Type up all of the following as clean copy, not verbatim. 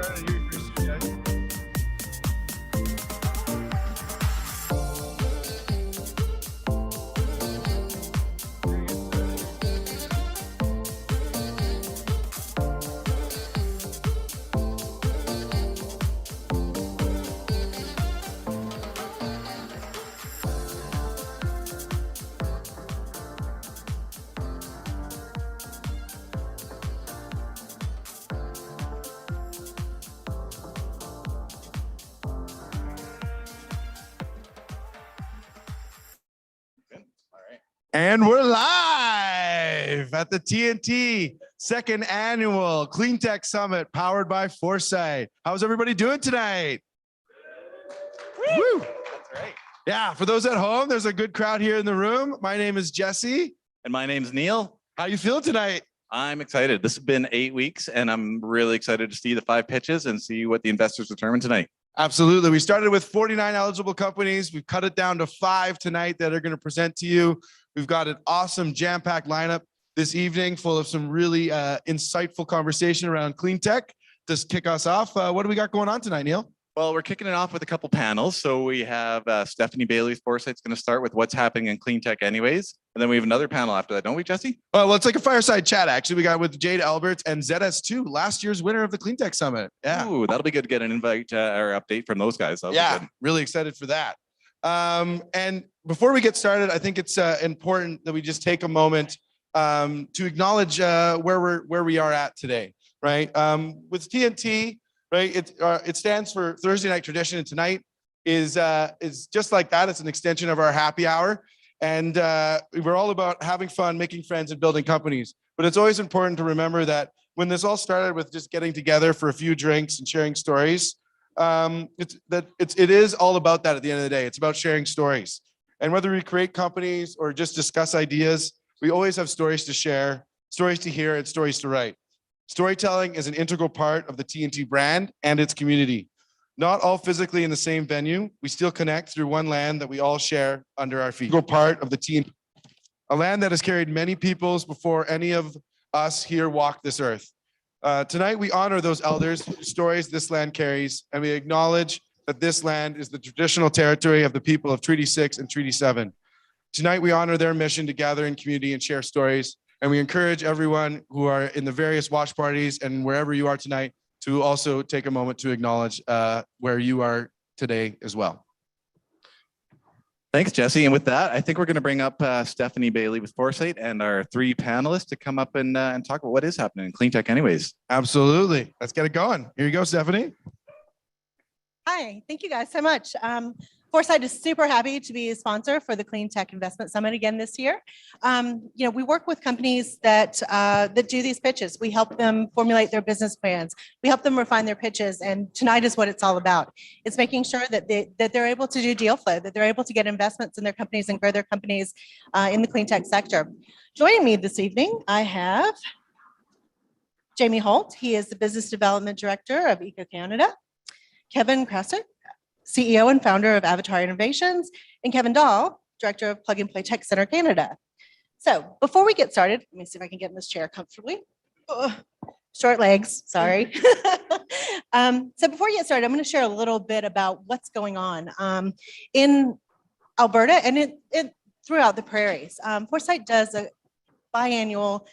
started here pretty soon, guys. And we're live at the TNT second annual Cleantech Summit powered by Foresight. How's everybody doing tonight? Woo! That's right. Yeah, for those at home, there's a good crowd here in the room. My name is Jesse. And my name's Neil. How you feeling tonight? I'm excited. This has been 8 weeks, and I'm really excited to see the 5 pitches and see what the investors determine tonight. Absolutely. We started with 49 eligible companies. We've cut it down to 5 tonight that are going to present to you. We've got an awesome jam-packed lineup this evening full of some really insightful conversation around clean tech. To kick us off, what do we got going on tonight, Neil? Well, we're kicking it off with a couple panels. So we have Stephanie Bailey with Foresight's going to start with what's happening in Cleantech Anyways. And then we have another panel after that, don't we, Jesse? Well, it's like a fireside chat, actually. We got with Jade Alberts and ZS2, last year's winner of the Cleantech Summit. Yeah. Ooh, that'll be good to get an invite or update from those guys. Yeah, really excited for that. And before we get started, I think it's important that we just take a moment to acknowledge where we are at today, right? With TNT, right? It stands for Thursday Night Tradition, and tonight is just like that. It's an extension of our happy hour, and we're all about having fun, making friends, and building companies. But it's always important to remember that when this all started with just getting together for a few drinks and sharing stories, it is all about that at the end of the day. It's about sharing stories. And whether we create companies or just discuss ideas, we always have stories to share, stories to hear, and stories to write. Storytelling is an integral part of the TNT brand and its community. Not all physically in the same venue, we still connect through one land that we all share under our feet. Integral part of the TNT, a land that has carried many peoples before any of us here walk this earth. Tonight, we honor those elders whose stories this land carries, and we acknowledge that this land is the traditional territory of the people of Treaty 6 and Treaty 7. Tonight, we honor their mission to gather in community and share stories, and we encourage everyone who are in the various watch parties and wherever you are tonight to also take a moment to acknowledge where you are today as well. Thanks, Jesse. And with that, I think we're going to bring up Stephanie Bailey with Foresight and our 3 panelists to come up and talk about what is happening in Cleantech Anyways. Absolutely. Let's get it going. Here you go, Stephanie. Hi, thank you guys so much. Foresight is super happy to be a sponsor for the Cleantech Investment Summit again this year. We work with companies that do these pitches. We help them formulate their business plans. We help them refine their pitches, and tonight is what it's all about. It's making sure that they're able to do deal flow, that they're able to get investments in their companies and grow their companies in the cleantech sector. Joining me this evening, I have Jamie Holt. He is the Business Development Director of Eco Canada. Kevin Krasik, CEO and founder of Avatar Innovations, and Kevin Dahl, Director of Plug and Play Tech Center Canada. So before we get started, let me see if I can get in this chair comfortably. Short legs, sorry. So before we get started, I'm going to share a little bit about what's going on in Alberta and throughout the prairies. Foresight does a biannual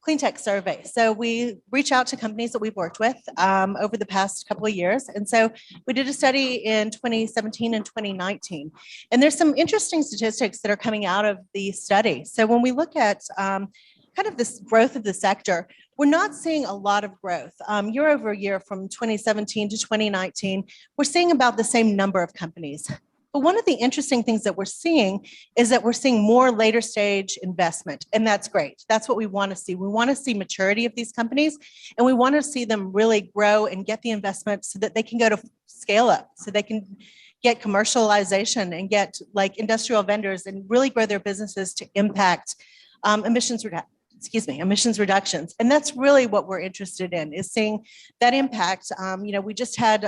Cleantech survey. So we reach out to companies that we've worked with over the past couple of years. And so we did a study in 2017 and 2019. And there's some interesting statistics that are coming out of the study. So when we look at kind of this growth of the sector, we're not seeing a lot of growth. Year over year from 2017 to 2019, we're seeing about the same number of companies. But one of the interesting things that we're seeing is that we're seeing more later stage investment, and that's great. That's what we want to see. We want to see maturity of these companies, and we want to see them really grow and get the investment so that they can go to scale up, so they can get commercialization and get like industrial vendors and really grow their businesses to impact emissions reductions. And that's really what we're interested in, is seeing that impact. We just had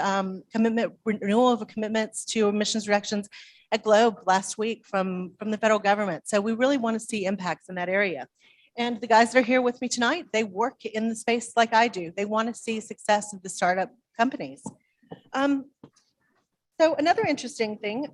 renewal of commitments to emissions reductions at Globe last week from the federal government. So we really want to see impacts in that area. And the guys that are here with me tonight, they work in the space like I do. They want to see success of the startup companies. So another interesting thing,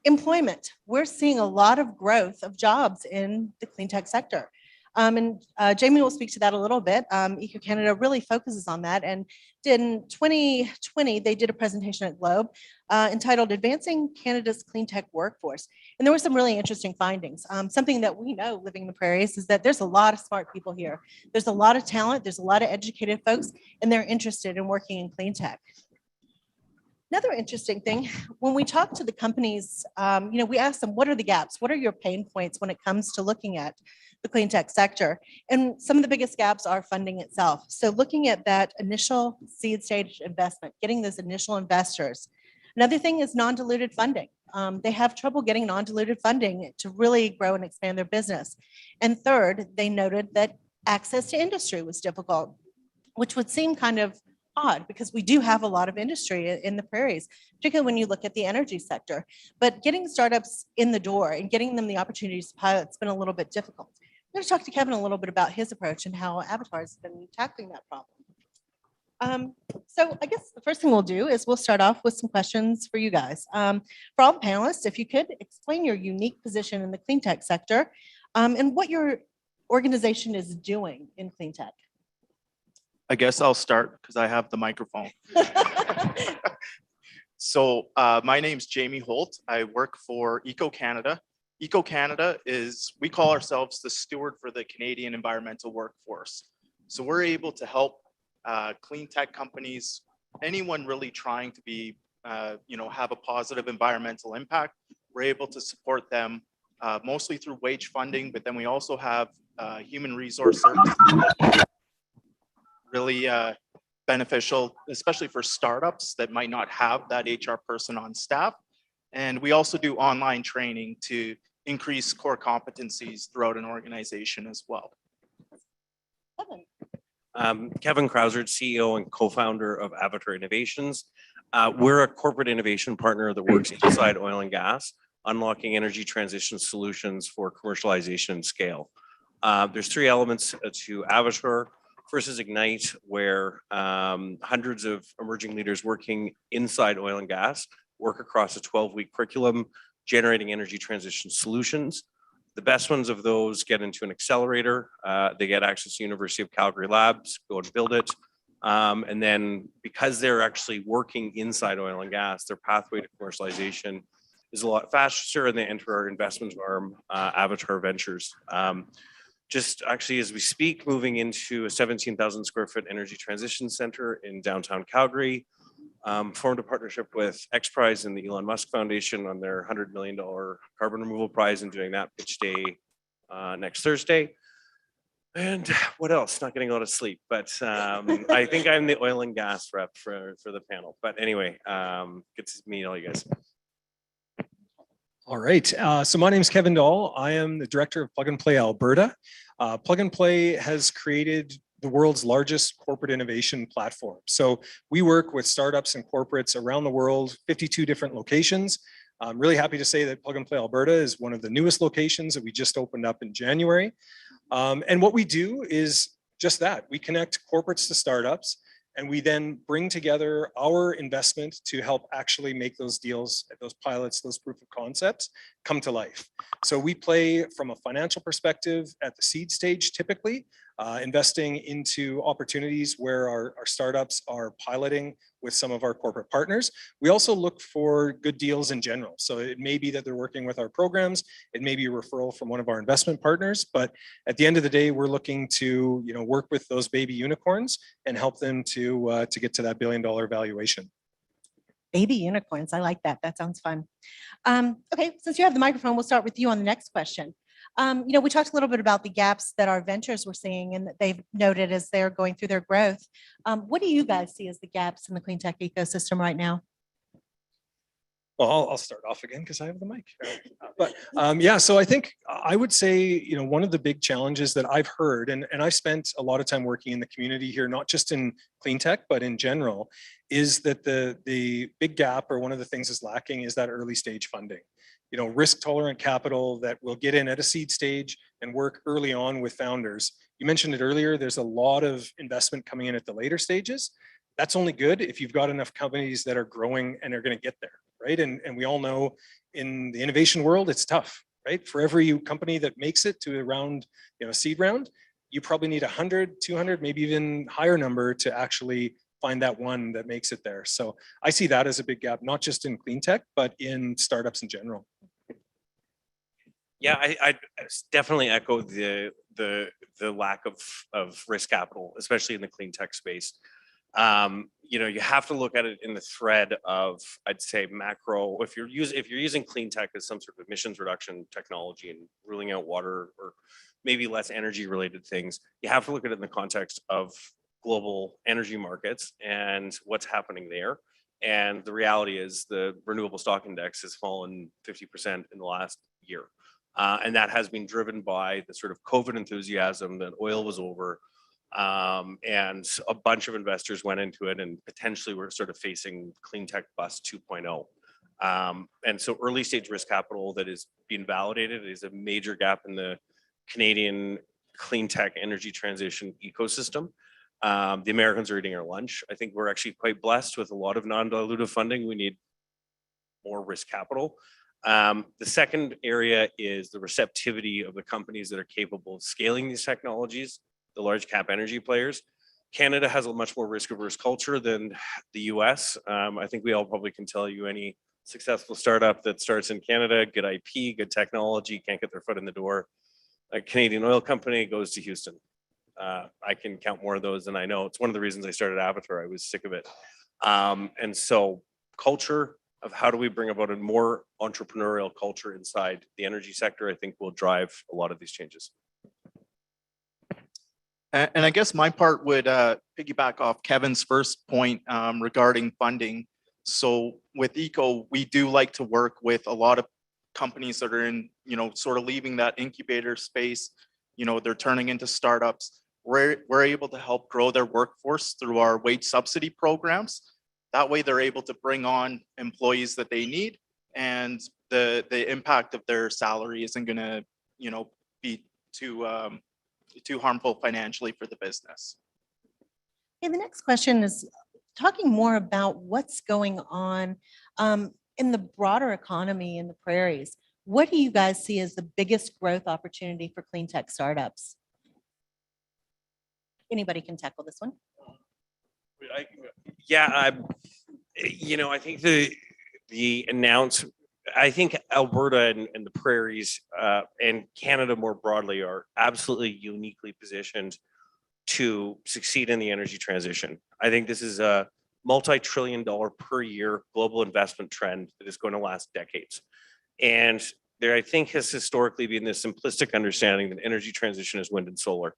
employment. We're seeing a lot of growth of jobs in the clean tech sector. And Jamie will speak to that a little bit. Eco Canada really focuses on that. And in 2020, they did a presentation at Globe entitled Advancing Canada's Clean Tech Workforce. And there were some really interesting findings. Something that we know living in the prairies is that there's a lot of smart people here. There's a lot of talent, there's a lot of educated folks, and they're interested in working in clean tech. Another interesting thing, when we talk to the companies, we ask them, what are the gaps? What are your pain points when it comes to looking at the clean tech sector? And some of the biggest gaps are funding itself. So looking at that initial seed stage investment, getting those initial investors. Another thing is non-diluted funding. They have trouble getting non-diluted funding to really grow and expand their business. And third, they noted that access to industry was difficult, which would seem kind of odd because we do have a lot of industry in the prairies, particularly when you look at the energy sector. But getting startups in the door and getting them the opportunities to pilot has been a little bit difficult. I'm going to talk to Kevin a little bit about his approach and how Avatar has been tackling that problem. So I guess the first thing we'll do is we'll start off with some questions for you guys. For all the panelists, if you could explain your unique position in the clean tech sector and what your organization is doing in clean tech. I guess I'll start because I have the microphone. So my name's Jamie Holt. I work for Eco Canada. Eco Canada is, we call ourselves the steward for the Canadian environmental workforce. So we're able to help clean tech companies, anyone really trying to be, have a positive environmental impact. We're able to support them mostly through wage funding, but then we also have human resource services. Really beneficial, especially for startups that might not have that HR person on staff. And we also do online training to increase core competencies throughout an organization as well. Kevin Krauser, CEO and co-founder of Avatar Innovations. We're a corporate innovation partner that works inside oil and gas, unlocking energy transition solutions for commercialization and scale. There's three elements to Avatar. First is Ignite, where hundreds of emerging leaders working inside oil and gas work across a 12-week curriculum, generating energy transition solutions. The best ones of those get into an accelerator. They get access to University of Calgary labs, go and build it. And then because they're actually working inside oil and gas, their pathway to commercialization is a lot faster, and they enter our investment arm, Avatar Ventures. Just actually, as we speak, moving into a 17,000 square foot energy transition center in downtown Calgary. Formed a partnership with XPRIZE and the Elon Musk Foundation on their $100 million carbon removal prize, and doing that pitch day next Thursday. And what else? Not getting a lot of sleep, but I think I'm the oil and gas rep for the panel. But anyway, good to meet all you guys. All right, so my name is Kevin Dahl. I am the director of Plug and Play Alberta. Plug and Play has created the world's largest corporate innovation platform. So we work with startups and corporates around the world, 52 different locations. I'm really happy to say that Plug and Play Alberta is one of the newest locations that we just opened up in January. And what we do is just that. We connect corporates to startups, and we then bring together our investment to help actually make those deals, those pilots, those proof of concepts come to life. So we play from a financial perspective at the seed stage, typically, investing into opportunities where our startups are piloting with some of our corporate partners. We also look for good deals in general. So it may be that they're working with our programs. It may be a referral from one of our investment partners. But at the end of the day, we're looking to work with those baby unicorns and help them to get to that $1 billion valuation. Baby unicorns, I like that. That sounds fun. Okay, since you have the microphone, we'll start with you on the next question. We talked a little bit about the gaps that our ventures were seeing and that they've noted as they're going through their growth. What do you guys see as the gaps in the clean tech ecosystem right now? Well, I'll start off again because I have the mic. But yeah, so I think I would say, one of the big challenges that I've heard, and I've spent a lot of time working in the community here, not just in clean tech, but in general, is that the big gap, or one of the things is lacking, is that early stage funding. Risk tolerant capital that will get in at a seed stage and work early on with founders. You mentioned it earlier, there's a lot of investment coming in at the later stages. that's only good if you've got enough companies that are growing and are going to get there, right? And we all know in the innovation world, it's tough, right? For every company that makes it to around, seed round, you probably need 100, 200, maybe even higher number to actually find that one that makes it there. So I see that as a big gap, not just in clean tech, but in startups in general. Yeah, I definitely echo the lack of risk capital, especially in the clean tech space. You have to look at it in the thread of, I'd say, macro. If you're using clean tech as some sort of emissions reduction technology and ruling out water or maybe less energy related things, you have to look at it in the context of global energy markets and what's happening there. And the reality is the renewable stock index has fallen 50% in the last year. And that has been driven by the sort of COVID enthusiasm that oil was over. And a bunch of investors went into it, and potentially we're sort of facing clean tech bust 2.0. And so early stage risk capital that is being validated is a major gap in the Canadian clean tech energy transition ecosystem. The Americans are eating our lunch. I think we're actually quite blessed with a lot of non-dilutive funding. We need more risk capital. The second area is the receptivity of the companies that are capable of scaling these technologies, the large cap energy players. Canada has a much more risk averse culture than the US. I think we all probably can tell you any successful startup that starts in Canada, good IP, good technology, can't get their foot in the door. A Canadian oil company goes to Houston. I can count more of those than I know. It's one of the reasons I started Avatar. I was sick of it. And so culture of how do we bring about a more entrepreneurial culture inside the energy sector, I think will drive a lot of these changes. And I guess my part would piggyback off Kevin's first point regarding funding. So with ECO, we do like to work with a lot of companies that are in, sort of leaving that incubator space. They're turning into startups. We're able to help grow their workforce through our wage subsidy programs. That way they're able to bring on employees that they need, and the impact of their salary isn't going to, be too harmful financially for the business. Okay, the next question is talking more about what's going on in the broader economy in the prairies. What do you guys see as the biggest growth opportunity for clean tech startups? Anybody can tackle this one. I think the announcement, I think Alberta and the prairies and Canada more broadly are absolutely uniquely positioned to succeed in the energy transition. I think this is a multi-trillion-dollar per year global investment trend that is going to last decades. And there, I think, has historically been this simplistic understanding that energy transition is wind and solar.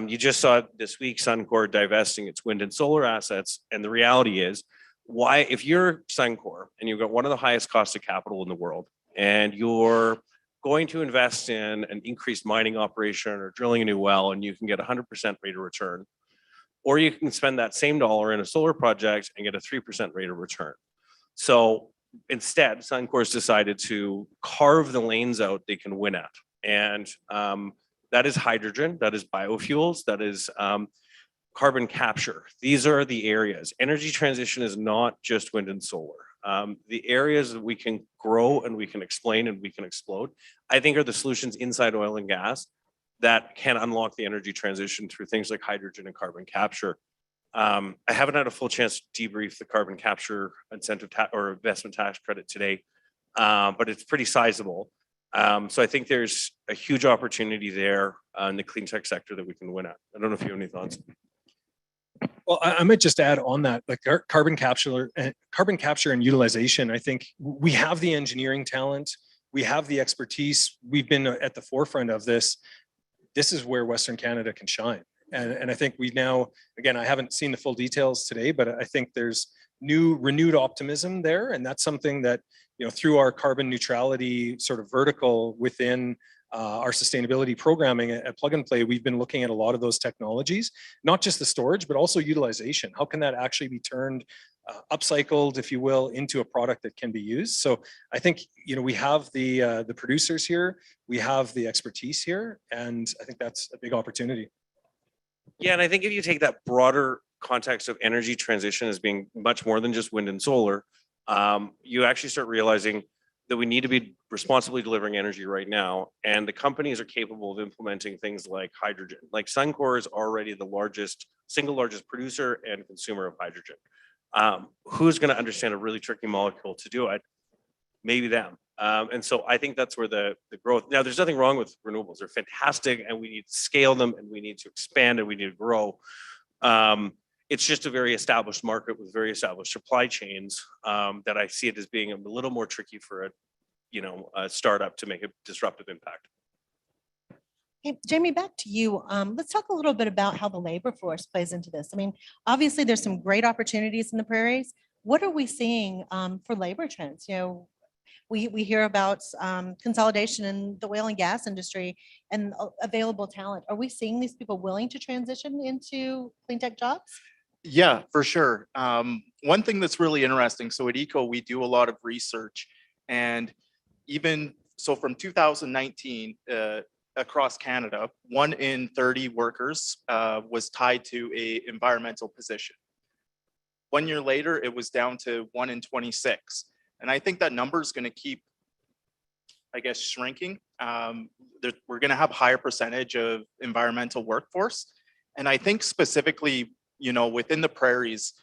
You just saw this week Suncor divesting its wind and solar assets. And the reality is, if you're Suncor and you've got one of the highest costs of capital in the world, and you're going to invest in an increased mining operation or drilling a new well, and you can get 100% rate of return, or you can spend that same dollar in a solar project and get a 3% rate of return. So instead, Suncor's decided to carve the lanes out they can win at. And that is hydrogen, that is biofuels, that is carbon capture. These are the areas. Energy transition is not just wind and solar. The areas that we can grow and we can explain and we can explode, I think, are the solutions inside oil and gas that can unlock the energy transition through things like hydrogen and carbon capture. I haven't had a full chance to debrief the carbon capture incentive or investment tax credit today, but it's pretty sizable. So I think there's a huge opportunity there in the clean tech sector that we can win at. I don't know if you have any thoughts. Well, I might just add on that, like our carbon capture and utilization. I think we have the engineering talent, we have the expertise. We've been at the forefront of this. This is where Western Canada can shine. And I think we now, again, I haven't seen the full details today, but I think there's renewed optimism there. And that's something that, through our carbon neutrality sort of vertical within our sustainability programming at Plug and Play, we've been looking at a lot of those technologies, not just the storage, but also utilization. How can that actually be turned, upcycled, if you will, into a product that can be used? So I think, we have the producers here, we have the expertise here, and I think that's a big opportunity. Yeah, and I think if you take that broader context of energy transition as being much more than just wind and solar, you actually start realizing that we need to be responsibly delivering energy right now. And the companies are capable of implementing things like hydrogen. Like Suncor is already the single largest producer and consumer of hydrogen. Who's going to understand a really tricky molecule to do it? Maybe them. And so I think that's where the growth. Now, there's nothing wrong with renewables. They're fantastic, and we need to scale them, and we need to expand, and we need to grow. It's just a very established market with very established supply chains that I see it as being a little more tricky for a startup to make a disruptive impact. Hey, Jamie, back to you. Let's talk a little bit about how the labor force plays into this. I mean, obviously there's some great opportunities in the prairies. What are we seeing for labor trends? We hear about consolidation in the oil and gas industry and available talent. Are we seeing these people willing to transition into clean tech jobs? Yeah, for sure. One thing that's really interesting, so at ECO, we do a lot of research, and even so from 2019 across Canada, 1 in 30 workers was tied to a environmental position. 1 year later, it was down to 1 in 26. And I think that number is going to keep, I guess, shrinking. We're going to have a higher percentage of environmental workforce. And I think specifically, within the prairies,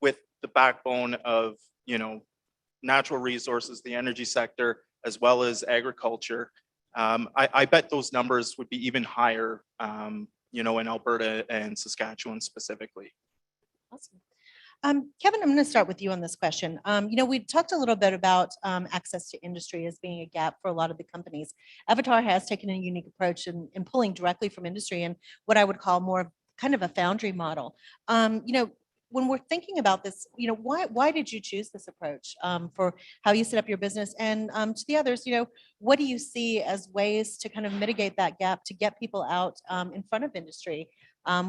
with the backbone of, natural resources, the energy sector, as well as agriculture, I bet those numbers would be even higher, in Alberta and Saskatchewan specifically. Awesome. Kevin, I'm going to start with you on this question. We talked a little bit about access to industry as being a gap for a lot of the companies. Avatar has taken a unique approach in pulling directly from industry and what I would call more kind of a foundry model. When we're thinking about this, why did you choose this approach for how you set up your business? And to the others, what do you see as ways to kind of mitigate that gap to get people out in front of industry?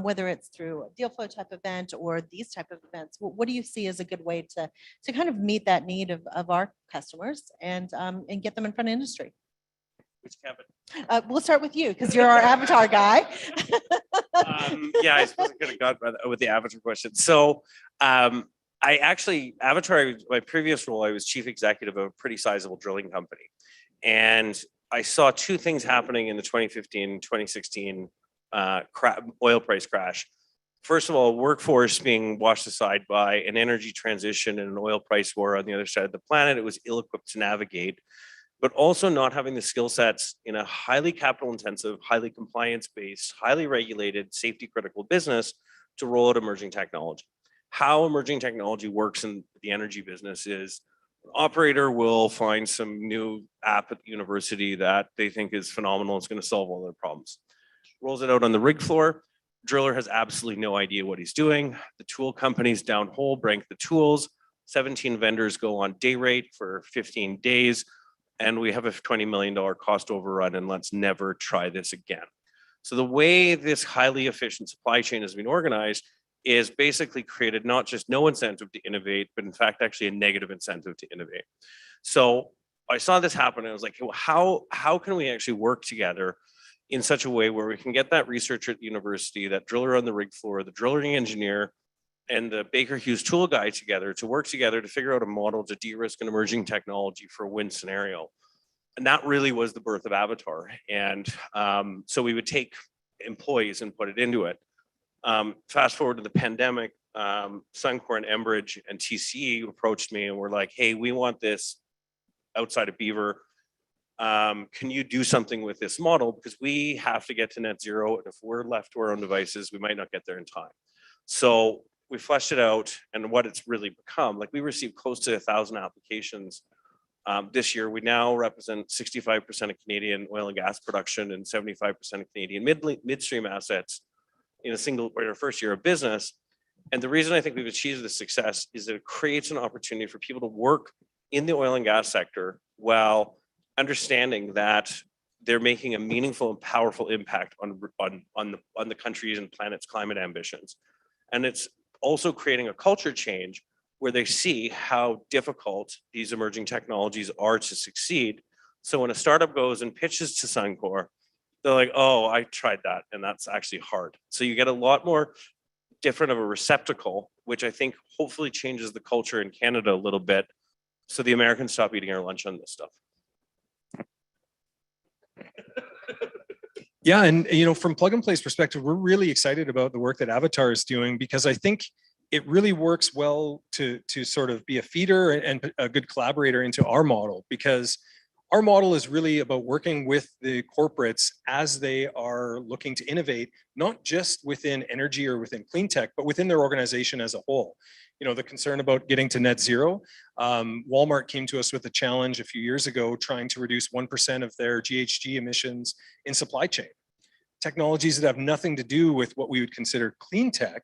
Whether it's through a deal flow type event or these type of events, what do you see as a good way to kind of meet that need of our customers and get them in front of industry? Which Kevin? We'll start with you because you're our Avatar guy. Yeah, I suppose I could have gone with the Avatar question. So Avatar, my previous role, I was chief executive of a pretty sizable drilling company. And I saw two things happening in the 2015, 2016 oil price crash. First of all, workforce being washed aside by an energy transition and an oil price war on the other side of the planet. It was ill-equipped to navigate, but also not having the skill sets in a highly capital intensive, highly compliance based, highly regulated, safety critical business to roll out emerging technology. How emerging technology works in the energy business is an operator will find some new app at the university that they think is phenomenal. It's going to solve all their problems. Rolls it out on the rig floor. Driller has absolutely no idea what he's doing. The tool companies downhole bring the tools. 17 vendors go on day rate for 15 days. And we have a $20 million cost overrun, and let's never try this again. So the way this highly efficient supply chain has been organized is basically created not just no incentive to innovate, but in fact, actually a negative incentive to innovate. So I saw this happen and I was like, well, how can we actually work together in such a way where we can get that researcher at the university, that driller on the rig floor, the drilling engineer, and the Baker Hughes tool guy together to work together to figure out a model to de-risk an emerging technology for a win scenario. And that really was the birth of Avatar. And so we would take employees and put it into it. Fast forward to the pandemic, Suncor and Enbridge and TCE approached me and were like, hey, we want this outside of Beaver. Can you do something with this model? Because we have to get to net zero. And if we're left to our own devices, we might not get there in time. So we fleshed it out, and what it's really become, like we received close to 1,000 applications this year. We now represent 65% of Canadian oil and gas production and 75% of Canadian midstream assets in our first year of business. And the reason I think we've achieved this success is that it creates an opportunity for people to work in the oil and gas sector while understanding that they're making a meaningful and powerful impact on the country's and planet's climate ambitions. And it's also creating a culture change where they see how difficult these emerging technologies are to succeed. So when a startup goes and pitches to Suncor, they're like, oh, I tried that, and that's actually hard. So you get a lot more different of a receptacle, which I think hopefully changes the culture in Canada a little bit, so the Americans stop eating our lunch on this stuff. Yeah, and from Plug and Play's perspective, we're really excited about the work that Avatar is doing, because I think it really works well to sort of be a feeder and a good collaborator into our model, because our model is really about working with the corporates as they are looking to innovate, not just within energy or within clean tech, but within their organization as a whole. The concern about getting to net zero. Walmart came to us with a challenge a few years ago, trying to reduce 1% of their GHG emissions in supply chain. Technologies that have nothing to do with what we would consider clean tech,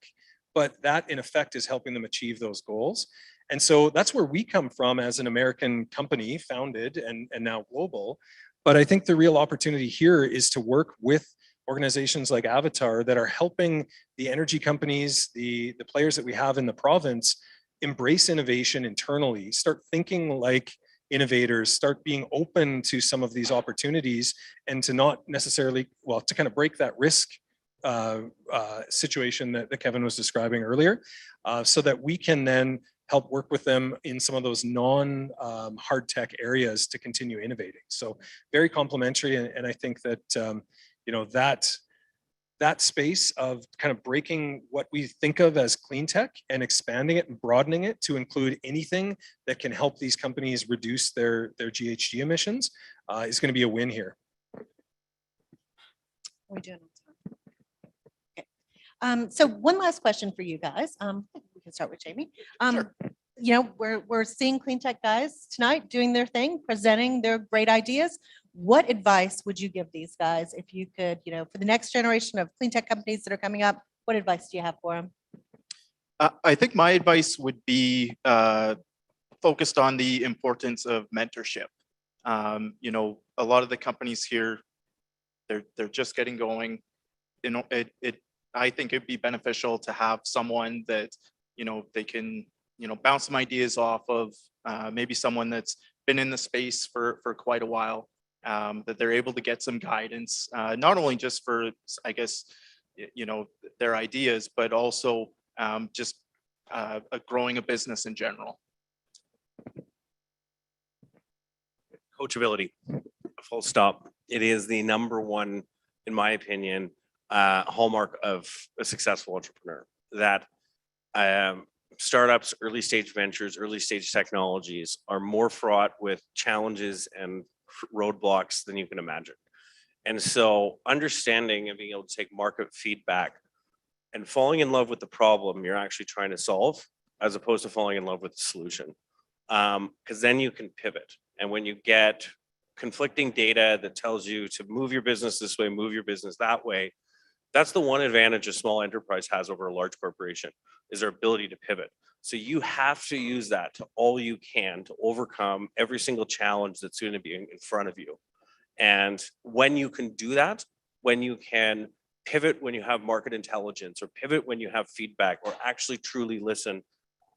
but that in effect is helping them achieve those goals. And so that's where we come from as an American company, founded and now global. But I think the real opportunity here is to work with organizations like Avatar that are helping the energy companies, the players that we have in the province, embrace innovation internally, start thinking like innovators, start being open to some of these opportunities, and to not necessarily, well, to kind of break that risk situation that Kevin was describing earlier, so that we can then help work with them in some of those non-hard tech areas to continue innovating. So very complementary, and I think that that space of kind of breaking what we think of as clean tech and expanding it and broadening it to include anything that can help these companies reduce their GHG emissions is going to be a win here. We doing okay. So one last question for you guys. We can start with Jamie. Sure. We're seeing clean tech guys tonight doing their thing, presenting their great ideas. What advice would you give these guys if you could, for the next generation of clean tech companies that are coming up? What advice do you have for them? I think my advice would be focused on the importance of mentorship. A lot of the companies here, they're just getting going. I think it'd be beneficial to have someone that they can bounce some ideas off of, maybe someone that's been in the space for quite a while, that they're able to get some guidance, not only just for, I guess, their ideas, but also just growing a business in general. Coachability, full stop. It is the number one, in my opinion, hallmark of a successful entrepreneur. That startups, early stage ventures, early stage technologies are more fraught with challenges and roadblocks than you can imagine. And so understanding and being able to take market feedback and falling in love with the problem you're actually trying to solve, as opposed to falling in love with the solution. Because then you can pivot. And when you get conflicting data that tells you to move your business this way, move your business that way, that's the one advantage a small enterprise has over a large corporation, is their ability to pivot. So you have to use that to all you can to overcome every single challenge that's going to be in front of you. And when you can do that, when you can pivot, when you have market intelligence, or pivot when you have feedback, or actually truly listen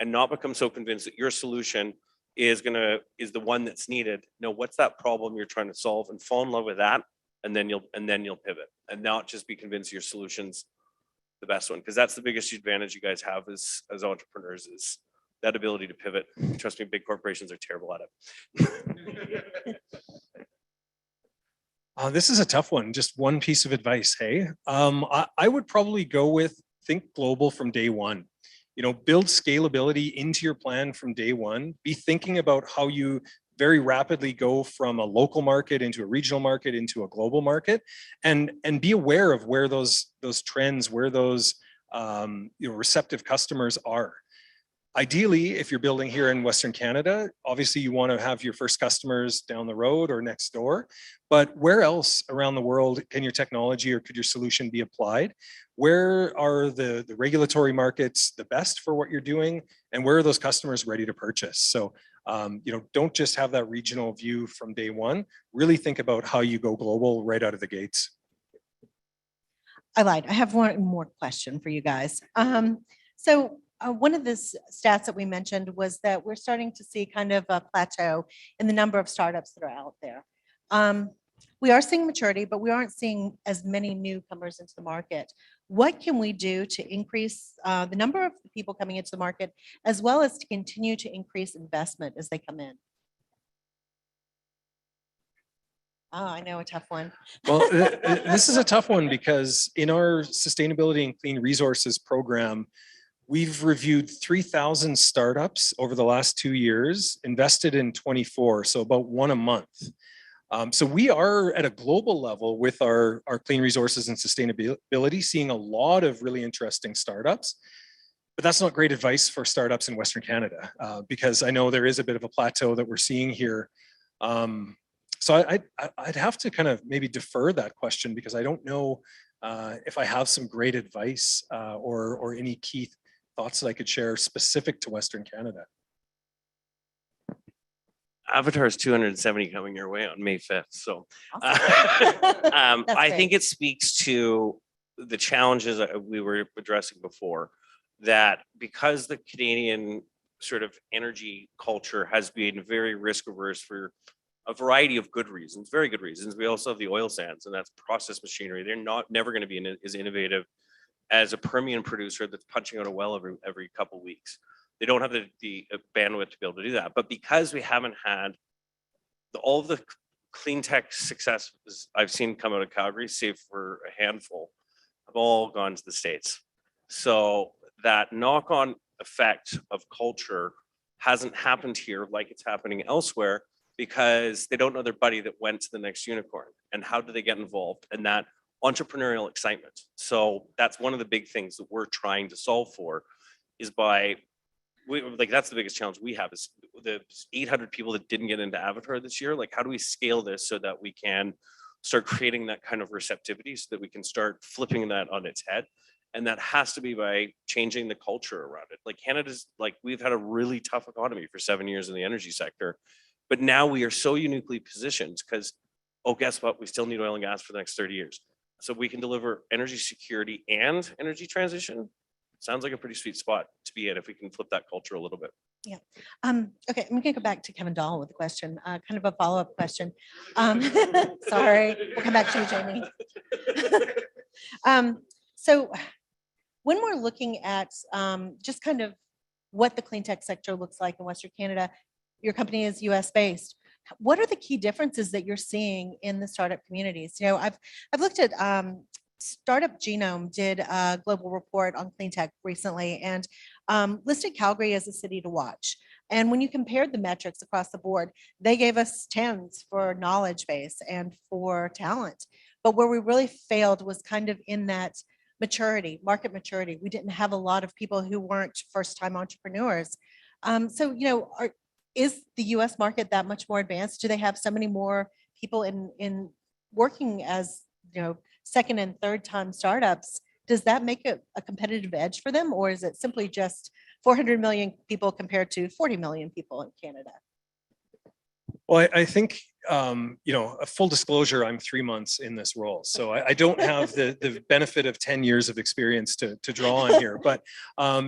and not become so convinced that your solution is the one that's needed. No, what's that problem you're trying to solve, and fall in love with that, and then you'll pivot, and not just be convinced your solution's the best one, because that's the biggest advantage you guys have as entrepreneurs, is that ability to pivot. Trust me, big corporations are terrible at it. This is a tough one. Just one piece of advice, hey? I would probably go with think global from day one. Build scalability into your plan from day one. Be thinking about how you very rapidly go from a local market into a regional market into a global market, and be aware of where those trends, where those receptive customers are. Ideally, if you're building here in Western Canada, obviously you want to have your first customers down the road or next door, but where else around the world can your technology or could your solution be applied? Where are the regulatory markets the best for what you're doing, and where are those customers ready to purchase? So don't just have that regional view from day one. Really think about how you go global right out of the gates. I lied. I have one more question for you guys. One of the stats that we mentioned was that we're starting to see kind of a plateau in the number of startups that are out there. we are seeing maturity, but we aren't seeing as many newcomers into the market. What can we do to increase the number of people coming into the market, as well as to continue to increase investment as they come in? Oh, I know, a tough one. Well, this is a tough one because in our sustainability and clean resources program, we've reviewed 3,000 startups over the last 2 years, invested in 24, so about one a month. So we are at a global level with our clean resources and sustainability, seeing a lot of really interesting startups. But that's not great advice for startups in Western Canada, because I know there is a bit of a plateau that we're seeing here. So I'd have to kind of maybe defer that question because I don't know if I have some great advice or any key thoughts that I could share specific to Western Canada. Avatar's 270 coming your way on May 5th. So Awesome. I think it speaks to the challenges that we were addressing before, that because the Canadian sort of energy culture has been very risk averse for a variety of good reasons, very good reasons. We also have the oil sands, and that's process machinery. They're never going to be as innovative as a Permian producer that's punching out a well every couple of weeks. They don't have the bandwidth to be able to do that. But because we haven't had all of the clean tech successes I've seen come out of Calgary, save for a handful, have all gone to the States. So that knock-on effect of culture hasn't happened here like it's happening elsewhere, because they don't know their buddy that went to the next unicorn, and how do they get involved, and that entrepreneurial excitement. So that's one of the big things that we're trying to solve for, is that's the biggest challenge we have, is the 800 people that didn't get into Avatar this year. Like, how do we scale this so that we can start creating that kind of receptivity, so that we can start flipping that on its head? And that has to be by changing the culture around it. Like, Canada's, like, we've had a really tough economy for 7 years in the energy sector. But now we are so uniquely positioned because, oh, guess what? We still need oil and gas for the next 30 years. So we can deliver energy security and energy transition. Sounds like a pretty sweet spot to be in if we can flip that culture a little bit. Yeah. Okay, I'm gonna go back to Kevin Dahl with a question, kind of a follow-up question. Sorry, we'll come back to you, Jamie. So when we're looking at just kind of what the clean tech sector looks like in Western Canada, your company is US based. What are the key differences that you're seeing in the startup communities? You know, I've looked at Startup Genome did a global report on clean tech recently and listed Calgary as a city to watch. And when you compared the metrics across the board, they gave us 10s for knowledge base and for talent. But where we really failed was kind of in that maturity, market maturity. We didn't have a lot of people who weren't first-time entrepreneurs. So, you know, is the US market that much more advanced? Do they have so many more people in working as, you know, second and third time startups? Does that make it a competitive edge for them? Or is it simply just 400 million people compared to 40 million people in Canada? Well, I think, you know, a full disclosure, I'm 3 months in this role. So I don't have the benefit of 10 years of experience to draw on here. But,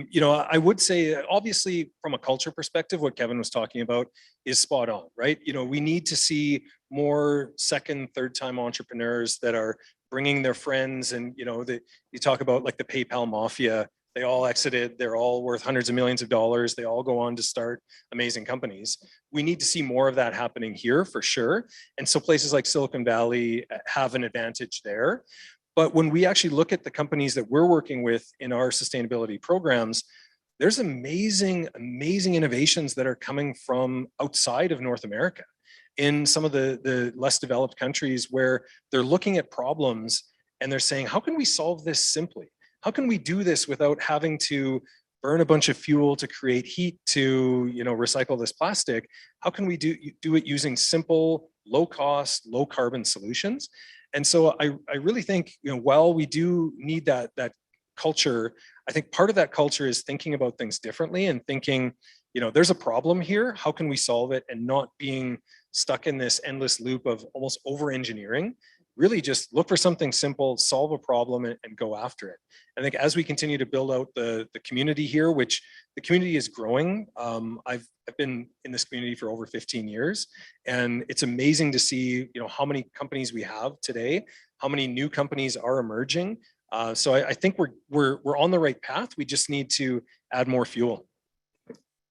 you know, I would say, obviously, from a culture perspective, what Kevin was talking about is spot on, right? You know, we need to see more second, third time entrepreneurs that are bringing their friends. And, you know, you talk about like the PayPal mafia. They all exited. They're all worth hundreds of millions of dollars. They all go on to start amazing companies. We need to see more of that happening here for sure. And so places like Silicon Valley have an advantage there. But when we actually look at the companies that we're working with in our sustainability programs, there's amazing, amazing innovations that are coming from outside of North America in some of the less developed countries, where they're looking at problems and they're saying, how can we solve this simply? How can we do this without having to burn a bunch of fuel to create heat to, you know, recycle this plastic? How can we do it using simple, low cost, low carbon solutions? And so I really think, you know, while we do need that culture, I think part of that culture is thinking about things differently and thinking, you know, there's a problem here. How can we solve it? And not being stuck in this endless loop of almost over engineering really just look for something simple, solve a problem, and go after it. I think as we continue to build out the community here, which the community is growing, I've been in this community for over 15 years, and it's amazing to see, how many companies we have today, how many new companies are emerging. So I think we're on the right path. We just need to add more fuel.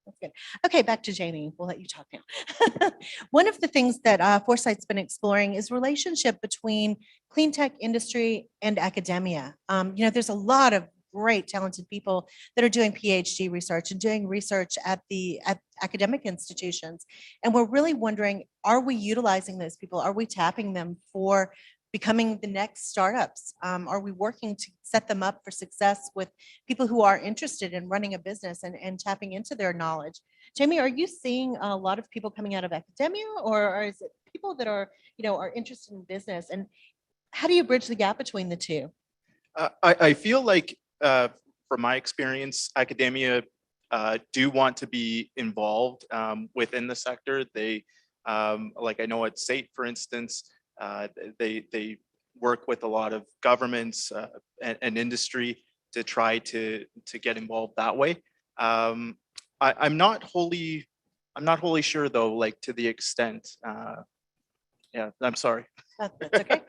That's good. Okay, back to Jamie. We'll let you talk now. One of the things that Foresight's been exploring is relationship between clean tech industry and academia. There's a lot of great talented people that are doing PhD research and doing research at academic institutions. And we're really wondering, are we utilizing those people? Are we tapping them for becoming the next startups? Are we working to set them up for success with people who are interested in running a business and tapping into their knowledge? Jamie, are you seeing a lot of people coming out of academia, or is it people that are interested in business? And how do you bridge the gap between the two? I feel like, from my experience, academia do want to be involved within the sector. They, like I know at SAIT, for instance, they work with a lot of governments and industry to try to get involved that way. I'm not wholly sure though, like to the extent. Yeah, I'm sorry. That's okay.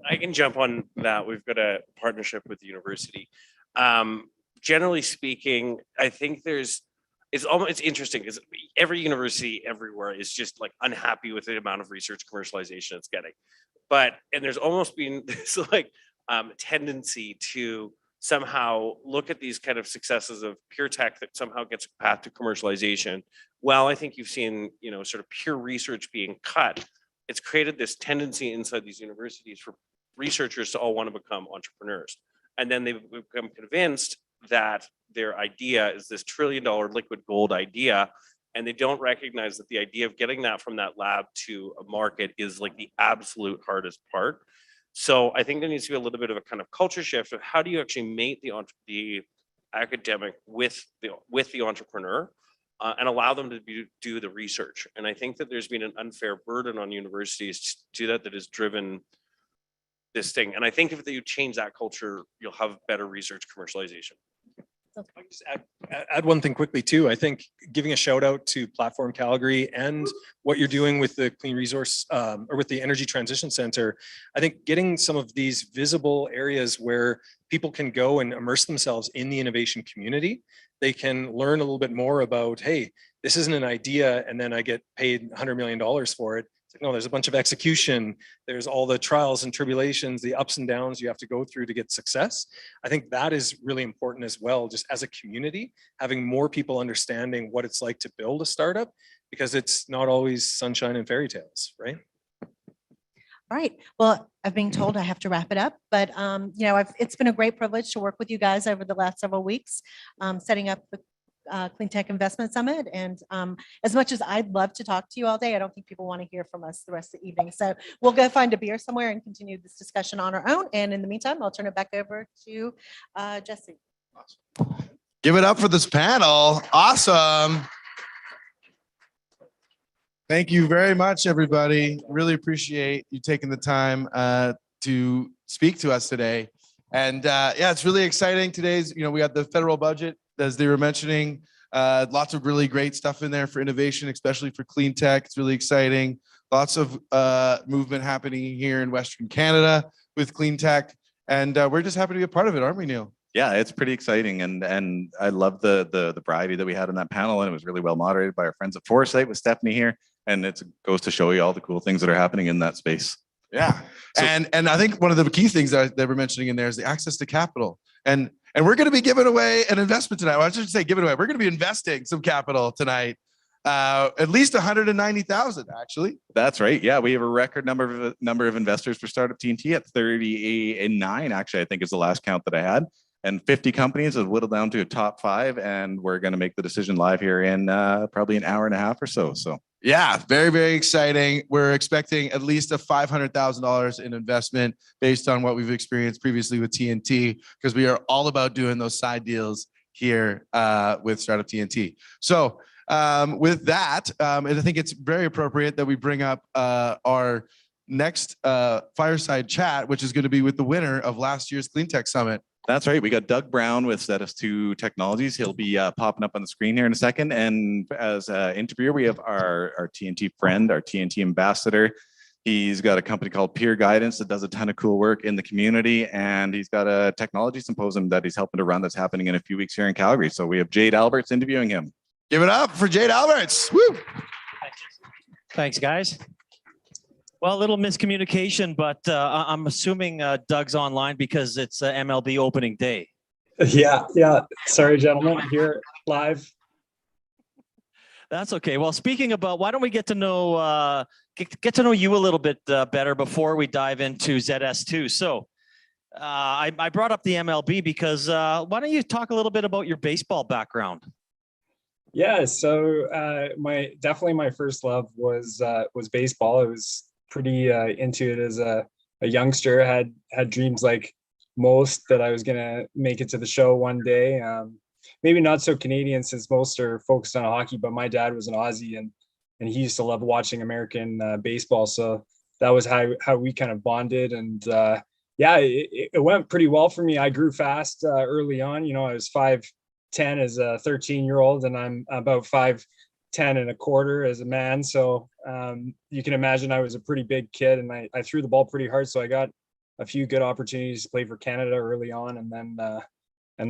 I can jump on that. We've got a partnership with the university. Generally speaking, I think it's interesting because every university everywhere is just like unhappy with the amount of research commercialization it's getting. And there's almost been this tendency to somehow look at these kind of successes of pure tech that somehow gets a path to commercialization. Well, I think you've seen, sort of pure research being cut. It's created this tendency inside these universities for researchers to all want to become entrepreneurs. And then they've become convinced that their idea is this $1 trillion liquid gold idea. And they don't recognize that the idea of getting that from that lab to a market is like the absolute hardest part. So I think there needs to be a little bit of a kind of culture shift of how do you actually mate the academic with the entrepreneur and allow them to do the research. And I think that there's been an unfair burden on universities to do that has driven this thing. And I think if you change that culture, you'll have better research commercialization. I just add one thing quickly too. I think giving a shout out to Platform Calgary and what you're doing with the Clean Resource or with the Energy Transition Center. I think getting some of these visible areas where people can go and immerse themselves in the innovation community. They can learn a little bit more about, hey, this isn't an idea and then I get paid $100 million for it. No, there's a bunch of execution. There's all the trials and tribulations, the ups and downs you have to go through to get success. I think that is really important as well, just as a community, having more people understanding what it's like to build a startup, because it's not always sunshine and fairy tales, right? All right. Well, I've been told I have to wrap it up, but it's been a great privilege to work with you guys over the last several weeks, setting up the Clean Tech Investment Summit. And as much as I'd love to talk to you all day, I don't think people want to hear from us the rest of the evening. So we'll go find a beer somewhere and continue this discussion on our own. And in the meantime, I'll turn it back over to Jesse. Awesome. Give it up for this panel. Awesome. Thank you very much, everybody. Really appreciate you taking the time to speak to us today. And yeah, it's really exciting. Today's, we got the federal budget, as they were mentioning, lots of really great stuff in there for innovation, especially for clean tech. It's really exciting. Lots of movement happening here in Western Canada with clean tech. And we're just happy to be a part of it, aren't we, Neil? Yeah, it's pretty exciting. And I love the variety that we had on that panel. And it was really well moderated by our friends at Foresight with Stephanie here. And it goes to show you all the cool things that are happening in that space. Yeah. So, and I think one of the key things that we're mentioning in there is the access to capital. And we're going to be giving away an investment tonight. Well, I should say giving away. We're going to be investing some capital tonight, at least 190,000 actually. That's right. Yeah, we have a record number of investors for Startup TNT at 39. Actually, I think is the last count that I had. And 50 companies have whittled down to a top 5, and we're going to make the decision live here in probably an hour and a half or so. So yeah, very, very exciting. We're expecting at least a $500,000 in investment based on what we've experienced previously with TNT, because we are all about doing those side deals here with Startup TNT. So with that, I think it's very appropriate that we bring up our next fireside chat, which is going to be with the winner of last year's Cleantech Summit. That's right. We got Doug Brown with ZS2 Technologies. He'll be popping up on the screen here in a second. And as an interviewer, we have our TNT friend, our TNT ambassador. He's got a company called Peer Guidance that does a ton of cool work in the community. And he's got a technology symposium that he's helping to run that's happening in a few weeks here in Calgary. So we have Jade Alberts interviewing him. Give it up for Jade Alberts. Woo! Thanks, guys. Well, a little miscommunication, but I'm assuming Doug's online because it's MLB opening day. Yeah. Sorry, gentlemen, I'm here live. That's okay. Well, speaking about, why don't we get to know you a little bit better before we dive into ZS2. So I brought up the MLB because why don't you talk a little bit about your baseball background? Yeah, so definitely my first love was baseball. I was pretty into it as a youngster. Had dreams like most that I was gonna make it to the show one day. Maybe not so Canadian since most are focused on hockey, but my dad was an Aussie and he used to love watching American baseball. So that was how we kind of bonded. And yeah, it went pretty well for me. I grew fast early on. You know, I was 5'10" as a 13-year-old, and I'm about 5'10" and a quarter as a man. So you can imagine I was a pretty big kid, and I threw the ball pretty hard. So I got a few good opportunities to play for Canada early on, and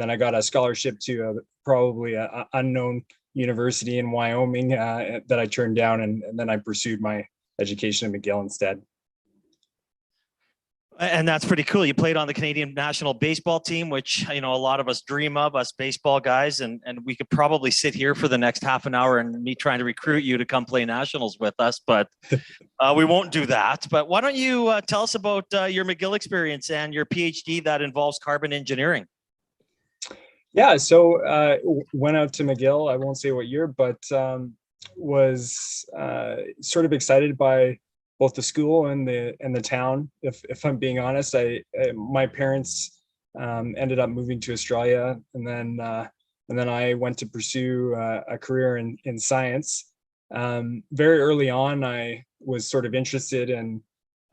then I got a scholarship to probably a unknown university in Wyoming that I turned down, and then I pursued my education at McGill instead. And that's pretty cool. You played on the Canadian national baseball team, which, you know, a lot of us dream of, us baseball guys. And we could probably sit here for the next half an hour and me trying to recruit you to come play nationals with us, but we won't do that. But why don't you tell us about your McGill experience and your PhD that involves carbon engineering? Yeah, so went out to McGill. I won't say what year, but was sort of excited by both the school and the town. If I'm being honest, my parents ended up moving to Australia, and then I went to pursue a career in science. Very early on, I was sort of interested in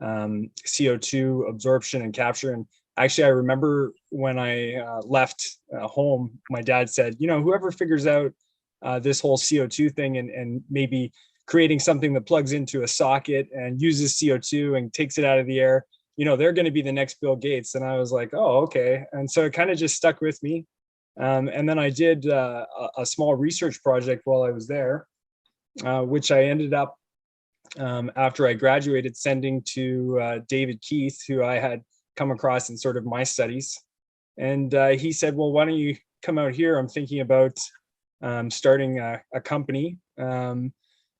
CO2 absorption and capture. And actually, I remember when I left home, my dad said, you know, whoever figures out this whole CO2 thing and maybe creating something that plugs into a socket and uses CO2 and takes it out of the air, you know, they're going to be the next Bill Gates. And I was like, oh, okay. And so it kind of just stuck with me. And then I did a small research project while I was there, which I ended up, after I graduated, sending to David Keith, who I had come across in sort of my studies. And he said, well, why don't you come out here? I'm thinking about starting a company.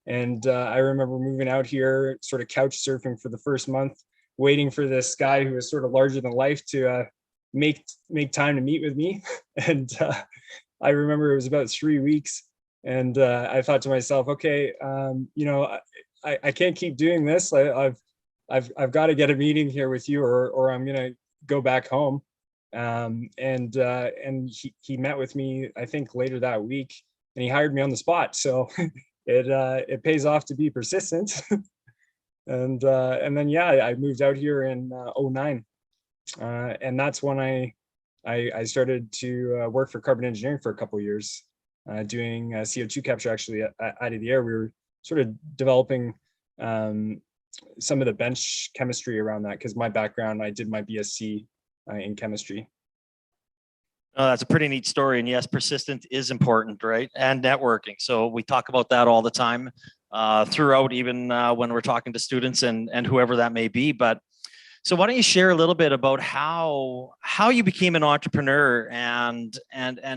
And I remember moving out here, sort of couch surfing for the first month, waiting for this guy who was sort of larger than life to make time to meet with me. And I remember it was about 3 weeks. And I thought to myself, okay, you know, I can't keep doing this. I've got to get a meeting here with you, or I'm gonna go back home. And he met with me, I think, later that week, and he hired me on the spot. So it pays off to be persistent. And then yeah, I moved out here in 2009, and that's when I started to work for Carbon Engineering for a couple of years, doing CO2 capture actually out of the air. We were sort of developing some of the bench chemistry around that, because my background, I did my BSc in chemistry. Oh, that's a pretty neat story. And yes, persistent is important, right? And networking. So we talk about that all the time throughout, even when we're talking to students and whoever that may be. But so why don't you share a little bit about how you became an entrepreneur and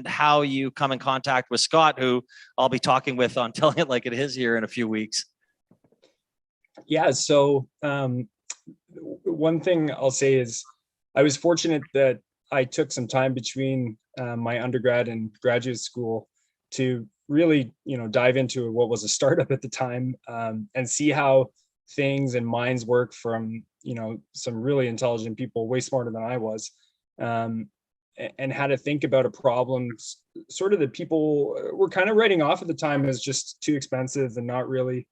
how you come in contact with Scott, who I'll be talking with on Telling It Like It Is here in a few weeks. Yeah, so one thing I'll say is I was fortunate that I took some time between my undergrad and graduate school to really, you know, dive into what was a startup at the time, and see how things and minds work from, you know, some really intelligent people, way smarter than I was, and how to think about a problem sort of that people were kind of writing off at the time as just too expensive and not really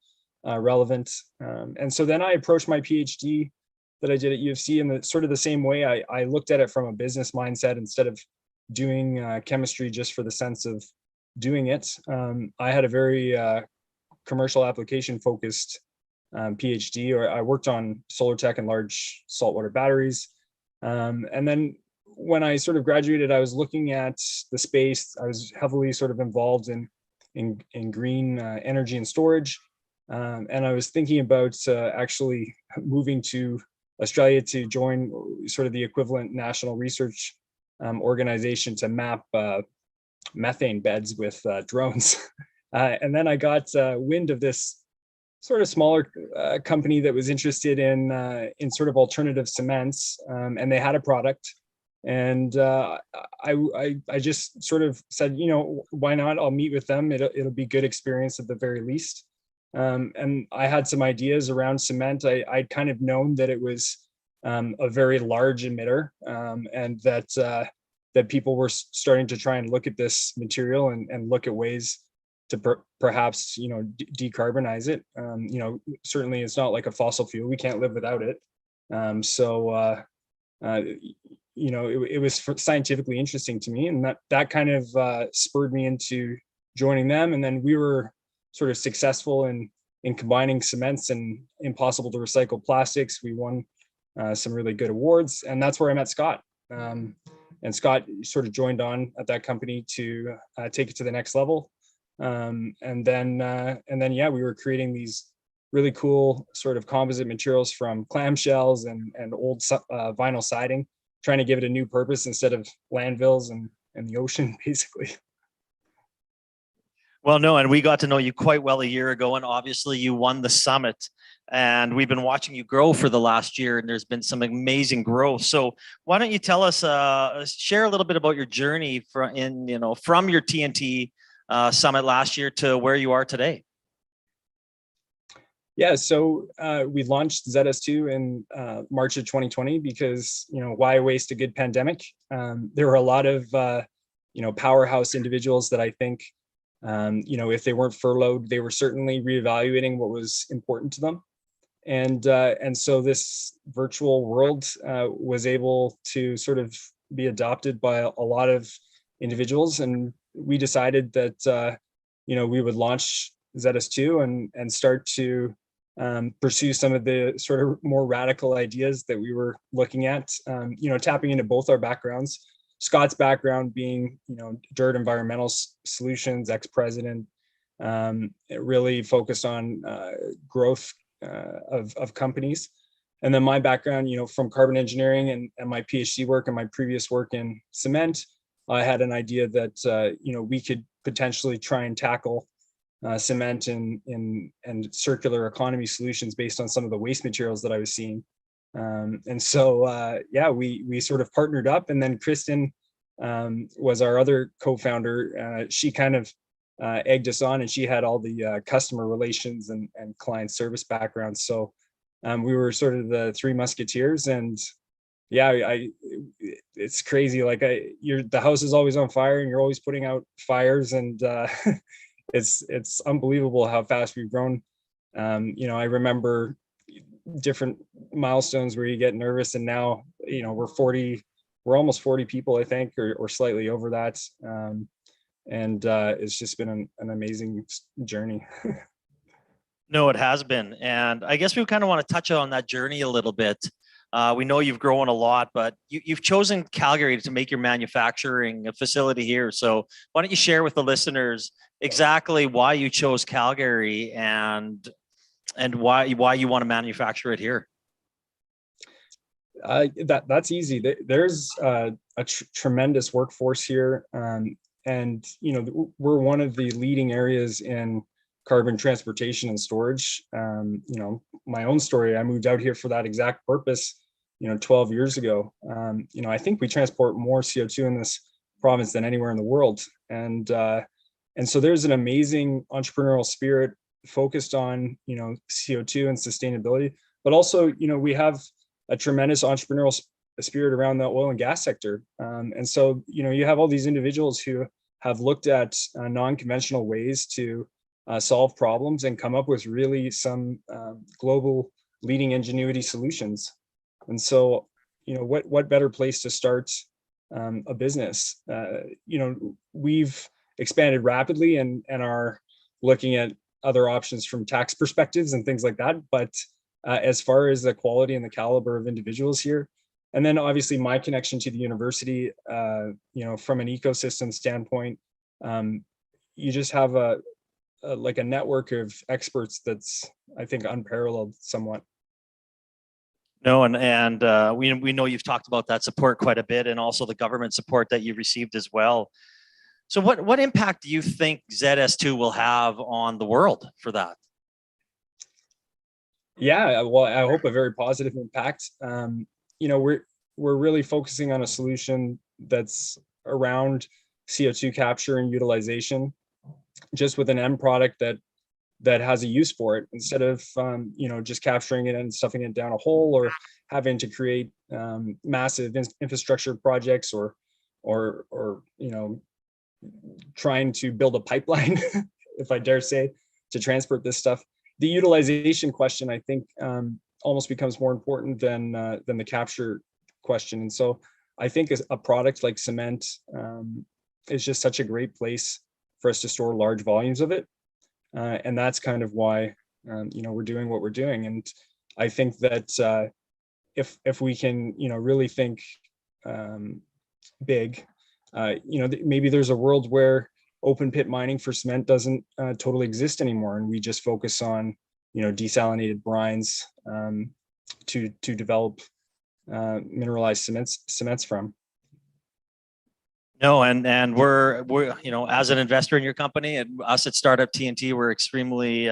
relevant. And so then I approached my PhD that I did at U of C in the sort of the same way. I looked at it from a business mindset instead of doing chemistry just for the sense of doing it. I had a very commercial application focused PhD, or I worked on solar tech and large saltwater batteries. And then when I sort of graduated, I was looking at the space. I was heavily sort of involved in green energy and storage. And I was thinking about actually moving to Australia to join sort of the equivalent national research organization to map methane beds with drones. And then I got wind of this sort of smaller company that was interested in sort of alternative cements, and they had a product. And I just sort of said, you know, why not? I'll meet with them. It'll be good experience at the very least. And I had some ideas around cement. I'd kind of known that it was a very large emitter, and that people were starting to try and look at this material and look at ways to perhaps, you know, decarbonize it. You know, certainly it's not like a fossil fuel. We can't live without it. You know, it was scientifically interesting to me, and that kind of spurred me into joining them. And then we were sort of successful in combining cements and impossible to recycle plastics. We won some really good awards, and that's where I met Scott. And Scott sort of joined on at that company to take it to the next level. And then yeah, we were creating these really cool sort of composite materials from clamshells and old vinyl siding, trying to give it a new purpose instead of landfills and the ocean, basically. Well, no, and we got to know you quite well a year ago, and obviously you won the summit, and we've been watching you grow for the last year, and there's been some amazing growth. So why don't you tell us, share a little bit about your journey from your TNT summit last year to where you are today? Yeah, so we launched ZS2 in March of 2020 because, you know, why waste a good pandemic? There were a lot of, you know, powerhouse individuals that I think, you know, if they weren't furloughed, they were certainly reevaluating what was important to them. And so this virtual world was able to sort of be adopted by a lot of individuals. And we decided that, you know, we would launch ZS2 and start to pursue some of the sort of more radical ideas that we were looking at, you know, tapping into both our backgrounds. Scott's background being, you know, DIRT Environmental Solutions, ex-president, really focused on growth of companies. And then my background, you know, from carbon engineering and my PhD work and my previous work in cement, I had an idea that, you know, we could potentially try and tackle cement and circular economy solutions based on some of the waste materials that I was seeing. And so, yeah, we sort of partnered up, and then Kristen was our other co-founder. She kind of egged us on, and she had all the customer relations and client service background. So we were sort of the three musketeers, and yeah, it's crazy. Like the house is always on fire, and you're always putting out fires, and it's unbelievable how fast we've grown. You know, I remember different milestones where you get nervous, and now, you know, we're almost 40 people, I think, or slightly over that. And it's just been an amazing journey. No, it has been. And I guess we kind of want to touch on that journey a little bit. We know you've grown a lot, but you've chosen Calgary to make your manufacturing facility here. So why don't you share with the listeners exactly why you chose Calgary and why you want to manufacture it here? That's easy. There's a tremendous workforce here, and you know, we're one of the leading areas in carbon transportation and storage. You know, my own story, I moved out here for that exact purpose, you know, 12 years ago. You know, I think we transport more CO2 in this province than anywhere in the world, and so there's an amazing entrepreneurial spirit focused on, you know, CO2 and sustainability, but also, you know, we have a tremendous entrepreneurial spirit around the oil and gas sector. And so, you know, you have all these individuals who have looked at non-conventional ways to solve problems and come up with really some global leading ingenuity solutions. And so, what better place to start a business? We've expanded rapidly and are looking at other options from tax perspectives and things like that. But as far as the quality and the caliber of individuals here, and then obviously my connection to the university, from an ecosystem standpoint, you just have a network of experts that's, I think, unparalleled somewhat. No, and we know you've talked about that support quite a bit, and also the government support that you received as well. So what impact do you think ZS2 will have on the world for that? Yeah, well, I hope a very positive impact. We're really focusing on a solution that's around CO2 capture and utilization, just with an end product that has a use for it, instead of just capturing it and stuffing it down a hole, or having to create massive infrastructure projects, or trying to build a pipeline, if I dare say, to transport this stuff. The utilization question, I think, almost becomes more important than the capture question. And so I think a product like cement is just such a great place for us to store large volumes of it. And that's kind of why, we're doing what we're doing. And I think that if we can, really think big, maybe there's a world where open pit mining for cement doesn't totally exist anymore, and we just focus on, desalinated brines to develop mineralized cements from. No, and we're as an investor in your company, and us at Startup TNT, we're extremely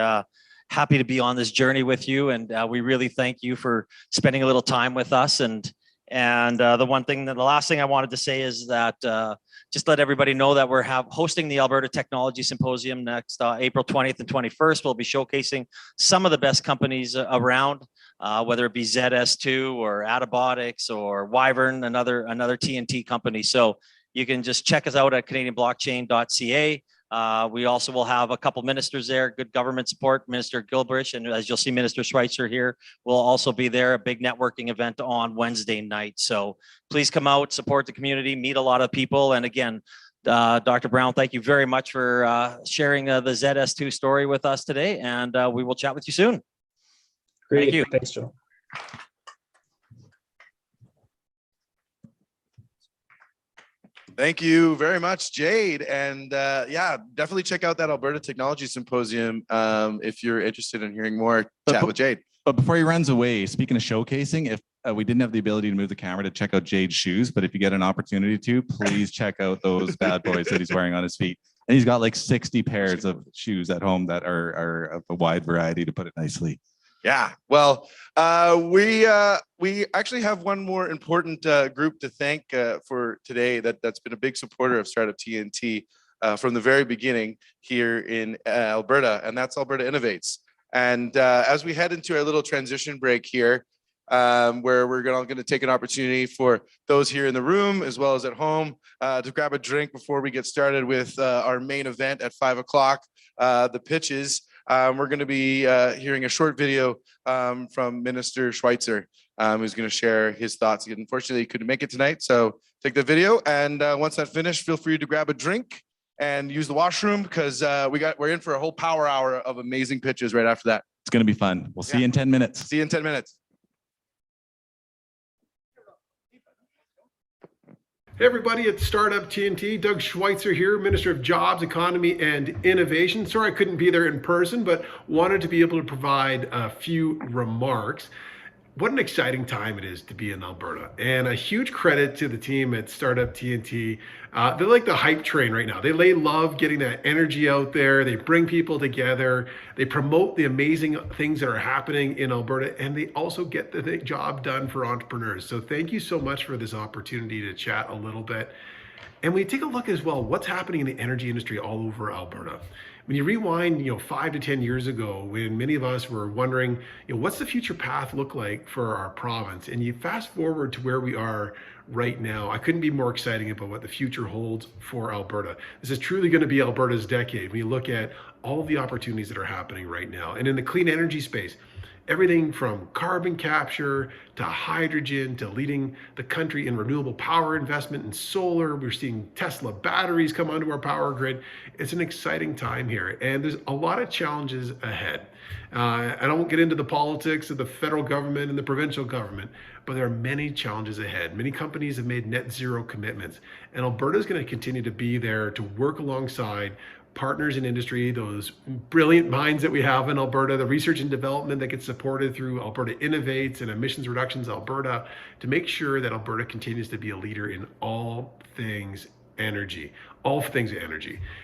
happy to be on this journey with you, and we really thank you for spending a little time with us. And the last thing I wanted to say is that just let everybody know that we're hosting the Alberta Technology Symposium next April 20th and 21st. We'll be showcasing some of the best companies around, whether it be ZS2 or Adabotics or Wyvern, another TNT company. So you can just check us out at canadianblockchain.ca. We also will have a couple ministers there, good government support, Minister Gilbrich, and as you'll see, Minister Schweitzer here will also be there, a big networking event on Wednesday night. So please come out, support the community, meet a lot of people. And again, Dr. Brown, thank you very much for sharing the ZS2 story with us today, and we will chat with you soon. Great. Thank you. Thanks, Joe. Thank you very much, Jade. And definitely check out that Alberta Technology Symposium if you're interested in hearing more. Chat with Jade. But before he runs away, speaking of showcasing, if we didn't have the ability to move the camera to check out Jade's shoes, but if you get an opportunity to, please check out those bad boys that he's wearing on his feet. And he's got like 60 pairs of shoes at home that are of a wide variety, to put it nicely. Yeah, well, we actually have one more important group to thank for today that's been a big supporter of Startup TNT from the very beginning here in Alberta, and that's Alberta Innovates. And as we head into our little transition break here, where we're going to take an opportunity for those here in the room as well as at home to grab a drink before we get started with our main event at 5 o'clock, the pitches. We're going to be hearing a short video from Minister Schweitzer, who's going to share his thoughts. Unfortunately, he couldn't make it tonight, so take the video. And once that's finished, feel free to grab a drink and use the washroom, because we're in for a whole power hour of amazing pitches right after that. It's going to be fun. We'll see you in 10 minutes. See you in 10 minutes. Hey everybody, it's Startup TNT. Doug Schweitzer here, Minister of Jobs, Economy and Innovation. Sorry I couldn't be there in person, but wanted to be able to provide a few remarks. What an exciting time it is to be in Alberta, and a huge credit to the team at Startup TNT. They're like the hype train right now. They love getting that energy out there. They bring people together. They promote the amazing things that are happening in Alberta, and they also get the job done for entrepreneurs. So thank you so much for this opportunity to chat a little bit. And we take a look as well, what's happening in the energy industry all over Alberta. When you rewind, 5 to 10 years ago, when many of us were wondering, what's the future path look like for our province? And you fast forward to where we are right now, I couldn't be more exciting about what the future holds for Alberta. This is truly going to be Alberta's decade. When you look at all of the opportunities that are happening right now. And in the clean energy space, everything from carbon capture to hydrogen to leading the country in renewable power investment and solar. We're seeing Tesla batteries come onto our power grid. It's an exciting time here, and there's a lot of challenges ahead. I don't get into the politics of the federal government and the provincial government, but there are many challenges ahead. Many companies have made net zero commitments, and Alberta is going to continue to be there to work alongside partners in industry, those brilliant minds that we have in Alberta, the research and development that gets supported through Alberta Innovates and Emissions Reductions Alberta, to make sure that Alberta continues to be a leader in all things energy.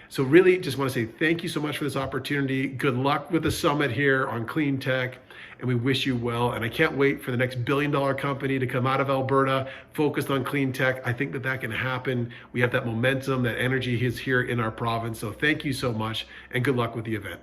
So really just want to say thank you so much for this opportunity. Good luck with the summit here on clean tech, and we wish you well. And I can't wait for the next billion-dollar company to come out of Alberta focused on clean tech. I think that can happen. We have that momentum, that energy is here in our province. So thank you so much, and good luck with the event.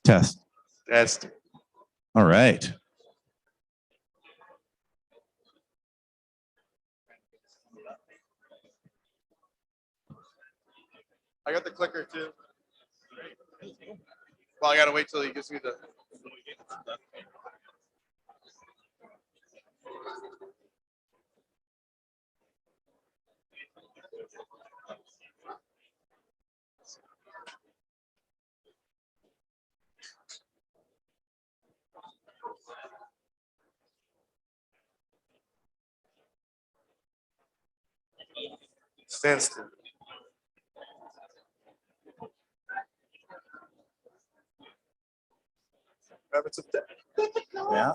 Test. Test. All right. I got the clicker too. Well, I gotta wait till he gives me the. Stand still. Rabbits of death. Yeah.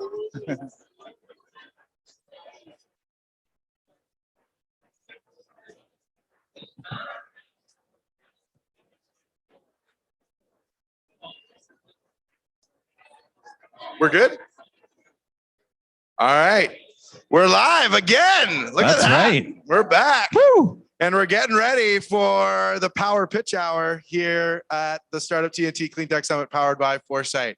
We're good? All right. We're live again. Look That's at that. right. We're back. Woo! And we're getting ready for the Power Pitch Hour here at the Startup TNT Cleantech Summit powered by Foresight.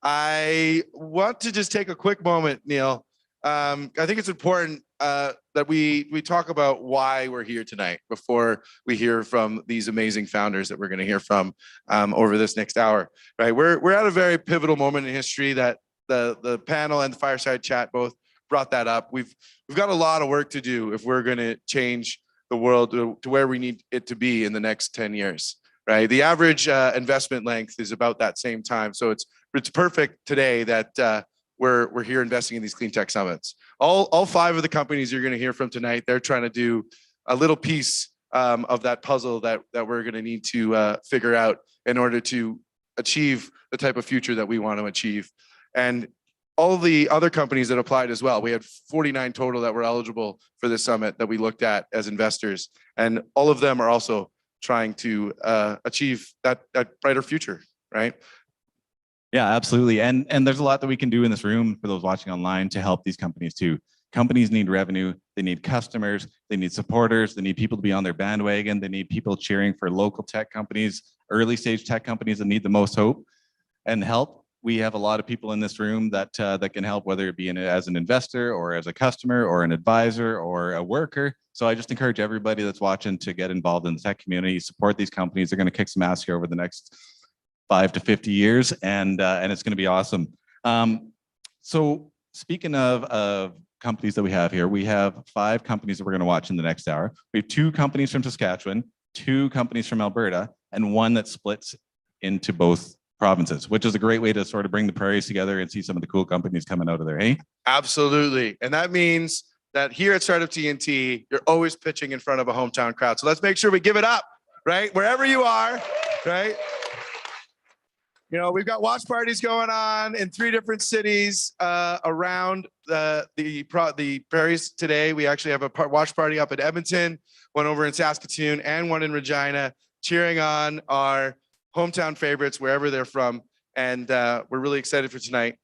I want to just take a quick moment, Neil. I think it's important that we talk about why we're here tonight before we hear from these amazing founders that we're going to hear from over this next hour. Right? We're at a very pivotal moment in history that the panel and the fireside chat both brought that up. We've got a lot of work to do if we're going to change the world to where we need it to be in the next 10 years. Right? The average investment length is about that same time. So it's perfect today that we're here investing in these clean tech summits. All 5 of the companies you're going to hear from tonight, they're trying to do a little piece of that puzzle that we're going to need to figure out in order to achieve the type of future that we want to achieve. And all the other companies that applied as well. We had 49 total that were eligible for this summit that we looked at as investors. And all of them are also trying to achieve that brighter future, right? Yeah, absolutely. And there's a lot that we can do in this room for those watching online to help these companies too. Companies need revenue, they need customers, they need supporters, they need people to be on their bandwagon, they need people cheering for local tech companies, early stage tech companies that need the most hope and help. We have a lot of people in this room that can help, whether it be as an investor or as a customer or an advisor or a worker. So I just encourage everybody that's watching to get involved in the tech community, support these companies. They're going to kick some ass here over the next 5 to 50 years, and it's going to be awesome. So speaking of companies that we have here, we have 5 companies that we're going to watch in the next hour. We have 2 companies from Saskatchewan, 2 companies from Alberta, and 1 that splits into both provinces, which is a great way to sort of bring the prairies together and see some of the cool companies coming out of there, hey? Absolutely. And that means that here at Startup TNT, you're always pitching in front of a hometown crowd. So let's make sure we give it up, right? Wherever you are, right? You know, we've got watch parties going on in 3 different cities around the prairies today. We actually have a watch party up in Edmonton, one over in Saskatoon, and one in Regina, cheering on our hometown favorites wherever they're from. And we're really excited for tonight.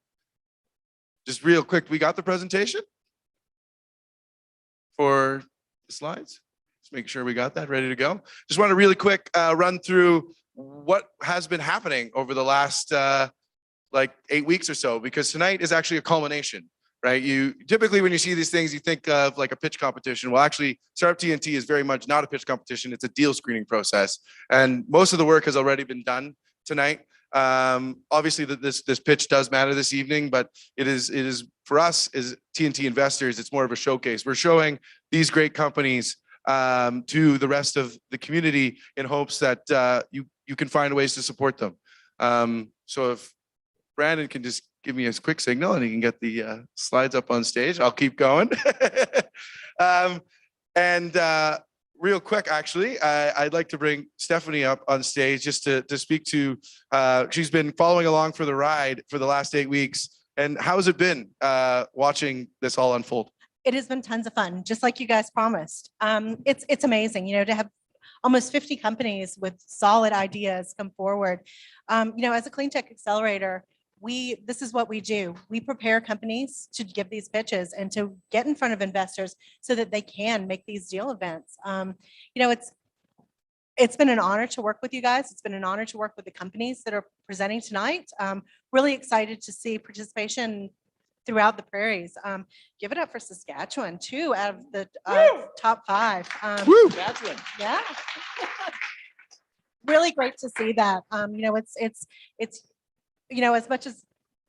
Just real quick, we got the presentation for the slides. Just make sure we got that ready to go. Just want to really quick run through what has been happening over the last like 8 weeks or so, because tonight is actually a culmination, right? You typically, when you see these things, you think of like a pitch competition. Well, actually, Startup TNT is very much not a pitch competition. It's a deal screening process. And most of the work has already been done tonight. Obviously, this pitch does matter this evening, but it is for us as TNT investors, it's more of a showcase. We're showing these great companies to the rest of the community in hopes that you can find ways to support them. So if Brandon can just give me a quick signal and he can get the slides up on stage, I'll keep going. Real quick, actually, I'd like to bring Stephanie up on stage just to speak to, she's been following along for the ride for the last 8 weeks. And how has it been watching this all unfold? It has been tons of fun, just like you guys promised. It's amazing, to have almost 50 companies with solid ideas come forward. As a clean tech accelerator, this is what we do. We prepare companies to give these pitches and to get in front of investors so that they can make these deal events. It's been an honor to work with you guys. It's been an honor to work with the companies that are presenting tonight. Really excited to see participation throughout the prairies. Give it up for Saskatchewan, 2 out of the top 5. Saskatchewan. Yeah. Really great to see that. As much as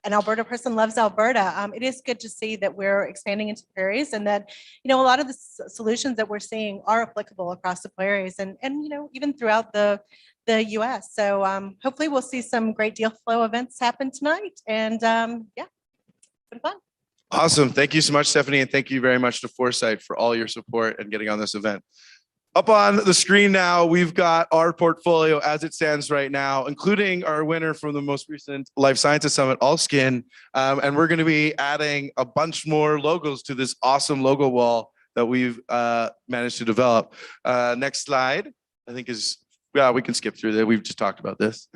an Alberta person loves Alberta, it is good to see that we're expanding into prairies and that, a lot of the solutions that we're seeing are applicable across the prairies and even throughout the US. So hopefully we'll see some great deal flow events happen tonight. And it's been fun. Awesome. Thank you so much, Stephanie. And thank you very much to Foresight for all your support and getting on this event. Up on the screen now, we've got our portfolio as it stands right now, including our winner from the most recent Life Sciences Summit, Allskin. And we're going to be adding a bunch more logos to this awesome logo wall that we've managed to develop. Next slide, I think is, yeah, we can skip through that. We've just talked about this.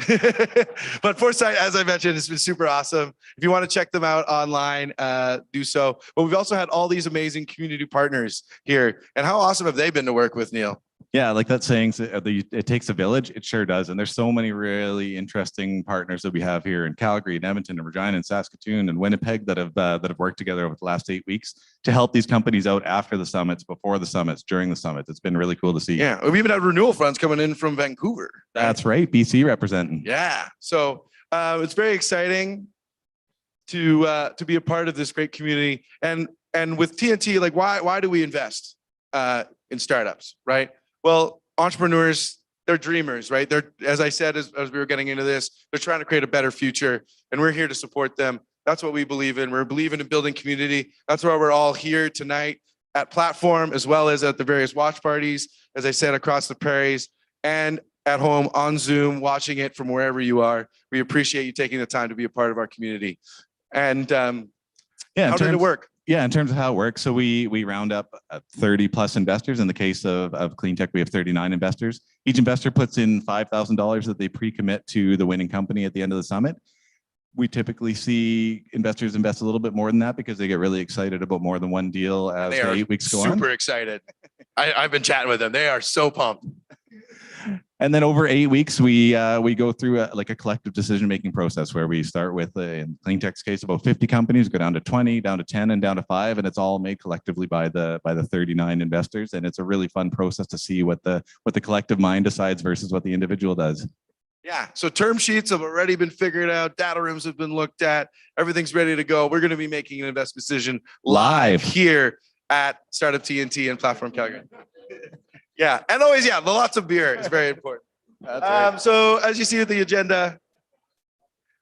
But Foresight, as I mentioned, has been super awesome. If you want to check them out online, do so. But we've also had all these amazing community partners here. And how awesome have they been to work with, Neil? Yeah, like that saying, it takes a village. It sure does. And there's so many really interesting partners that we have here in Calgary, and Edmonton, and Regina, and Saskatoon, and Winnipeg that have worked together over the last 8 weeks to help these companies out after the summits, before the summits, during the summits. It's been really cool to see. Yeah, we even had renewal funds coming in from Vancouver. That's right, BC representing. Yeah, so it's very exciting to be a part of this great community. And with TNT, like why do we invest in startups, right? Well, entrepreneurs, they're dreamers, right? They're, as I said, as we were getting into this, they're trying to create a better future, and we're here to support them. That's what we believe in. We're believing in building community. That's why we're all here tonight at Platform, as well as at the various watch parties, as I said, across the prairies, and at home on Zoom, watching it from wherever you are. We appreciate you taking the time to be a part of our community. And how did it work? Yeah, in terms of how it works, so we round up 30 plus investors. In the case of Cleantech, we have 39 investors. Each investor puts in $5,000 that they pre-commit to the winning company at the end of the summit. We typically see investors invest a little bit more than that because they get really excited about more than one deal as the 8 weeks go on. Super excited. I've been chatting with them. They are so pumped. And then over 8 weeks, we go through a collective decision-making process where we start with, in Cleantech's case, about 50 companies, go down to 20, down to 10, and down to 5, and it's all made collectively by the 39 investors. And it's a really fun process to see what the collective mind decides versus what the individual does. Yeah, so term sheets have already been figured out. Data rooms have been looked at. Everything's ready to go. We're going to be making an investment decision live here at Startup TNT and Platform Calgary. Yeah, and always, lots of beer is very important. That's right. So as you see with the agenda,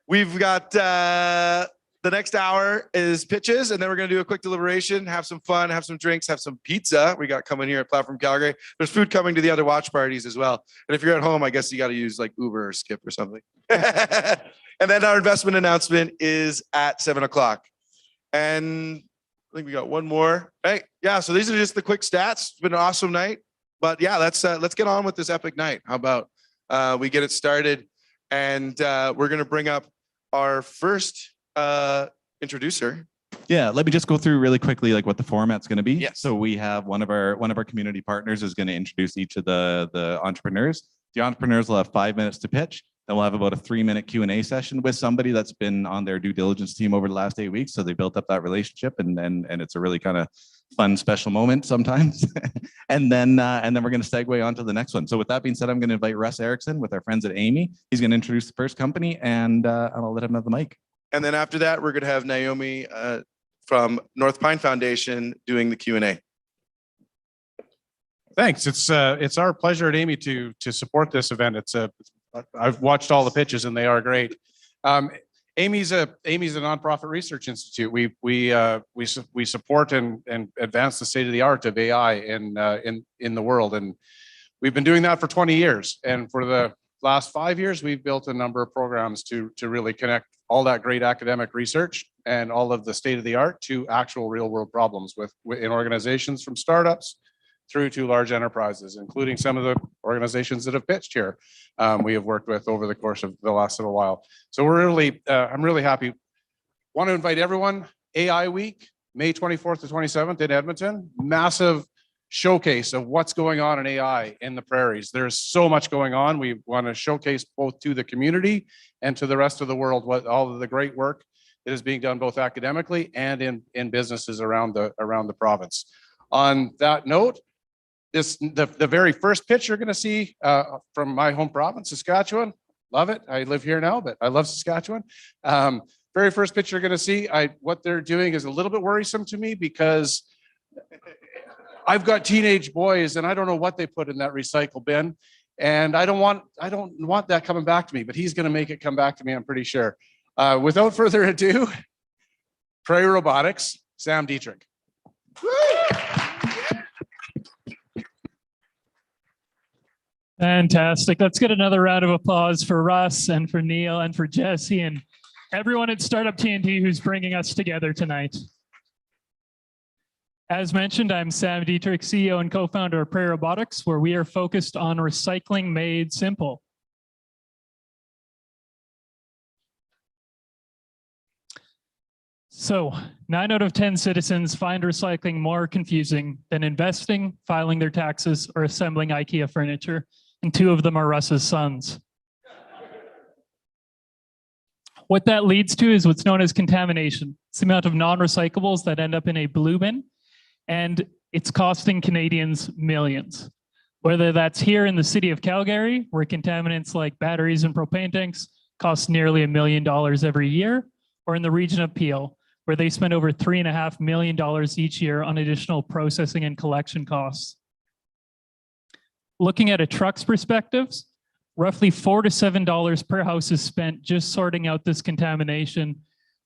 we've got the next hour is pitches, and then we're going to do a quick deliberation, have some fun, have some drinks, have some pizza we got coming here at Platform Calgary. There's food coming to the other watch parties as well. And if you're at home, I guess you got to use like Uber or Skip or something. And then our investment announcement is at 7 o'clock. And I think we got one more. Hey, yeah, so these are just the quick stats. It's been an awesome night. But yeah, let's get on with this epic night. How about we get it started, and we're gonna bring up our first introducer. Yeah, let me just go through really quickly like what the format's going to be. Yes. So we have one of our community partners is going to introduce each of the entrepreneurs. The entrepreneurs will have 5 minutes to pitch. Then we'll have about a 3-minute Q&A session with somebody that's been on their due diligence team over the last 8 weeks. So they built up that relationship, and it's a really kind of fun, special moment sometimes. and then we're going to segue on to the next one. So with that being said, I'm going to invite Russ Erickson with our friends at Amy. He's going to introduce the first company, and I'll let him have the mic. And then after that, we're going to have Naomi from North Pine Foundation doing the Q&A. Thanks. It's our pleasure at Amy to support this event. I've watched all the pitches and they are great. Amy's a nonprofit research institute. We support and advance the state of the art of AI in the world, and we've been doing that for 20 years. And for the last 5 years, we've built a number of programs to really connect all that great academic research and all of the state of the art to actual real world problems in organizations, from startups through to large enterprises, including some of the organizations that have pitched here. We have worked with over the course of the last little while. So we're really, I'm really happy. Want to invite everyone, AI Week, May 24th to 27th in Edmonton, massive showcase of what's going on in AI in the prairies. There's so much going on. We want to showcase both to the community and to the rest of the world what all of the great work that is being done both academically and in businesses around the province. On that note, the very first pitch you're going to see from my home province, Saskatchewan. Love it. I live here now, but I love Saskatchewan. Very first pitch you're going to see, what they're doing is a little bit worrisome to me because I've got teenage boys and I don't know what they put in that recycle bin. And I don't want that coming back to me, but he's going to make it come back to me, I'm pretty sure. Without further ado, Prairie Robotics, Sam Dietrich. Fantastic. Let's get another round of applause for Russ and for Neil and for Jesse and everyone at Startup TNT who's bringing us together tonight. As mentioned, I'm Sam Dietrich, CEO and co-founder of Prairie Robotics, where we are focused on recycling made simple. So 9 out of 10 citizens find recycling more confusing than investing, filing their taxes, or assembling IKEA furniture, and 2 of them are Russ's sons. What that leads to is what's known as contamination. It's the amount of non-recyclables that end up in a blue bin, and it's costing Canadians millions. Whether that's here in the city of Calgary, where contaminants like batteries and propane tanks cost nearly $1 million every year, or in the region of Peel, where they spend over $3.5 million each year on additional processing and collection costs. Looking at a truck's perspectives, roughly $4 to $7 per house is spent just sorting out this contamination.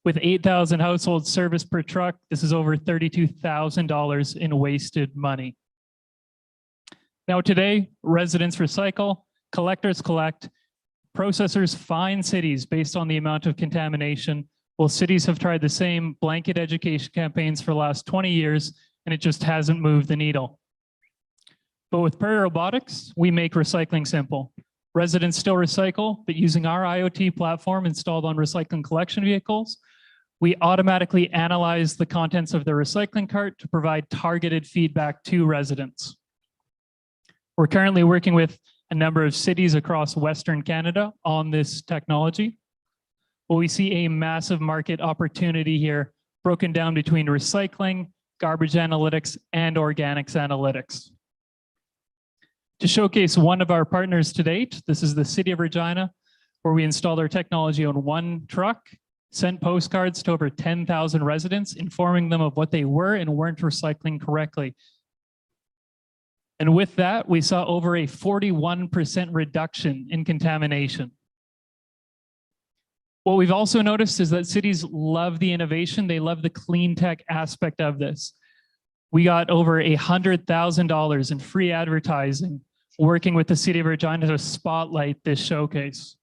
With 8,000 households serviced per truck, this is over $32,000 in wasted money. Now today, residents recycle, collectors collect, processors fine cities based on the amount of contamination. Well, cities have tried the same blanket education campaigns for the last 20 years, and it just hasn't moved the needle. But with Prairie Robotics, we make recycling simple. Residents still recycle, but using our IoT platform installed on recycling collection vehicles, we automatically analyze the contents of their recycling cart to provide targeted feedback to residents. We're currently working with a number of cities across Western Canada on this technology. Well, we see a massive market opportunity here, broken down between recycling, garbage analytics, and organics analytics. To showcase one of our partners to date, this is the City of Regina, where we installed our technology on one truck, sent postcards to over 10,000 residents, informing them of what they were and weren't recycling correctly. And with that, we saw over a 41% reduction in contamination. What we've also noticed is that cities love the innovation. They love the clean tech aspect of this. We got over $100,000 in free advertising working with the City of Regina to spotlight this showcase.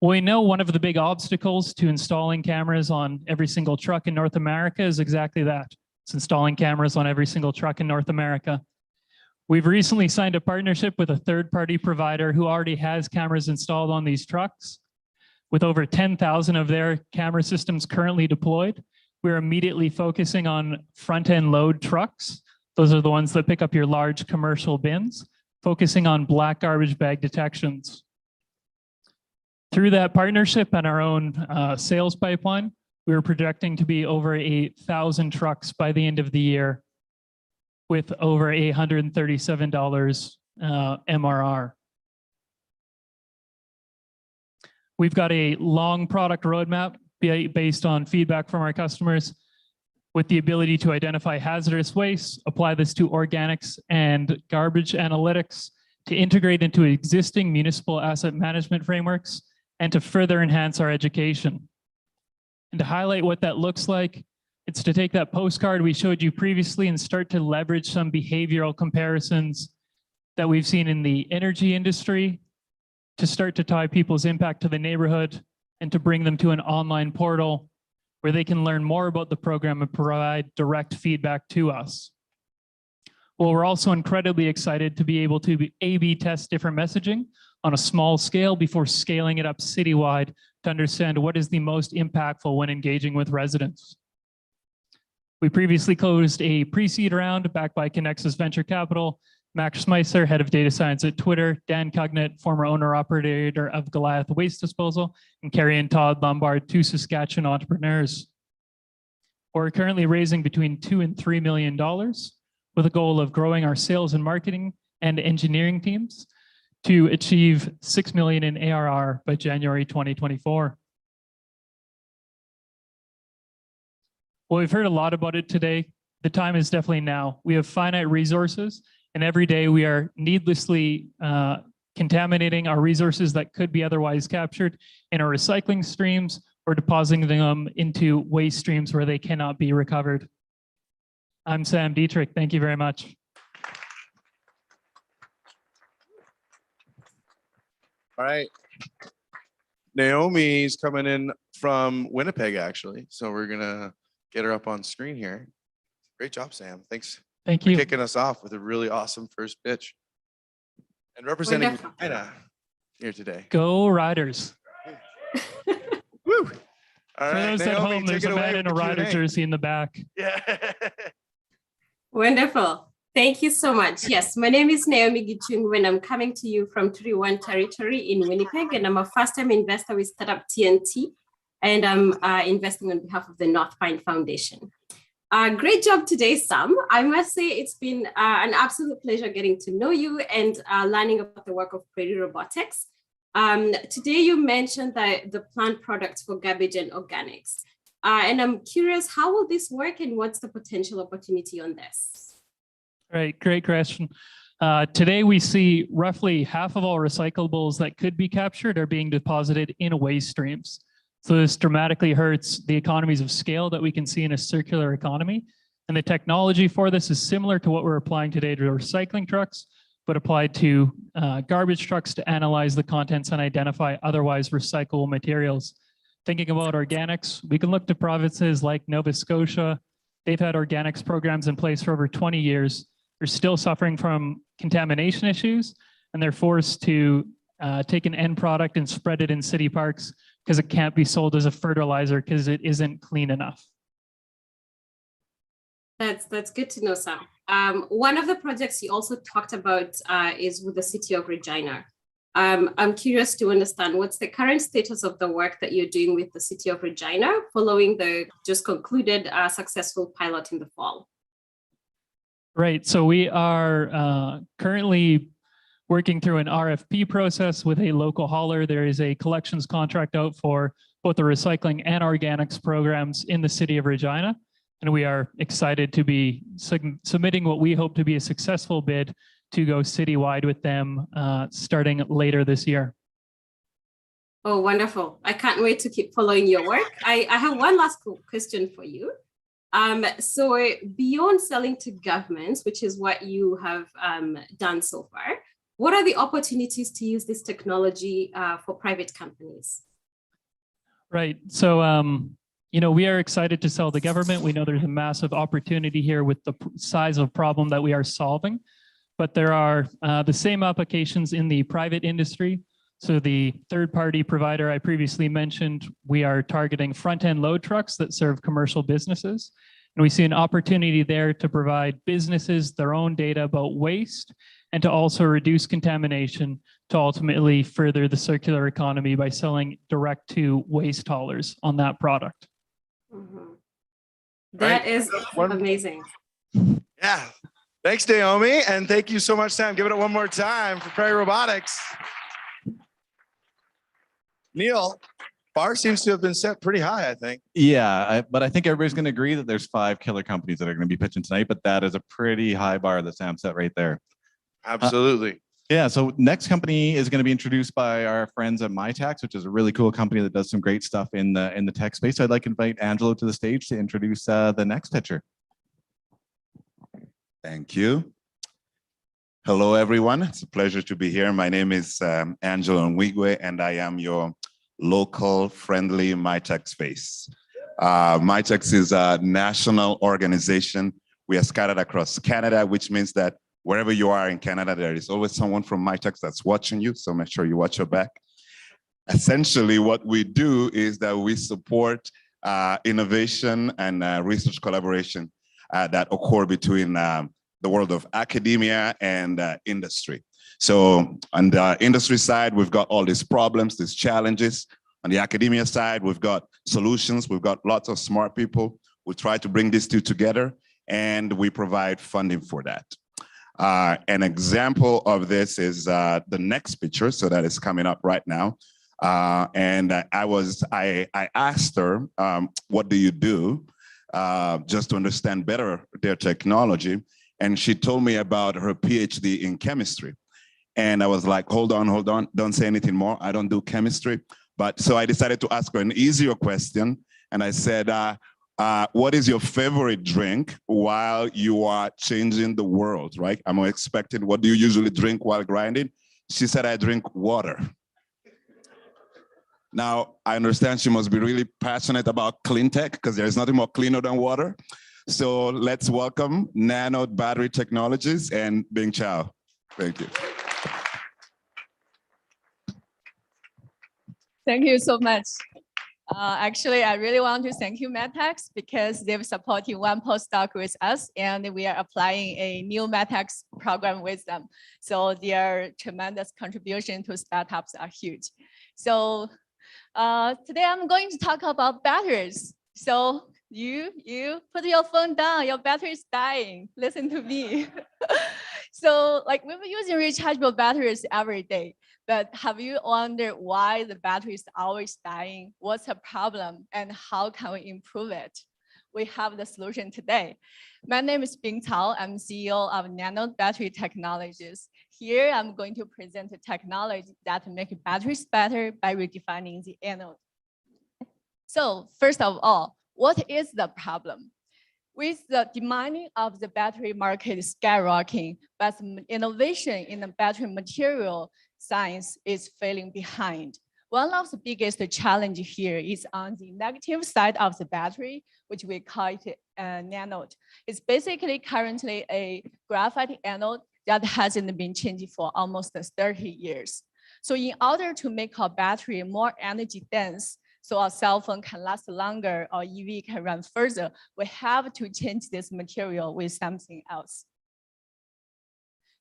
We know one of the big obstacles to installing cameras on every single truck in North America is exactly that. It's installing cameras on every single truck in North America. We've recently signed a partnership with a third-party provider who already has cameras installed on these trucks. With over 10,000 of their camera systems currently deployed, we're immediately focusing on front-end load trucks. Those are the ones that pick up your large commercial bins, focusing on black garbage bag detections. Through that partnership and our own sales pipeline, we were projecting to be over 1,000 trucks by the end of the year with over $137 MRR. We've got a long product roadmap based on feedback from our customers with the ability to identify hazardous waste, apply this to organics and garbage analytics, to integrate into existing municipal asset management frameworks, and to further enhance our education. And to highlight what that looks like, it's to take that postcard we showed you previously and start to leverage some behavioral comparisons that we've seen in the energy industry to start to tie people's impact to the neighborhood and to bring them to an online portal where they can learn more about the program and provide direct feedback to us. Well, we're also incredibly excited to be able to A/B test different messaging on a small scale before scaling it up citywide to understand what is the most impactful when engaging with residents. We previously closed a pre-seed round backed by Connexus Venture Capital, Max Schweitzer, head of data science at Twitter, Dan Cognett, former owner-operator of Goliath Waste Disposal, and Carrie and Todd Lombard, 2 Saskatchewan entrepreneurs. We're currently raising between $2 and $3 million with a goal of growing our sales and marketing and engineering teams to achieve $6 million in ARR by January 2024. Well, we've heard a lot about it today. The time is definitely now. We have finite resources, and every day we are needlessly contaminating our resources that could be otherwise captured in our recycling streams or depositing them into waste streams where they cannot be recovered. I'm Sam Dietrich. Thank you very much. All right. Naomi's coming in from Winnipeg, actually. So we're going to get her up on screen here. Great job, Sam. Thanks Thank for you. kicking us off with a really awesome first pitch. And representing Regina here today. Go Riders. Woo! All For right, those at Naomi, home, there's take a it away man in a with the Rider Q&A. jersey in the back. Yeah. Wonderful. Thank you so much. Yes, my name is Naomi Gichung and I'm coming to you from 31 territory in Winnipeg, and I'm a first-time investor with startup TNT, and I'm investing on behalf of the North Pine Foundation. Great job today, Sam. I must say it's been an absolute pleasure getting to know you and learning about the work of Prairie Robotics. Today you mentioned that the plant products for garbage and organics. And I'm curious, how will this work and what's the potential opportunity on this? Right, great question. Today we see roughly half of all recyclables that could be captured are being deposited in waste streams. So this dramatically hurts the economies of scale that we can see in a circular economy. And the technology for this is similar to what we're applying today to recycling trucks, but applied to garbage trucks to analyze the contents and identify otherwise recyclable materials. Thinking about organics, we can look to provinces like Nova Scotia. They've had organics programs in place for over 20 years. They're still suffering from contamination issues, and they're forced to take an end product and spread it in city parks because it can't be sold as a fertilizer because it isn't clean enough. That's good to know, Sam. One of the projects you also talked about is with the city of Regina. I'm curious to understand what's the current status of the work that you're doing with the city of Regina following the just concluded successful pilot in the fall. Right, so we are currently working through an RFP process with a local hauler. There is a collections contract out for both the recycling and organics programs in the city of Regina. And we are excited to be submitting what we hope to be a successful bid to go citywide with them starting later this year. Oh, wonderful. I can't wait to keep following your work. I have one last question for you. So beyond selling to governments, which is what you have done so far, what are the opportunities to use this technology for private companies? Right. So, you know, we are excited to sell to government. We know there's a massive opportunity here with the size of problem that we are solving, but there are the same applications in the private industry. So the third-party provider I previously mentioned, we are targeting front-end load trucks that serve commercial businesses. And we see an opportunity there to provide businesses their own data about waste and to also reduce contamination to ultimately further the circular economy by selling direct to waste haulers on that product. Mm-hmm. That is amazing. Yeah. Thanks, Naomi. And thank you so much, Sam. Give it one more time for Prairie Robotics. Neil, bar seems to have been set pretty high, I think. Yeah, but I think everybody's going to agree that there's 5 killer companies that are going to be pitching tonight, but that is a pretty high bar that Sam set right there. Absolutely. Yeah, so next company is going to be introduced by our friends at MyTax, which is a really cool company that does some great stuff in the tech space. So I'd like to invite Angelo to the stage to introduce the next pitcher. Thank you. Hello, everyone. It's a pleasure to be here. My name is Angelo Nwigwe, and I am your local friendly MyTax face. MyTax is a national organization We are scattered across Canada, which means that wherever you are in Canada, there is always someone from MyTech that's watching you, so make sure you watch your back. Essentially, what we do is that we support innovation and research collaboration that occur between the world of academia and industry. So on the industry side, we've got all these problems, these challenges. On the academia side, we've got solutions. We've got lots of smart people. We try to bring these two together, and we provide funding for that. An example of this is the next picture, so that is coming up right now. And I asked her, what do you do? Just to understand better their technology. And she told me about her PhD in chemistry. And I was like, hold on, don't say anything more. I don't do chemistry. But so I decided to ask her an easier question. And I said, what is your favorite drink while you are changing the world, right? I'm expecting, what do you usually drink while grinding? She said, I drink water. Now, I understand she must be really passionate about clean tech because there's nothing more cleaner than water. So let's welcome Nanode Battery Technologies and Bing Chao. Thank you. Thank you so much. Actually, I really want to thank you, MedTech, because they've supported one postdoc with us, and we are applying a new MedTech program with them. So their tremendous contribution to startups are huge. So today I'm going to talk about batteries. So you put your phone down, your battery is dying. Listen to me. So like we've been using rechargeable batteries every day. But have you wondered why the battery is always dying? What's the problem and how can we improve it? We have the solution today. My name is Bing Cao. I'm CEO of Nanode Battery Technologies. Here, I'm going to present a technology that makes batteries better by redefining the anode. So first of all, what is the problem? With the demand of the battery market skyrocketing, but innovation in the battery material science is falling behind. One of the biggest challenges here is on the negative side of the battery, which we call it nanode. It's basically currently a graphite anode that hasn't been changed for almost 30 years. So in order to make our battery more energy dense, so our cell phone can last longer or EV can run further, we have to change this material with something else.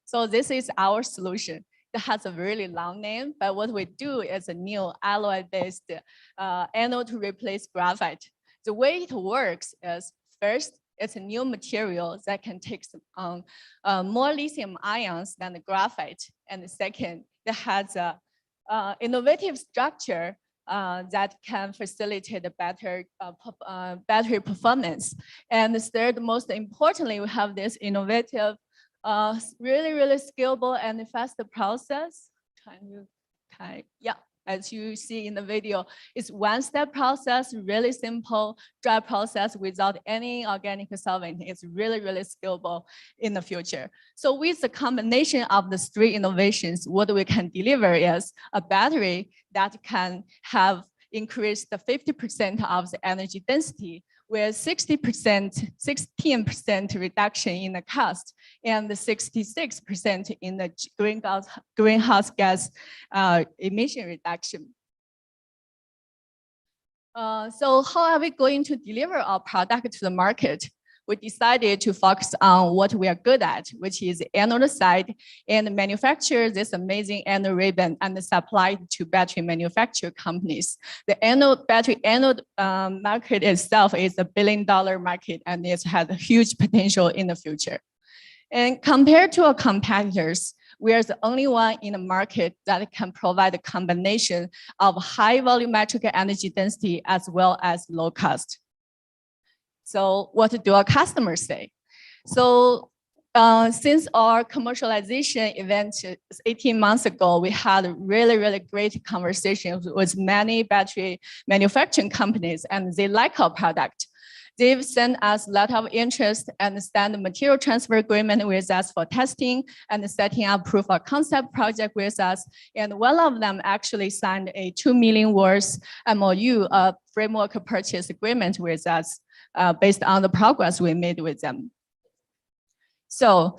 So this is our solution. It has a really long name, but what we do is a new alloy-based anode to replace graphite. The way it works is, first, it's a new material that can take more lithium ions than the graphite. And second, it has a innovative structure that can facilitate a better battery performance. And the third, most importantly, we have this innovative really scalable and faster process. As you see in the video, it's one-step process, really simple dry process without any organic solvent. It's really scalable in the future. So with the combination of the three innovations, what we can deliver is a battery that can have increased the 50% of the energy density with 16% reduction in the cost and the 66% in the greenhouse gas emission reduction. So how are we going to deliver our product to the market? We decided to focus on what we are good at, which is the anode side, and manufacture this amazing anode ribbon and supply it to battery manufacturer companies. The battery anode market itself is a $1 billion market, and it has a huge potential in the future. And compared to our competitors, we are the only one in the market that can provide a combination of high volumetric energy density as well as low cost. So what do our customers say? So since our commercialization event 18 months ago, we had really great conversations with many battery manufacturing companies, and they like our product. They've sent us a lot of interest and signed a material transfer agreement with us for testing and setting up proof of concept project with us. And one of them actually signed a $2 million worth MOU, a framework purchase agreement with us based on the progress we made with them. So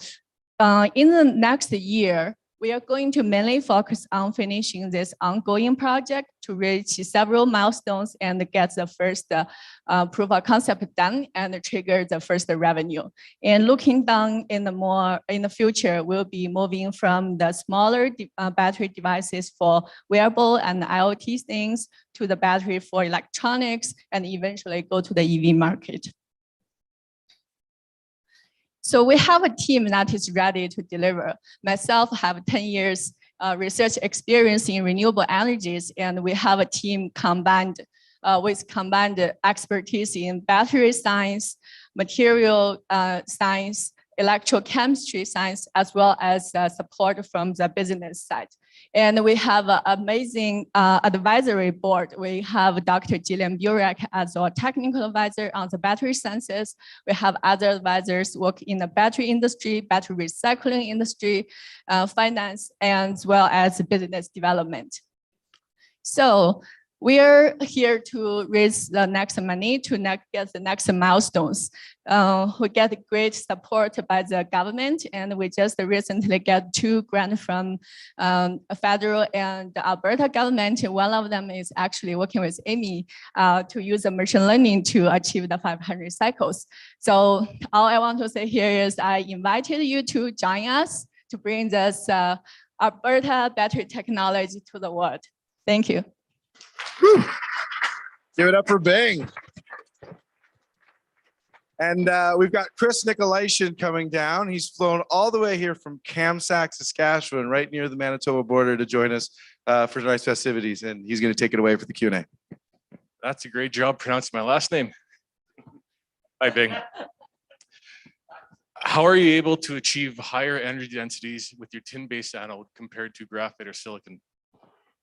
in the next year, we are going to mainly focus on finishing this ongoing project to reach several milestones and get the first proof of concept done and trigger the first revenue. And looking down in the future, we'll be moving from the smaller battery devices for wearable and IoT things to the battery for electronics and eventually go to the EV market. So we have a team that is ready to deliver. Myself have 10 years research experience in renewable energies, and we have a team combined with combined expertise in battery science, material science, electrochemistry science, as well as support from the business side. And we have an amazing advisory board. We have Dr. Gillian Burek as our technical advisor on the battery sciences. We have other advisors work in the battery industry, battery recycling industry, finance, as well as business development. So we're here to raise the next money to get the next milestones. We get great support by the government, and we just recently got 2 grants from federal and Alberta government. One of them is actually working with Amy to use the machine learning to achieve the 500 cycles. So all I want to say here is I invited you to join us to bring this Alberta battery technology to the world. Thank you. Whew. Give it up for Bing. And we've got Chris Nicolation coming down. He's flown all the way here from Kamsack, Saskatchewan, right near the Manitoba border to join us for tonight's festivities. And he's going to take it away for the Q&A. That's a great job pronouncing my last name. Hi, Bing. How are you able to achieve higher energy densities with your tin-based anode compared to graphite or silicon?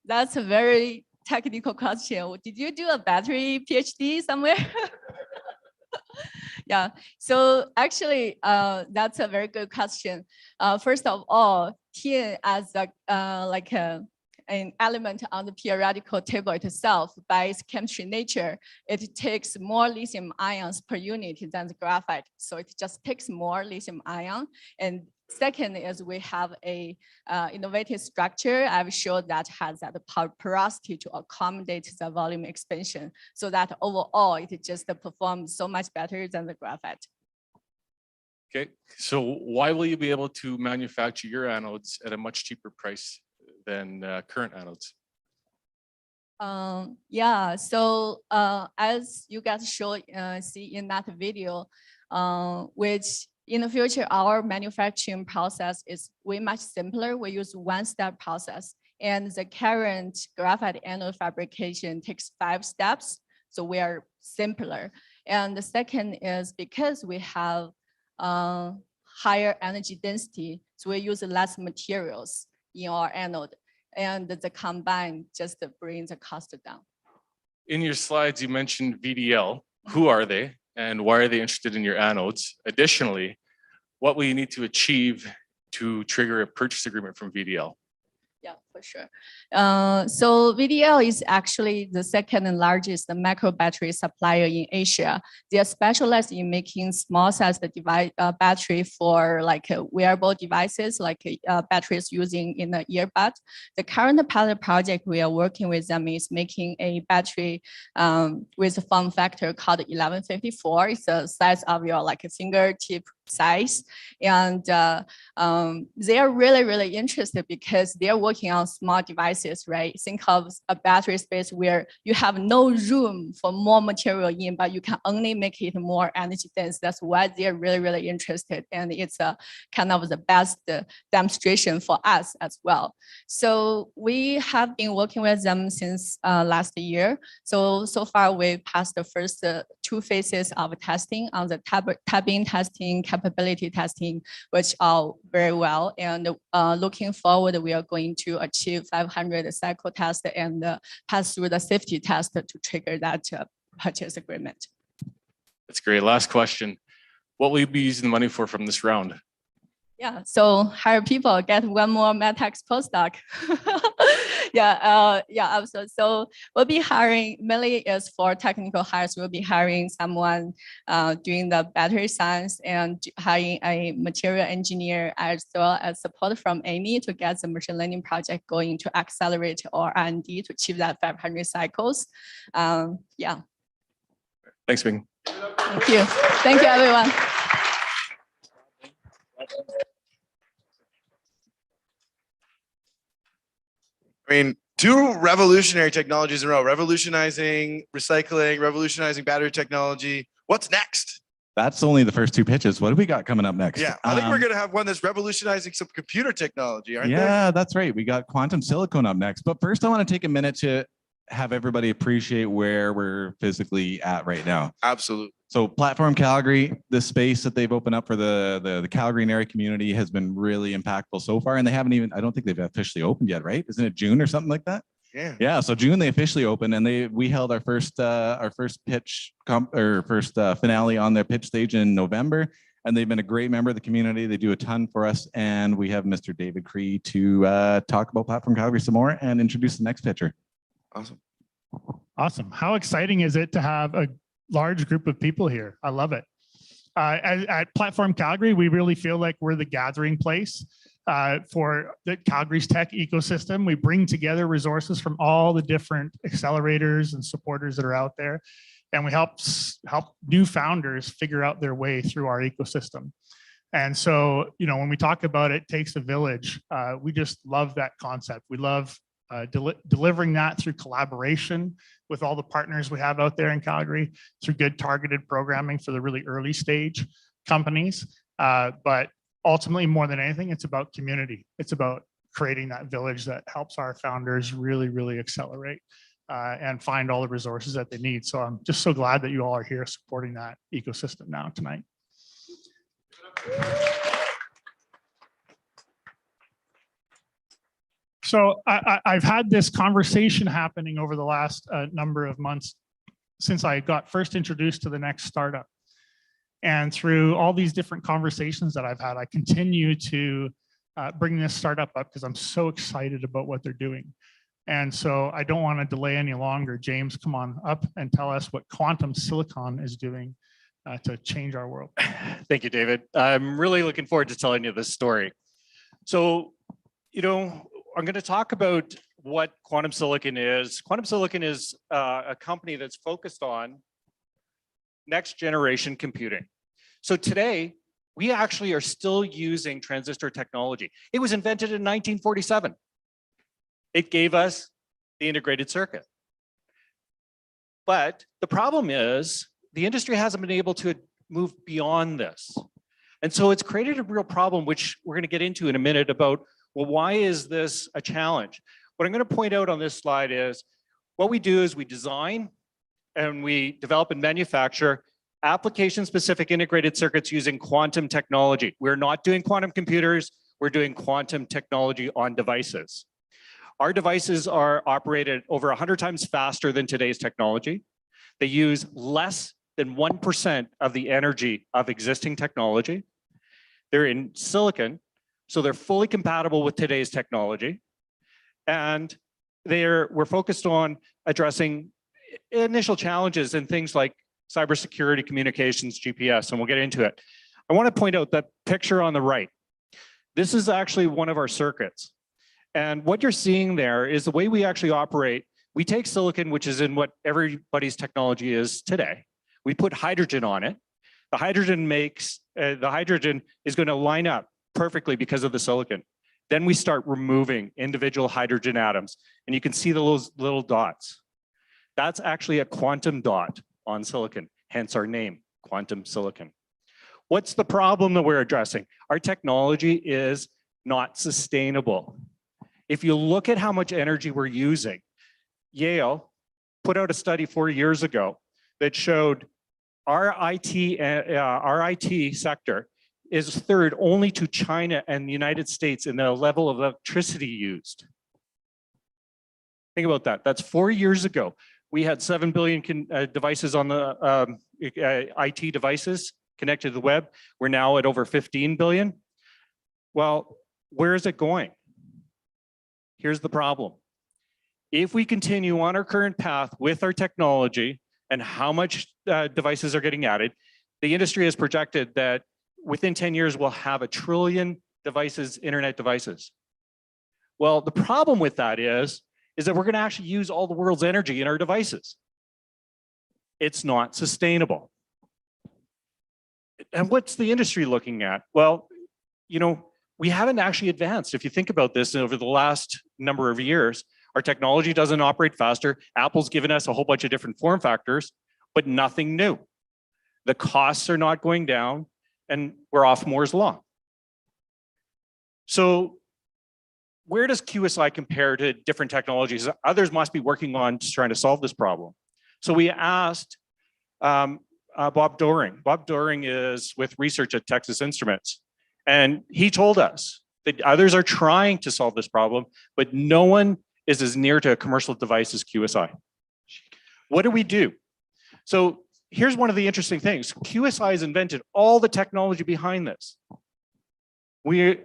That's a very technical question. Did you do a battery PhD somewhere? Yeah, so actually, that's a very good question. First of all, tin as an element on the periodical table itself, by its chemistry nature, it takes more lithium ions per unit than the graphite. So it just takes more lithium ion. And second is we have a innovative structure I've showed that has that porosity to accommodate the volume expansion, so that overall it just performs so much better than the graphite. Okay, so why will you be able to manufacture your anodes at a much cheaper price than current anodes? Yeah, so as you guys see in that video, which in the future, our manufacturing process is way much simpler. We use one-step process, and the current graphite anode fabrication takes 5 steps. So we are simpler. And the second is because we have higher energy density, so we use less materials in our anode, and the combine just brings the cost down. In your slides, you mentioned VDL. Who are they? And why are they interested in your anodes? Additionally, what will you need to achieve to trigger a purchase agreement from VDL? Yeah, for sure. So VDL is actually the second largest micro battery supplier in Asia. They are specialized in making small size device battery for like wearable devices, like batteries using in the earbud. The current pilot project we are working with them is making a battery with a form factor called 1154. It's the size of your like a fingertip size, and they are really interested because they are working on small devices, right? Think of a battery space where you have no room for more material in, but you can only make it more energy dense. That's why they are really interested, and it's a kind of the best demonstration for us as well. So we have been working with them since last year. So far we passed the first 2 phases of testing on the tabbing testing, capability testing, which are very well. And looking forward, we are going to achieve 500 cycle test and pass through the safety test to trigger that purchase agreement. That's great. Last question. What will you be using the money for from this round? Yeah, so hire people, get one more MedTech postdoc. Absolutely. So we'll be hiring, mainly is for technical hires, we'll be hiring someone doing the battery science and hiring a material engineer, as well as support from Amy to get the machine learning project going to accelerate our R&D to achieve that 500 cycles. Yeah. Thanks, Bing. Thank you. Thank you, everyone. I mean, two revolutionary technologies in a row, revolutionizing recycling, revolutionizing battery technology. What's next? That's only the first two pitches. What do we got coming up next? Yeah, I think we're going to have one that's revolutionizing some computer technology, aren't Yeah, that's right. We got quantum silicon up next. But first, I want to take a minute to have everybody appreciate where we're physically at right now. Absolutely. So Platform Calgary, the space that they've opened up for the Calgary and area community has been really impactful so far. And they haven't even, I don't think they've officially opened yet, right? Isn't it June or something like that? Yeah. Yeah. So June they officially opened, and we held our first pitch finale on their pitch stage in November. And they've been a great member of the community. They do a ton for us. And we have Mr. David Cree to talk about Platform Calgary some more and introduce the next pitcher. Awesome. Awesome. How exciting is it to have a large group of people here? I love it. At Platform Calgary, we really feel like we're the gathering place for the Calgary's tech ecosystem. We bring together resources from all the different accelerators and supporters that are out there, and we help new founders figure out their way through our ecosystem. And so, when we talk about it takes a village, we just love that concept. We love delivering that through collaboration with all the partners we have out there in Calgary, through good targeted programming for the really early stage companies. But ultimately, more than anything, it's about community. It's about creating that village that helps our founders really, really accelerate and find all the resources that they need. So I'm just so glad that you all are here supporting that ecosystem now tonight. So I've had this conversation happening over the last number of months since I got first introduced to the next startup. And through all these different conversations that I've had, I continue to bring this startup up because I'm so excited about what they're doing. And so I don't want to delay any longer. James, come on up and tell us what quantum silicon is doing to change our world. Thank you, David. I'm really looking forward to telling you this story. So, I'm going to talk about what quantum silicon is. Quantum silicon is a company that's focused on next generation computing. So today, we actually are still using transistor technology. It was invented in 1947. It gave us the integrated circuit. But the problem is the industry hasn't been able to move beyond this. And so it's created a real problem, which we're going to get into in a minute about, well, why is this a challenge? What I'm going to point out on this slide is what we do is we design and we develop and manufacture application-specific integrated circuits using quantum technology. We're not doing quantum computers, we're doing quantum technology on devices. Our devices are operated over 100 times faster than today's technology. They use less than 1% of the energy of existing technology. They're in silicon, so they're fully compatible with today's technology. And we're focused on addressing initial challenges in things like cybersecurity, communications, GPS, and we'll get into it. I want to point out that picture on the right. This is actually one of our circuits. And what you're seeing there is the way we actually operate. We take silicon, which is in what everybody's technology is today. We put hydrogen on it. The hydrogen is going to line up perfectly because of the silicon. Then we start removing individual hydrogen atoms, and you can see those little dots. That's actually a quantum dot on silicon, hence our name, quantum silicon. What's the problem that we're addressing? Our technology is not sustainable. If you look at how much energy we're using, Yale put out a study 4 years ago that showed our IT sector is third only to China and the United States in the level of electricity used. Think about that. That's 4 years ago. We had 7 billion devices on the IT devices connected to the web. We're now at over 15 billion. Well, where is it going? Here's the problem. If we continue on our current path with our technology and how much devices are getting added, the industry has projected that within 10 years, we'll have 1 trillion devices, internet devices. Well, the problem with that is that we're going to actually use all the world's energy in our devices. It's not sustainable. And what's the industry looking at? Well, you know, we haven't actually advanced. If you think about this over the last number of years, our technology doesn't operate faster. Apple's given us a whole bunch of different form factors, but nothing new. The costs are not going down, and we're off Moore's Law. So where does QSI compare to different technologies? Others must be working on just trying to solve this problem. So we asked Bob Doring. Bob Doring is with research at Texas Instruments. And he told us that others are trying to solve this problem, but no one is as near to a commercial device as QSI. What do we do? So here's one of the interesting things. QSI has invented all the technology behind this. We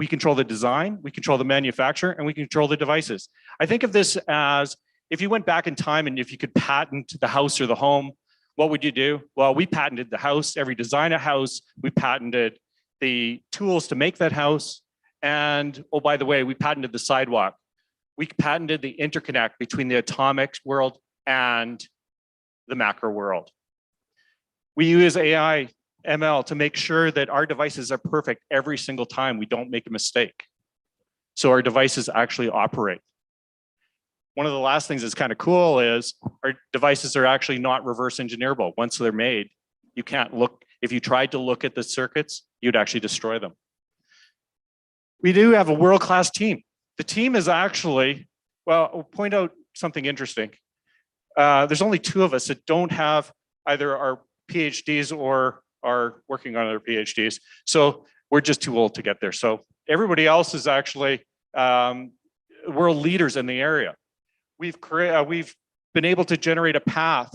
control the design, we control the manufacturer, and we control the devices. I think of this as if you went back in time and if you could patent the house or the home, what would you do? Well, we patented the house, every design of house, we patented the tools to make that house, and oh, by the way, we patented the sidewalk. We patented the interconnect between the atomic world and the macro world. We use AI, ML to make sure that our devices are perfect every single time. We don't make a mistake. So our devices actually operate. One of the last things that's kind of cool is our devices are actually not reverse engineerable. Once they're made, you can't look, if you tried to look at the circuits, you'd actually destroy them. We do have a world-class team. The team is actually, well, I'll point out something interesting. There's only 2 of us that don't have either our PhDs or are working on their PhDs. So we're just too old to get there. So everybody else is actually world leaders in the area. We've been able to generate a path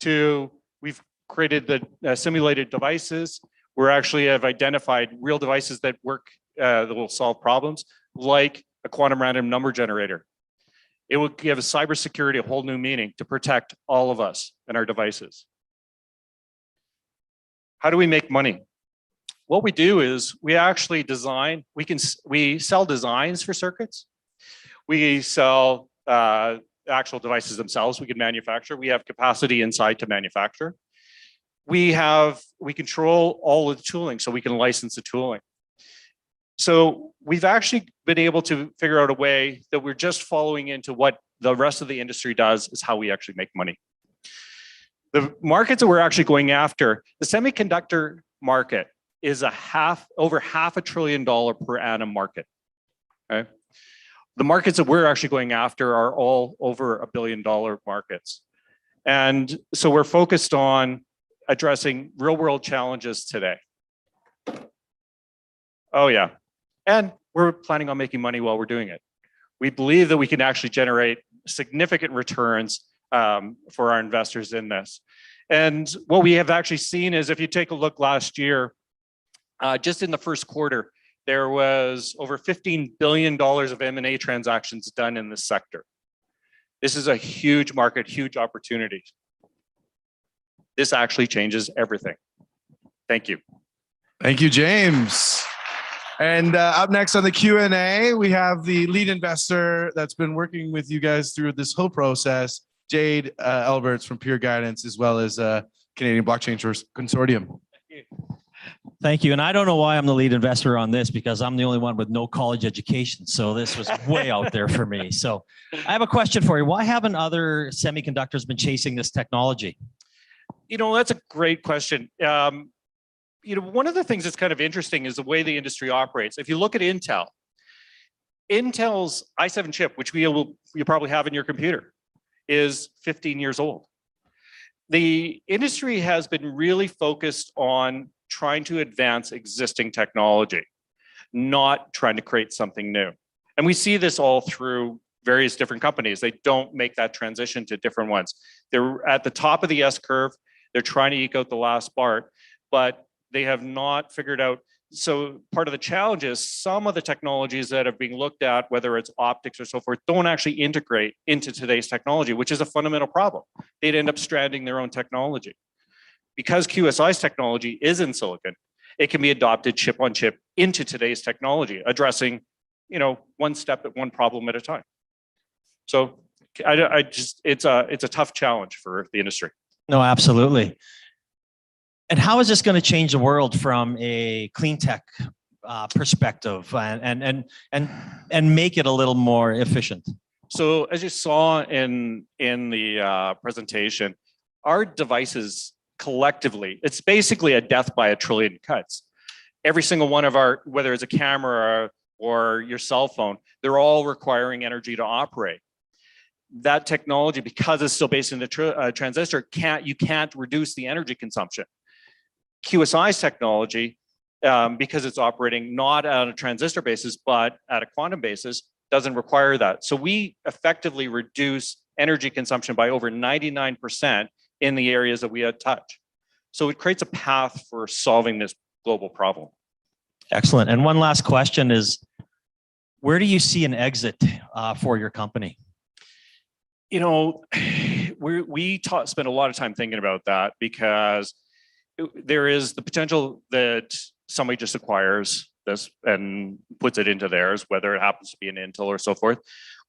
to, we've created the simulated devices. We actually have identified real devices that work, that will solve problems, like a quantum random number generator. It will give cybersecurity a whole new meaning to protect all of us and our devices. How do we make money? What we do is we actually design, we sell designs for circuits. We sell actual devices themselves we can manufacture. We have capacity inside to manufacture. We control all of the tooling, so we can license the tooling. So we've actually been able to figure out a way that we're just following into what the rest of the industry does is how we actually make money. The markets that we're actually going after, the semiconductor market is over half $1 trillion per annum market. Okay? The markets that we're actually going after are all over $1 billion markets. And so we're focused on addressing real world challenges today. Oh yeah, and we're planning on making money while we're doing it. We believe that we can actually generate significant returns for our investors in this. And what we have actually seen is if you take a look last year, just in the first quarter, there was over $15 billion of M&A transactions done in this sector. This is a huge market, huge opportunity. This actually changes everything. Thank you. Thank you, James. And up next on the Q&A, we have the lead investor that's been working with you guys through this whole process, Jade Alberts from Peer Guidance, as well as Canadian Blockchain Consortium. Thank you. And I don't know why I'm the lead investor on this because I'm the only one with no college education. So this was way out there for me. So I have a question for you. Why haven't other semiconductors been chasing this technology? You know, that's a great question. You know, one of the things that's kind of interesting is the way the industry operates. If you look at Intel, Intel's i7 chip, which you probably have in your computer, is 15 years old. The industry has been really focused on trying to advance existing technology, not trying to create something new. And we see this all through various different companies. They don't make that transition to different ones. They're at the top of the S curve. They're trying to eke out the last part, but they have not figured out So part of the challenge is some of the technologies that are being looked at, whether it's optics or so forth, don't actually integrate into today's technology, which is a fundamental problem. They'd end up stranding their own technology. Because QSI's technology is in silicon, it can be adopted chip on chip into today's technology, addressing, one step at one problem at a time. So it's a tough challenge for the industry. No, absolutely. And how is this going to change the world from a clean tech perspective and make it a little more efficient? So as you saw in the presentation, our devices collectively, it's basically a death by a trillion cuts. Every single one of our, whether it's a camera or your cell phone, they're all requiring energy to operate. That technology, because it's still based in the transistor, you can't reduce the energy consumption. QSI's technology, because it's operating not on a transistor basis, but at a quantum basis, doesn't require that. So we effectively reduce energy consumption by over 99% in the areas that we had touched. So it creates a path for solving this global problem. Excellent. And one last question is, where do you see an exit for your company? We spend a lot of time thinking about that because there is the potential that somebody just acquires this and puts it into theirs, whether it happens to be an Intel or so forth.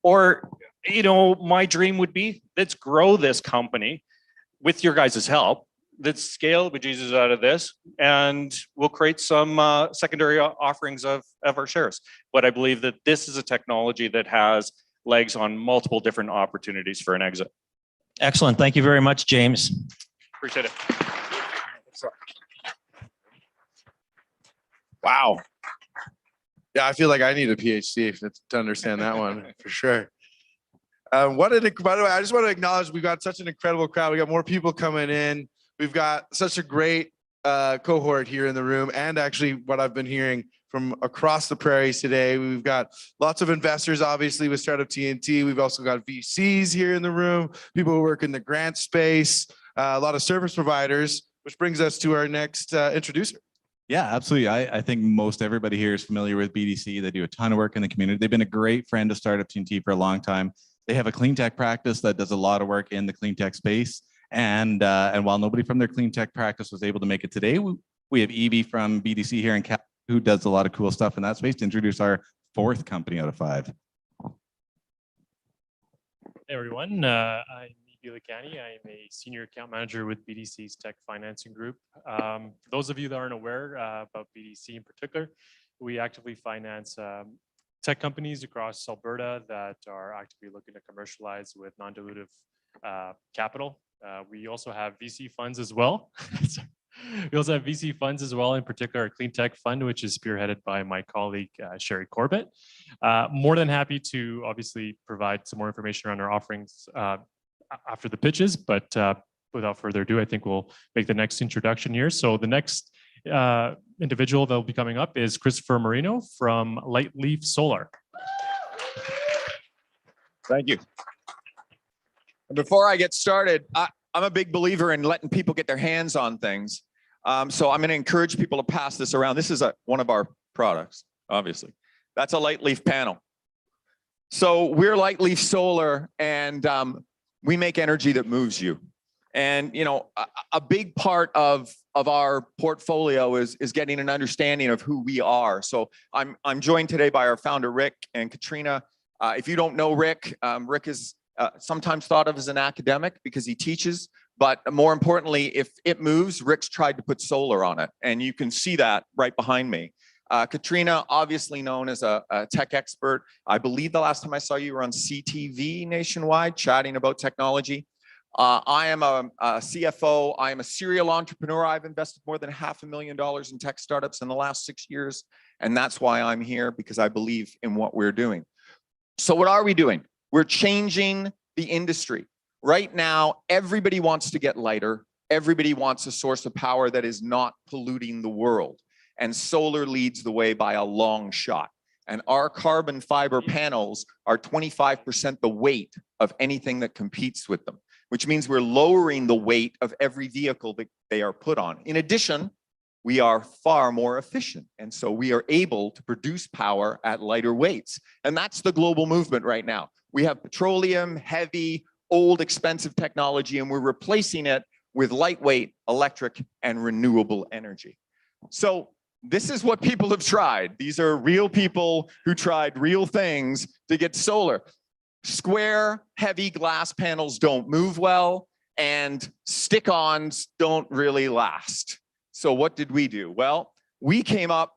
Or, my dream would be, let's grow this company with your guys' help. Let's scale bejesus out of this, and we'll create some secondary offerings of our shares. But I believe that this is a technology that has legs on multiple different opportunities for an exit. Excellent. Thank you very much, James. Appreciate it. Wow. Yeah, I feel like I need a PhD to understand that one for sure. By the way, I just want to acknowledge we've got such an incredible crowd. We got more people coming in. We've got such a great cohort here in the room, and actually what I've been hearing from across the prairies today. We've got lots of investors, obviously, with Startup TNT. We've also got VCs here in the room, people who work in the grant space, a lot of service providers, which brings us to our next introducer. Yeah, absolutely. I think most everybody here is familiar with BDC. They do a ton of work in the community. They've been a great friend to Startup TNT for a long time. They have a clean tech practice that does a lot of work in the clean tech space. And while nobody from their clean tech practice was able to make it today, we have Evie from BDC here in Cal, who does a lot of cool stuff in that space, to introduce our fourth company out of 5. Hey everyone, I'm Evie Licani. I'm a senior account manager with BDC's Tech Financing Group. For those of you that aren't aware about BDC in particular, we actively finance tech companies across Alberta that are actively looking to commercialize with non-dilutive capital. We also have VC funds as well. We also have VC funds as well, in particular our Clean Tech Fund, which is spearheaded by my colleague, Sherry Corbett. More than happy to obviously provide some more information around our offerings after the pitches, but without further ado, I think we'll make the next introduction here. So the next individual that will be coming up is Christopher Marino from LightLeaf Solar. Thank you. Before I get started, I'm a big believer in letting people get their hands on things. So I'm going to encourage people to pass this around. This is one of our products, obviously. That's a LightLeaf panel. So we're LightLeaf Solar, and we make energy that moves you. And a big part of our portfolio is getting an understanding of who we are. So I'm joined today by our founder Rick and Katrina. If you don't know Rick, Rick is sometimes thought of as an academic because he teaches, but more importantly, if it moves, Rick's tried to put solar on it, and you can see that right behind me. Katrina, obviously known as a tech expert. I believe the last time I saw you were on CTV nationwide chatting about technology. I am a CFO. I am a serial entrepreneur. I've invested more than $500,000 in tech startups in the last 6 years, and that's why I'm here, because I believe in what we're doing. So what are we doing? We're changing the industry. Right now, everybody wants to get lighter. Everybody wants a source of power that is not polluting the world. And solar leads the way by a long shot. And our carbon fiber panels are 25% the weight of anything that competes with them, which means we're lowering the weight of every vehicle that they are put on. In addition, we are far more efficient. And so we are able to produce power at lighter weights. And that's the global movement right now. We have petroleum, heavy, old, expensive technology, and we're replacing it with lightweight, electric, and renewable energy. So this is what people have tried. These are real people who tried real things to get solar. Square, heavy glass panels don't move well, and stick-ons don't really last. So what did we do? Well, we came up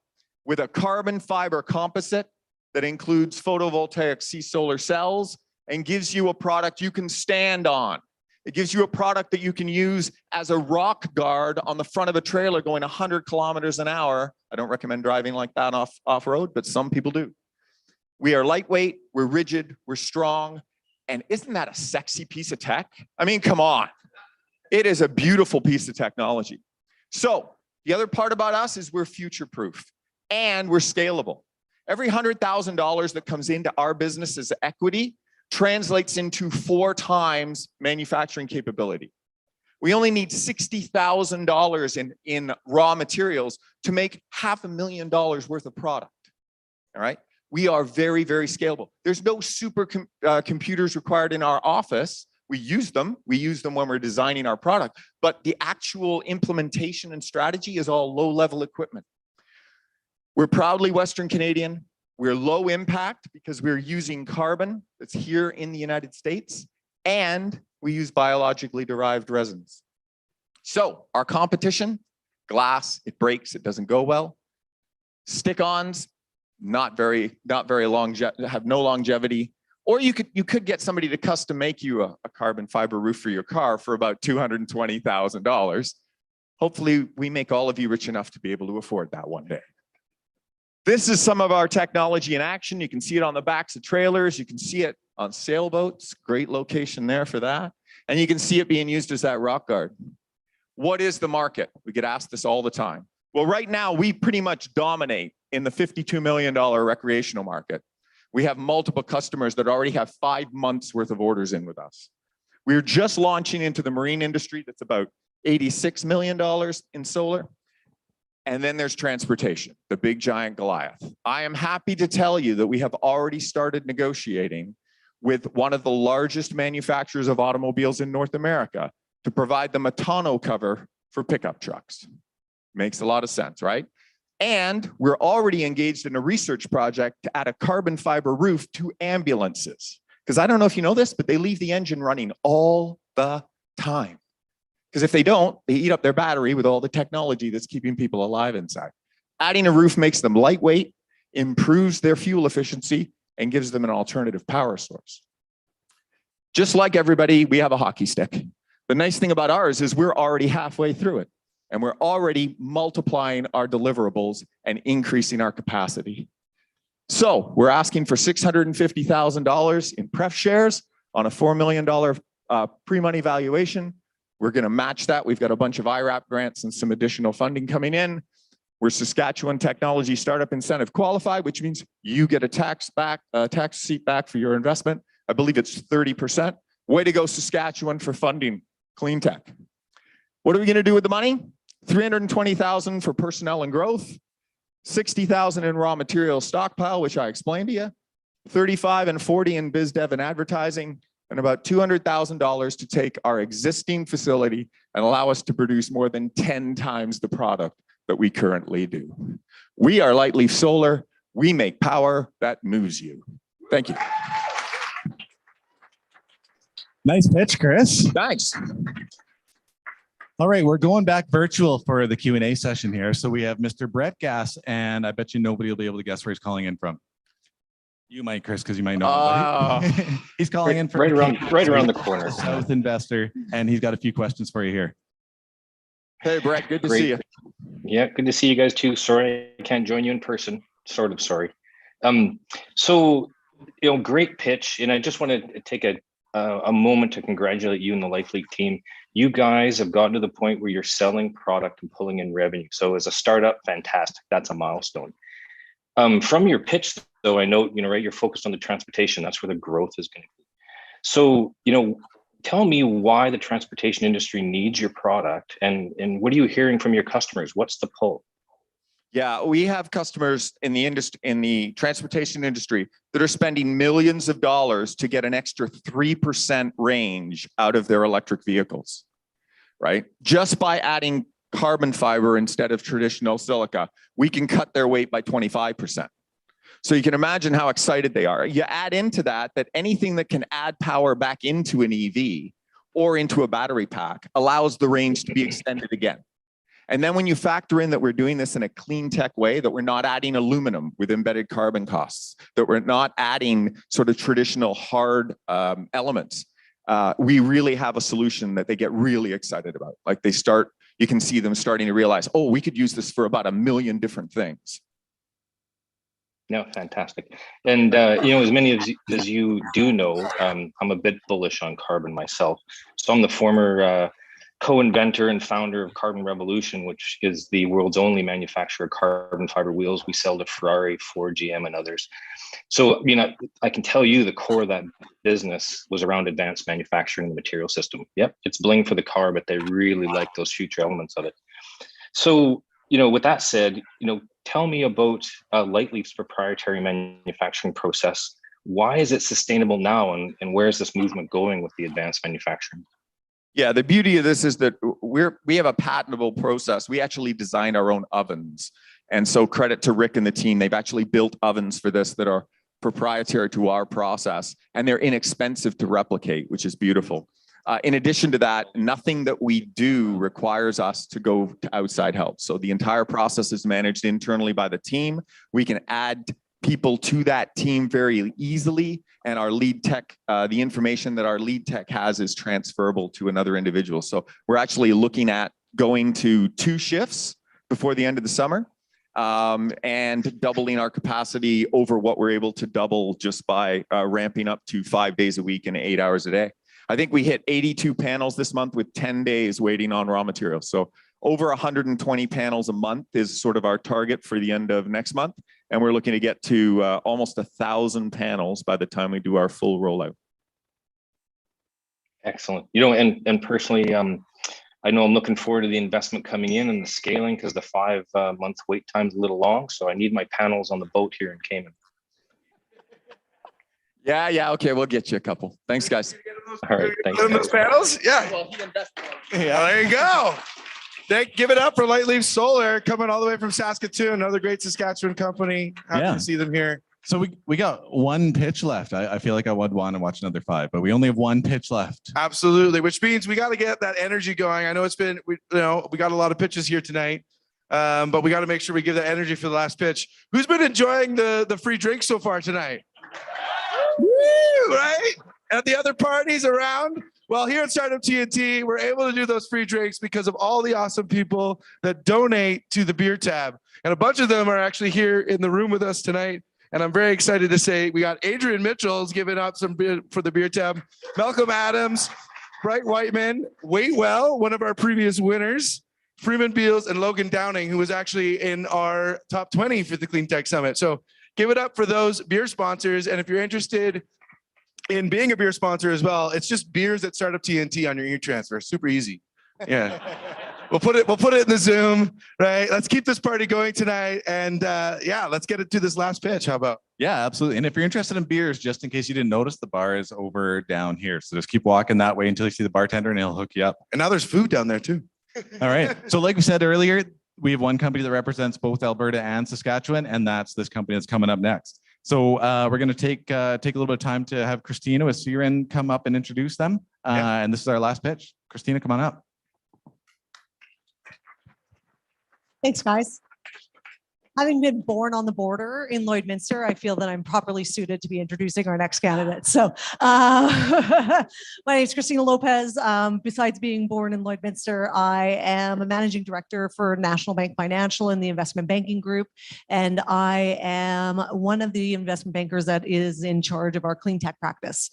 with a carbon fiber composite that includes photovoltaic solar cells and gives you a product you can stand on. It gives you a product that you can use as a rock guard on the front of a trailer going 100 kilometers an hour. I don't recommend driving like that off-road, but some people do. We are lightweight, we're rigid, we're strong, and isn't that a sexy piece of tech? I mean, come on. It is a beautiful piece of technology. So the other part about us is we're future-proof and we're scalable. Every $100,000 that comes into our business as equity translates into 4 times manufacturing capability. We only need $60,000 in raw materials to make $500,000 worth of product, all right? We are very, very scalable. There's no super computers required in our office. We use them when we're designing our product, but the actual implementation and strategy is all low-level equipment. We're proudly Western Canadian. We're low impact because we're using carbon that's here in the United States, and we use biologically derived resins. So our competition, glass, it breaks, it doesn't go well. Stick-ons, not very long, have no longevity. Or you could get somebody to custom make you a carbon fiber roof for your car for about $220,000. Hopefully we make all of you rich enough to be able to afford that one day. This is some of our technology in action. You can see it on the backs of trailers. You can see it on sailboats. Great location there for that. And you can see it being used as that rock guard. What is the market? We get asked this all the time. Well, right now we pretty much dominate in the $52 million recreational market. We have multiple customers that already have 5 months worth of orders in with us. We're just launching into the marine industry that's about $86 million in solar. And then there's transportation, the big giant Goliath. I am happy to tell you that we have already started negotiating with one of the largest manufacturers of automobiles in North America to provide them a tonneau cover for pickup trucks. Makes a lot of sense, right? And we're already engaged in a research project to add a carbon fiber roof to ambulances. Because I don't know if you know this, but they leave the engine running all the time. Because if they don't, they eat up their battery with all the technology that's keeping people alive inside. Adding a roof makes them lightweight, improves their fuel efficiency, and gives them an alternative power source. Just like everybody, we have a hockey stick. The nice thing about ours is we're already halfway through it, and we're already multiplying our deliverables and increasing our capacity. So we're asking for $650,000 in pref shares on a $4 million pre-money valuation. We're going to match that. We've got a bunch of IRAP grants and some additional funding coming in. We're Saskatchewan Technology Startup Incentive qualified, which means you get a tax seat back for your investment. I believe it's 30%. Way to go, Saskatchewan, for funding clean tech. What are we going to do with the money? $320,000 for personnel and growth, $60,000 in raw material stockpile, which I explained to you, $35,000 and $40,000 in biz dev and advertising, and about $200,000 to take our existing facility and allow us to produce more than 10 times the product that we currently do. We are LightLeaf Solar. We make power that moves you. Thank you. Nice pitch, Chris. Thanks. All right, we're going back virtual for the Q&A session here. So we have Mr. Brett Gass, and I bet you nobody will be able to guess where he's calling in from. You might, Chris, because you might know him. He's calling in from right around the corner. South investor, and he's got a few questions for you here. Hey, Brett, good to see you. Yeah, good to see you guys too. Sorry I can't join you in person. Sort of sorry. So, great pitch, and I just want to take a moment to congratulate you and the LightLeaf team. You guys have gotten to the point where you're selling product and pulling in revenue. So as a startup, fantastic. That's a milestone. From your pitch, though, I know, right, you're focused on the transportation. That's where the growth is going to be. So, tell me why the transportation industry needs your product, and what are you hearing from your customers? What's the pull? Yeah, we have customers in the industry, in the transportation industry, that are spending millions of dollars to get an extra 3% range out of their electric vehicles, right? Just by adding carbon fiber instead of traditional silica, we can cut their weight by 25%. So you can imagine how excited they are. You add into that anything that can add power back into an EV or into a battery pack allows the range to be extended again. And then when you factor in that we're doing this in a clean tech way, that we're not adding aluminum with embedded carbon costs, that we're not adding sort of traditional hard elements, we really have a solution that they get really excited about. Like you can see them starting to realize, oh, we could use this for about 1 million different things. No, fantastic. And as many as you do know, I'm a bit bullish on carbon myself. So I'm the former co-inventor and founder of Carbon Revolution, which is the world's only manufacturer of carbon fiber wheels. We sell to Ferrari, Ford, GM, and others. So, I can tell you the core of that business was around advanced manufacturing the material system. Yep, it's bling for the car, but they really like those future elements of it. So, with that said, tell me about LightLeaf's proprietary manufacturing process. Why is it sustainable now, and where is this movement going with the advanced manufacturing? Yeah, the beauty of this is that we have a patentable process. We actually design our own ovens. And so credit to Rick and the team, they've actually built ovens for this that are proprietary to our process, and they're inexpensive to replicate, which is beautiful. In addition to that, nothing that we do requires us to go to outside help. So the entire process is managed internally by the team. We can add people to that team very easily, and our lead tech, the information that our lead tech has is transferable to another individual. So we're actually looking at going to 2 shifts before the end of the summer, and doubling our capacity over what we're able to double just by ramping up to 5 days a week and 8 hours a day. I think we hit 82 panels this month with 10 days waiting on raw materials. So over 120 panels a month is sort of our target for the end of next month. And we're looking to get to almost 1,000 panels by the time we do our full rollout. Excellent. And personally, I know I'm looking forward to the investment coming in and the scaling, because the 5-month wait time is a little long. So I need my panels on the boat here in Cayman. Yeah. Okay, we'll get you a couple. Thanks, guys. All right, thanks. Those panels? Yeah. There you go. Give it up for LightLeaf Solar, coming all the way from Saskatoon, another great Saskatchewan company. Happy to see them here. So we got 1 pitch left. I feel like I would want to watch another 5, but we only have 1 pitch left. Absolutely, which means we got to get that energy going. I know it's been, we got a lot of pitches here tonight, but we got to make sure we give that energy for the last pitch. Who's been enjoying the free drinks so far tonight? Woo, right? At the other parties around? Well, here at Startup TNT, we're able to do those free drinks because of all the awesome people that donate to the beer tab. And a bunch of them are actually here in the room with us tonight. And I'm very excited to say we got Adrian Mitchell's giving up some beer for the beer tab. Malcolm Adams, Bright Whiteman, Waitwell, one of our previous winners, Freeman Beals, and Logan Downing, who was actually in our top 20 for the Cleantech Summit. So give it up for those beer sponsors. And if you're interested in being a beer sponsor as well, it's just beers at Startup TNT on your e-transfer. Super easy. Yeah. We'll put it in the Zoom, right? Let's keep this party going tonight. And let's get it to this last pitch. How about? Yeah, absolutely. And if you're interested in beers, just in case you didn't notice, the bar is over down here. So just keep walking that way until you see the bartender and he'll hook you up. And now there's food down there too. All right. So like we said earlier, we have one company that represents both Alberta and Saskatchewan, and that's this company that's coming up next. So we're going to take a little bit of time to have Christina with Siren come up and introduce them. And this is our last pitch. Christina, come on up. Thanks, guys. Having been born on the border in Lloydminster, I feel that I'm properly suited to be introducing our next candidate. So my name is Christina Lopez. Besides being born in Lloydminster, I am a managing director for National Bank Financial in the investment banking group. And I am one of the investment bankers that is in charge of our clean tech practice.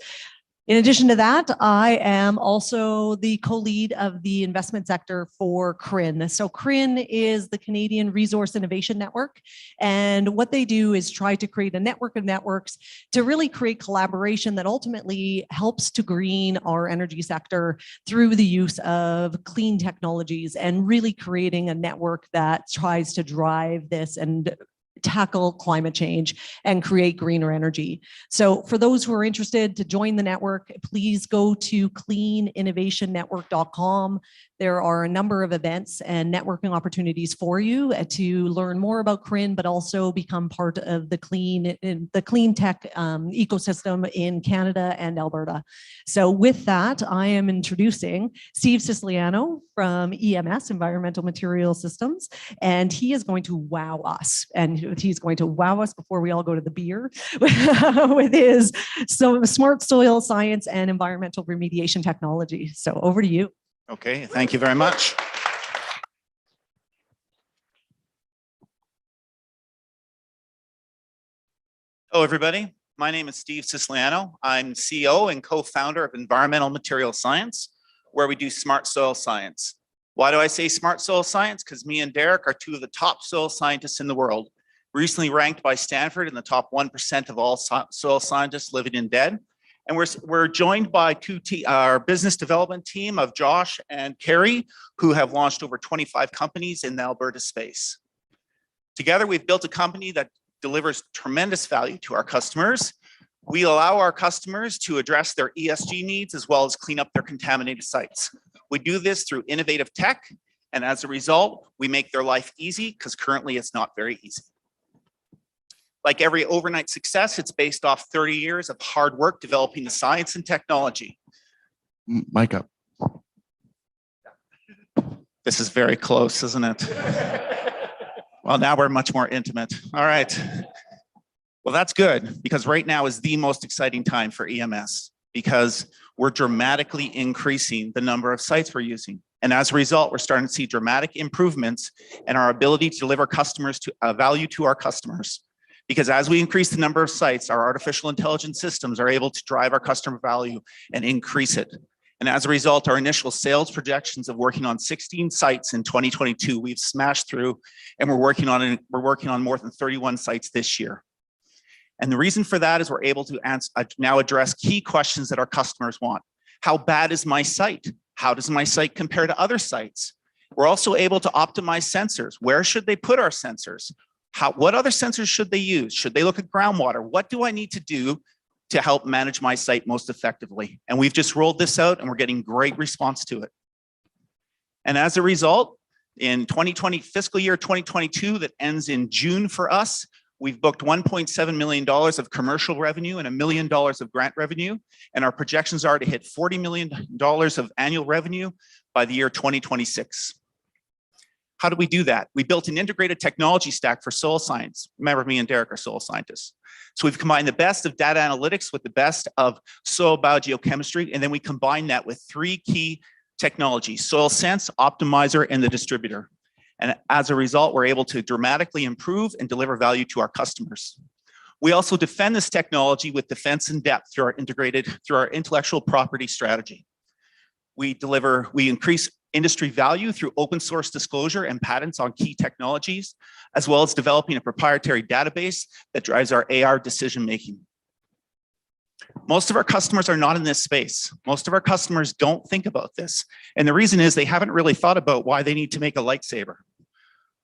In addition to that, I am also the co-lead of the investment sector for CRIN. So CRIN is the Canadian Resource Innovation Network. And what they do is try to create a network of networks to really create collaboration that ultimately helps to green our energy sector through the use of clean technologies and really creating a network that tries to drive this and tackle climate change and create greener energy. So for those who are interested to join the network, please go to cleaninnovationnetwork.com. There are a number of events and networking opportunities for you to learn more about CRIN, but also become part of the clean tech ecosystem in Canada and Alberta. So with that, I am introducing Steve Siciliano from EMS, Environmental Material Systems, and he is going to wow us. And he's going to wow us before we all go to the beer with his smart soil science and environmental remediation technology. So over to you. Okay, thank you very much. Hello, everybody. My name is Steve Siciliano. I'm CEO and co-founder of Environmental Material Science, where we do smart soil science. Why do I say smart soil science? Because me and Derek are two of the top soil scientists in the world, recently ranked by Stanford in the top 1% of all soil scientists living and dead. And we're joined by our business development team of Josh and Carrie, who have launched over 25 companies in the Alberta space. Together, we've built a company that delivers tremendous value to our customers. We allow our customers to address their ESG needs as well as clean up their contaminated sites. We do this through innovative tech, and as a result, we make their life easy because currently it's not very easy. Like every overnight success, it's based off 30 years of hard work developing the science and technology. Mic up. This is very close, isn't it? Well, now we're much more intimate. All right. Well, that's good because right now is the most exciting time for EMS because we're dramatically increasing the number of sites we're using. And as a result, we're starting to see dramatic improvements in our ability to deliver value to our customers. Because as we increase the number of sites, our artificial intelligence systems are able to drive our customer value and increase it. And as a result, our initial sales projections of working on 16 sites in 2022, we've smashed through, and we're working on more than 31 sites this year. And the reason for that is we're able to now address key questions that our customers want. How bad is my site? How does my site compare to other sites? We're also able to optimize sensors. Where should they put our sensors? What other sensors should they use? Should they look at groundwater? What do I need to do to help manage my site most effectively? And we've just rolled this out and we're getting great response to it. And as a result, in fiscal year 2022 that ends in June for us, we've booked $1.7 million of commercial revenue and $1 million of grant revenue. And our projections are to hit $40 million of annual revenue by the year 2026. How do we do that? We built an integrated technology stack for soil science. Remember, me and Derek are soil scientists. So we've combined the best of data analytics with the best of soil biogeochemistry, and then we combine that with three key technologies: Soil Sense, Optimizer, and the distributor. And as a result, we're able to dramatically improve and deliver value to our customers. We also defend this technology with defense in depth through our intellectual property strategy. We increase industry value through open source disclosure and patents on key technologies, as well as developing a proprietary database that drives our AR decision making. Most of our customers are not in this space. Most of our customers don't think about this. And the reason is they haven't really thought about why they need to make a lightsaber.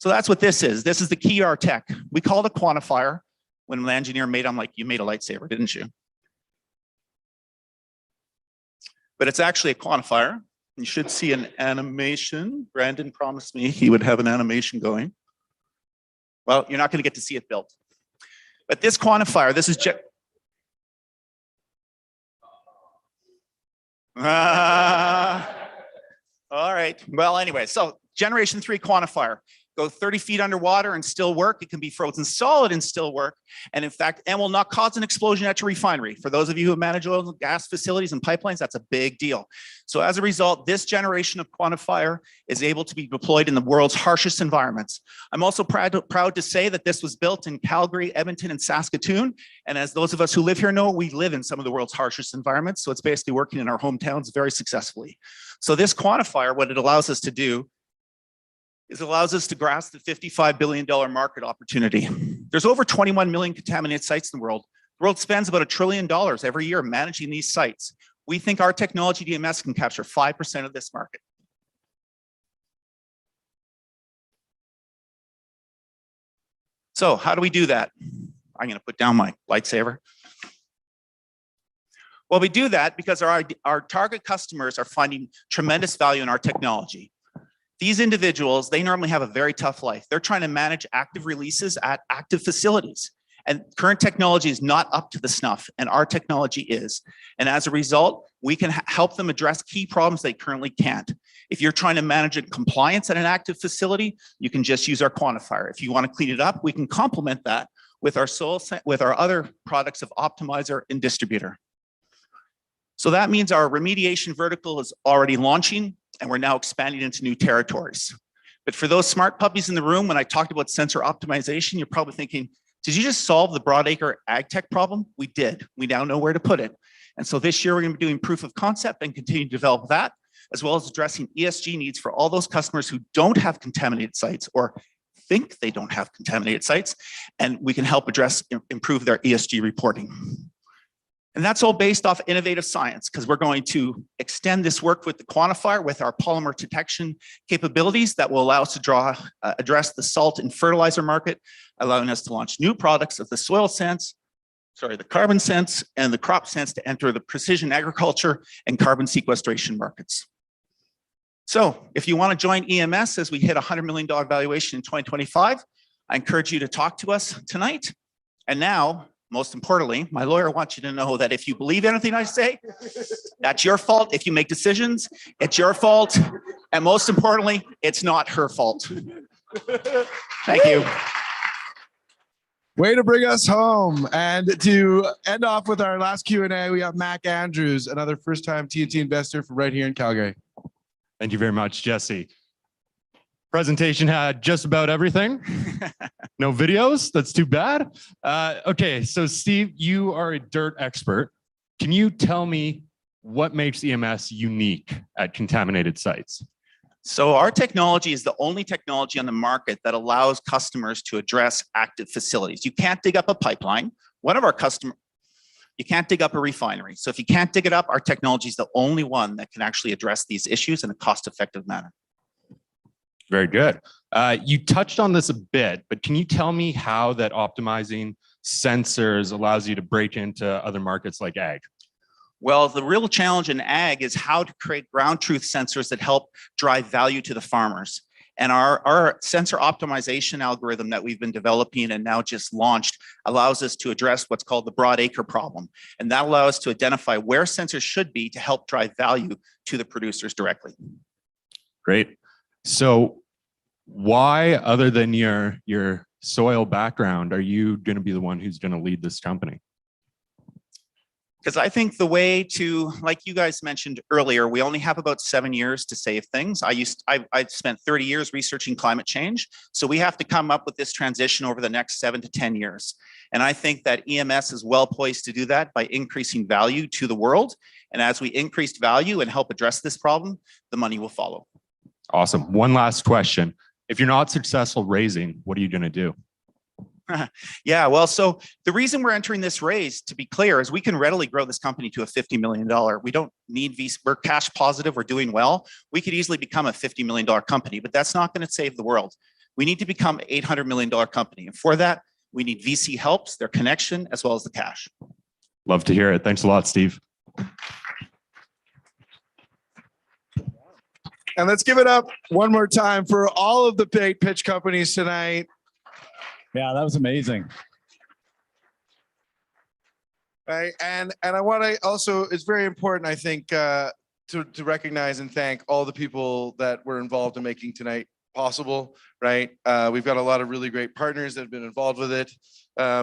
So that's what this is. This is the key R tech. We call it a quantifier. When the engineer made it, I'm like, you made a lightsaber, didn't you? But it's actually a quantifier. You should see an animation. Brandon promised me he would have an animation going. Well, you're not going to get to see it built. But this quantifier, this is all right. Well, anyway, so Generation 3 quantifier. go 30 feet underwater and still work. It can be frozen solid and still work. And in fact, and will not cause an explosion at your refinery. For those of you who manage oil and gas facilities and pipelines, that's a big deal. So as a result, this generation of quantifier is able to be deployed in the world's harshest environments. I'm also proud to say that this was built in Calgary, Edmonton, and Saskatoon. And as those of us who live here know, we live in some of the world's harshest environments. So it's basically working in our hometowns very successfully. So this quantifier, what it allows us to do is it allows us to grasp the $55 billion market opportunity. There's over 21 million contaminated sites in the world. The world spends about $1 trillion every year managing these sites. We think our technology DMS can capture 5% of this market. So how do we do that? I'm going to put down my lightsaber. Well, we do that because our target customers are finding tremendous value in our technology. These individuals, they normally have a very tough life. They're trying to manage active releases at active facilities. And current technology is not up to the snuff, and our technology is. And as a result, we can help them address key problems they currently can't. If you're trying to manage compliance at an active facility, you can just use our quantifier. If you want to clean it up, we can complement that with our other products of optimizer and distributor. So that means our remediation vertical is already launching, and we're now expanding into new territories. But for those smart puppies in the room, when I talked about sensor optimization, you're probably thinking, did you just solve the broadacre ag tech problem? We did. We now know where to put it. And so this year we're going to be doing proof of concept and continue to develop that, as well as addressing ESG needs for all those customers who don't have contaminated sites or think they don't have contaminated sites, and we can help improve their ESG reporting. And that's all based off innovative science, because we're going to extend this work with the quantifier with our polymer detection capabilities that will allow us to address the salt and fertilizer market, allowing us to launch new products of the soil sense, the carbon sense, and the crop sense to enter the precision agriculture and carbon sequestration markets. So if you want to join EMS as we hit $100 million valuation in 2025, I encourage you to talk to us tonight. And now, most importantly, my lawyer wants you to know that if you believe anything I say, that's your fault. If you make decisions, it's your fault. And most importantly, it's not her fault. Thank you. Way to bring us home. And to end off with our last Q&A, we have Mac Andrews, another first-time TNT investor from right here in Calgary. Thank you very much, Jesse. Presentation had just about everything. No videos, that's too bad. Okay, so Steve, you are a dirt expert. Can you tell me what makes EMS unique at contaminated sites? So our technology is the only technology on the market that allows customers to address active facilities. You can't dig up a pipeline. One of our customers, you can't dig up a refinery. So if you can't dig it up, our technology is the only one that can actually address these issues in a cost-effective manner. Very good. You touched on this a bit, but can you tell me how that optimizing sensors allows you to break into other markets like ag? Well, the real challenge in ag is how to create ground truth sensors that help drive value to the farmers. And our sensor optimization algorithm that we've been developing and now just launched allows us to address what's called the broad acre problem. And that allows us to identify where sensors should be to help drive value to the producers directly. Great. So why, other than your soil background, are you going to be the one who's going to lead this company? Because I think the way to, like you guys mentioned earlier, we only have about 7 years to save things. I spent 30 years researching climate change. So we have to come up with this transition over the next 7 to 10 years. And I think that EMS is well poised to do that by increasing value to the world. And as we increase value and help address this problem, the money will follow. Awesome. One last question. If you're not successful raising, what are you going to do? Yeah, well, so the reason we're entering this raise, to be clear, is we can readily grow this company to a $50 million. We don't need VC, we're cash positive, we're doing well. We could easily become a $50 million company, but that's not going to save the world. We need to become an $800 million company. And for that, we need VC helps, their connection, as well as the cash. Love to hear it. Thanks a lot, Steve. And let's give it up one more time for all of the big pitch companies tonight. Yeah, that was amazing. Right, and I want to also, it's very important, I think, to recognize and thank all the people that were involved in making tonight possible, right? We've got a lot of really great partners that have been involved with it. Why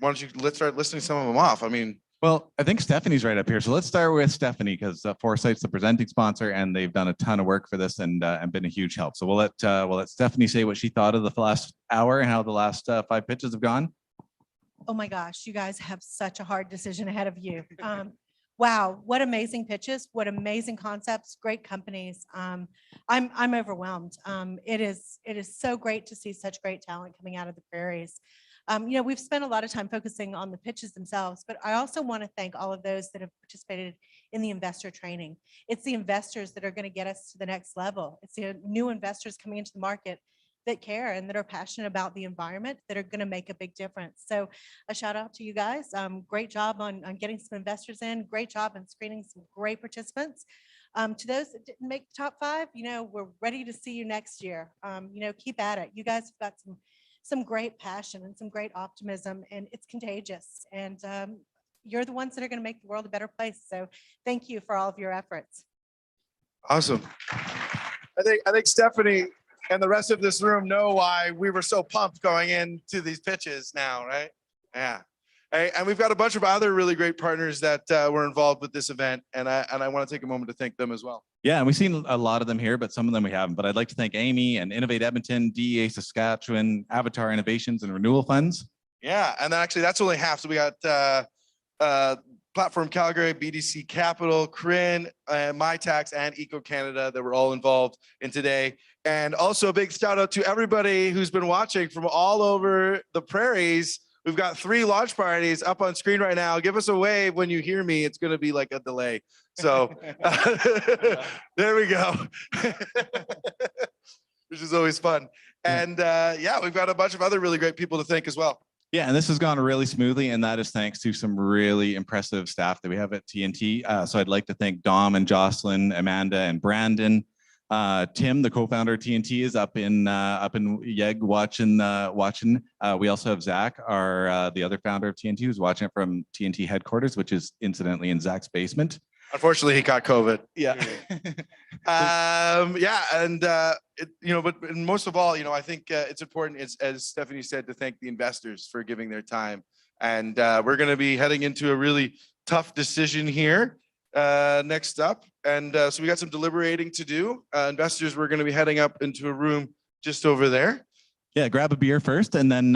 don't you let's start listing some of them off? I mean, well, I think Stephanie's right up here. So let's start with Stephanie because Foresight's the presenting sponsor and they've done a ton of work for this and been a huge help. So we'll let Stephanie say what she thought of the last hour and how the last 5 pitches have gone. Oh my gosh, you guys have such a hard decision ahead of you. Wow, what amazing pitches, what amazing concepts, great companies. I'm overwhelmed. It is so great to see such great talent coming out of the prairies. We've spent a lot of time focusing on the pitches themselves, but I also want to thank all of those that have participated in the investor training. It's the investors that are going to get us to the next level. It's the new investors coming into the market that care and that are passionate about the environment that are going to make a big difference. So a shout out to you guys. Great job on getting some investors in. Great job on screening some great participants. To those that didn't make the top 5, we're ready to see you next year. Keep at it. You guys have got some great passion and some great optimism, and it's contagious. And you're the ones that are going to make the world a better place. So thank you for all of your efforts. awesome. I think Stephanie and the rest of this room know why we were so pumped going into these pitches now, right? Yeah. And we've got a bunch of other really great partners that were involved with this event, and I want to take a moment to thank them as well. Yeah, and we've seen a lot of them here, but some of them we haven't. But I'd like to thank Amy and Innovate Edmonton, DEA Saskatchewan, Avatar Innovations, and Renewal Funds. Yeah, and then actually that's only half. So we got Platform Calgary, BDC Capital, Crin, MyTax, and Eco Canada that were all involved in today. And also a big shout out to everybody who's been watching from all over the prairies. We've got 3 launch parties up on screen right now. Give us a wave when you hear me. It's going to be like a delay. So there we go, which is always fun. And yeah, we've got a bunch of other really great people to thank as well. Yeah, and this has gone really smoothly, and that is thanks to some really impressive staff that we have at TNT. So I'd like to thank Dom and Jocelyn, Amanda and Brandon. Tim, the co-founder of TNT, is up in Yeg watching. We also have Zach, the other founder of TNT, who's watching it from TNT headquarters, which is incidentally in Zach's basement. Unfortunately, he caught COVID. Yeah. Yeah, and but most of all, I think it's important, as Stephanie said, to thank the investors for giving their time. And we're going to be heading into a really tough decision here next up. And so we got some deliberating to do. Investors, we're going to be heading up into a room just over there. Yeah, grab a beer first, and then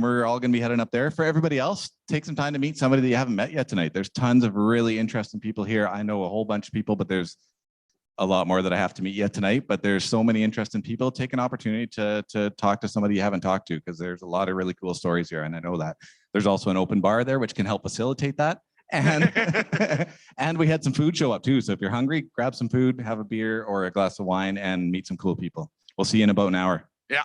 we're all going to be heading up there. For everybody else, take some time to meet somebody that you haven't met yet tonight. There's tons of really interesting people here. I know a whole bunch of people, but there's a lot more that I have to meet yet tonight. But there's so many interesting people. Take an opportunity to talk to somebody you haven't talked to, because there's a lot of really cool stories here, and I know that. There's also an open bar there, which can help facilitate that. And and we had some food show up too. So if you're hungry, grab some food, have a beer or a glass of wine, and meet some cool people. We'll see you in about an hour. Yeah.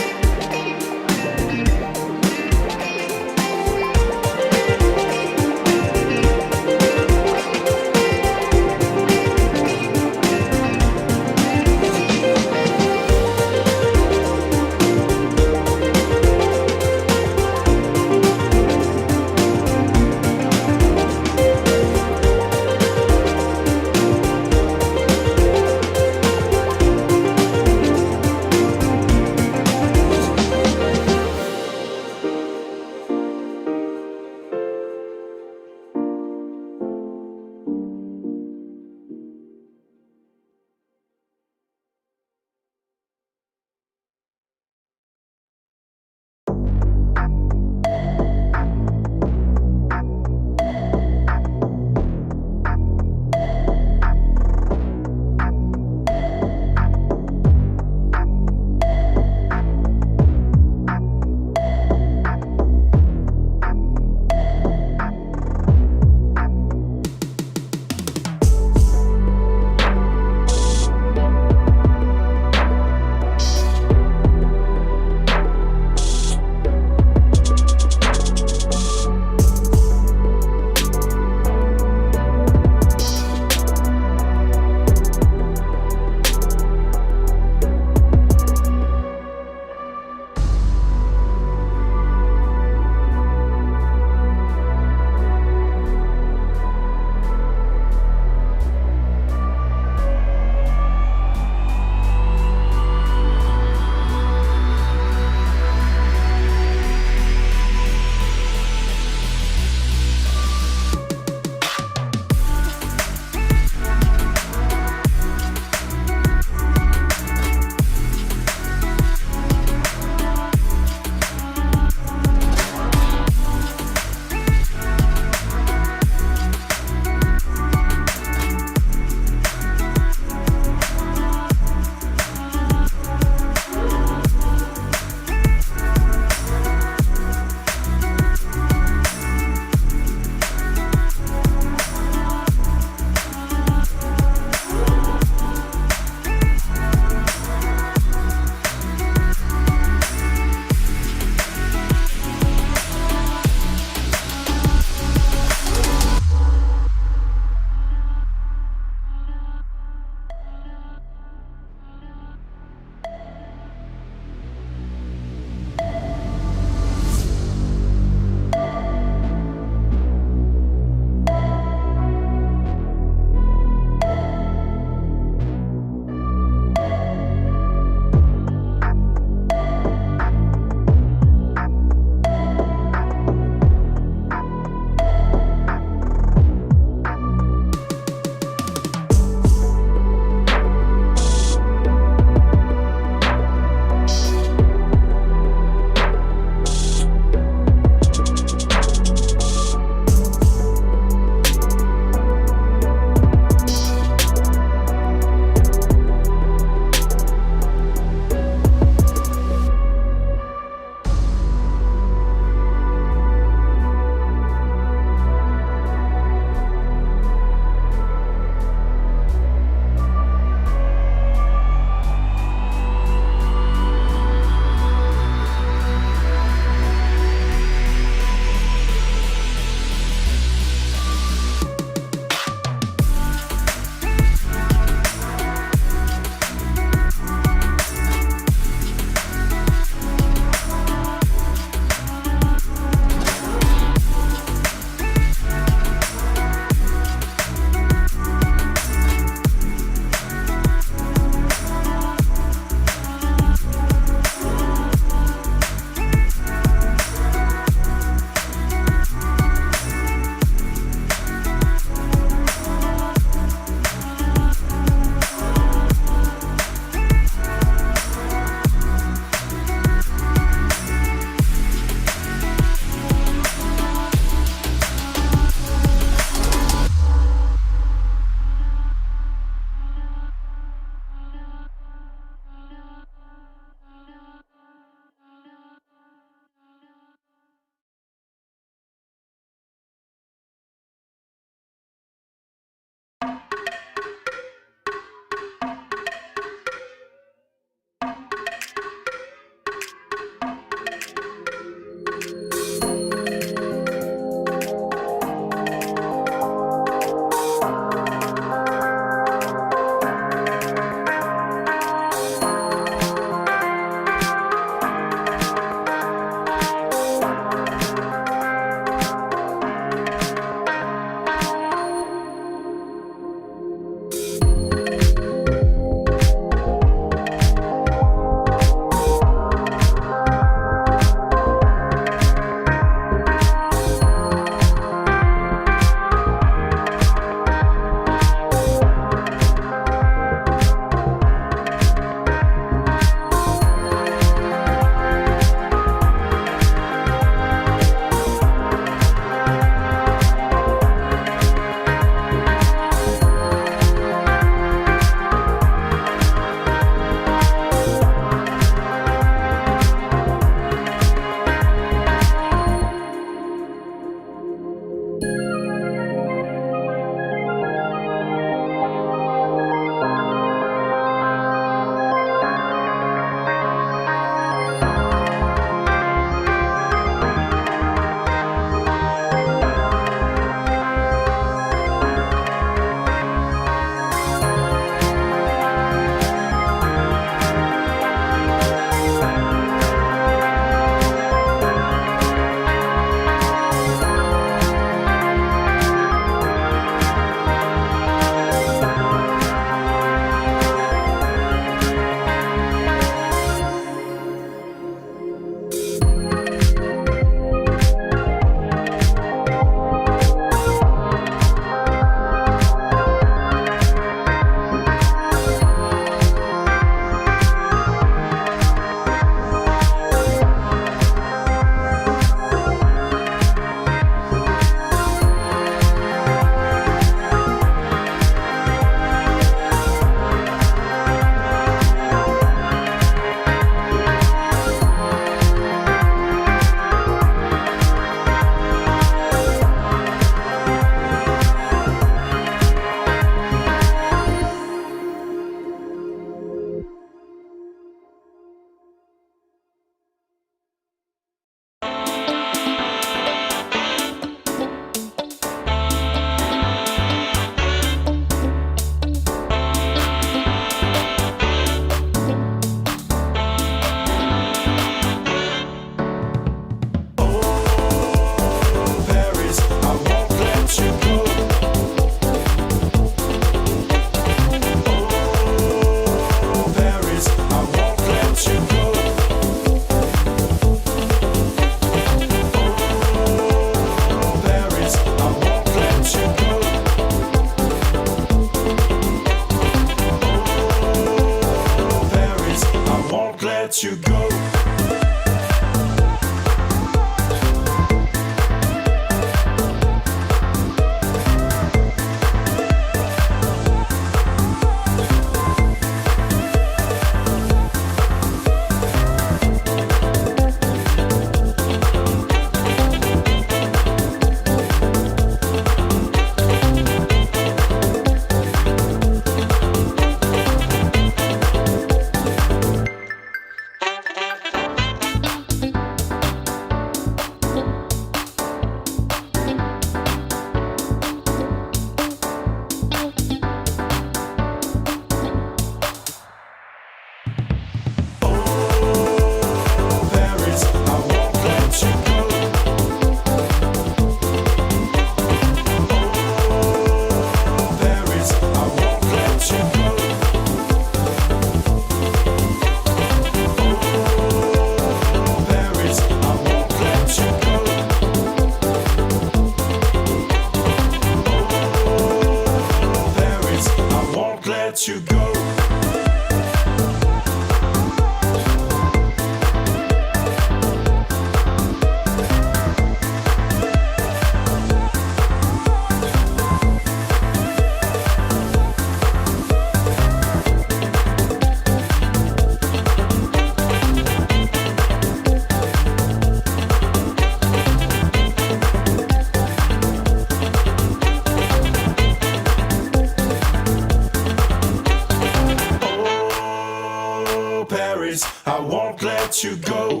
let you go.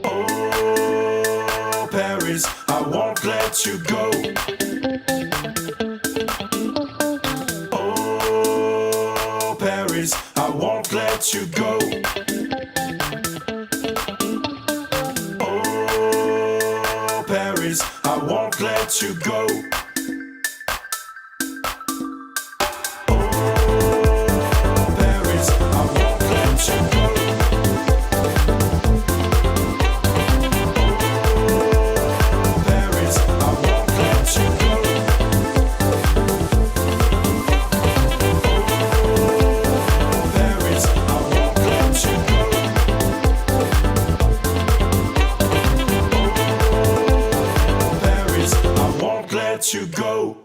Oh, Paris, I won't let you go. Oh, Paris, I won't let you go. Oh, Paris, I won't let you go. You go.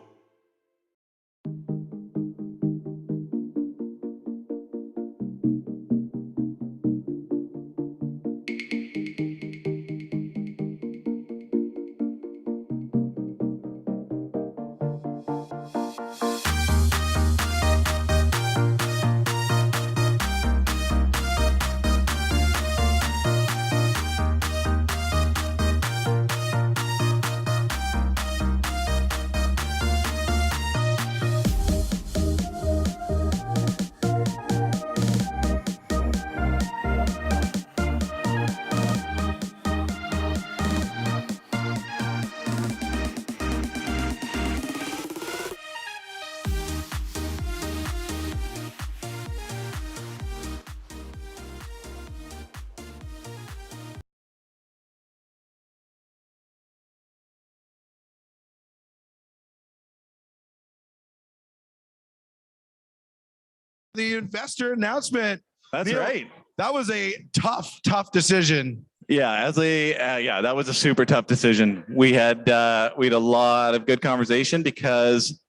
The investor announcement. That's Neil, right. That was a tough decision. Yeah, yeah, that was a super tough decision. We had a lot of good conversation because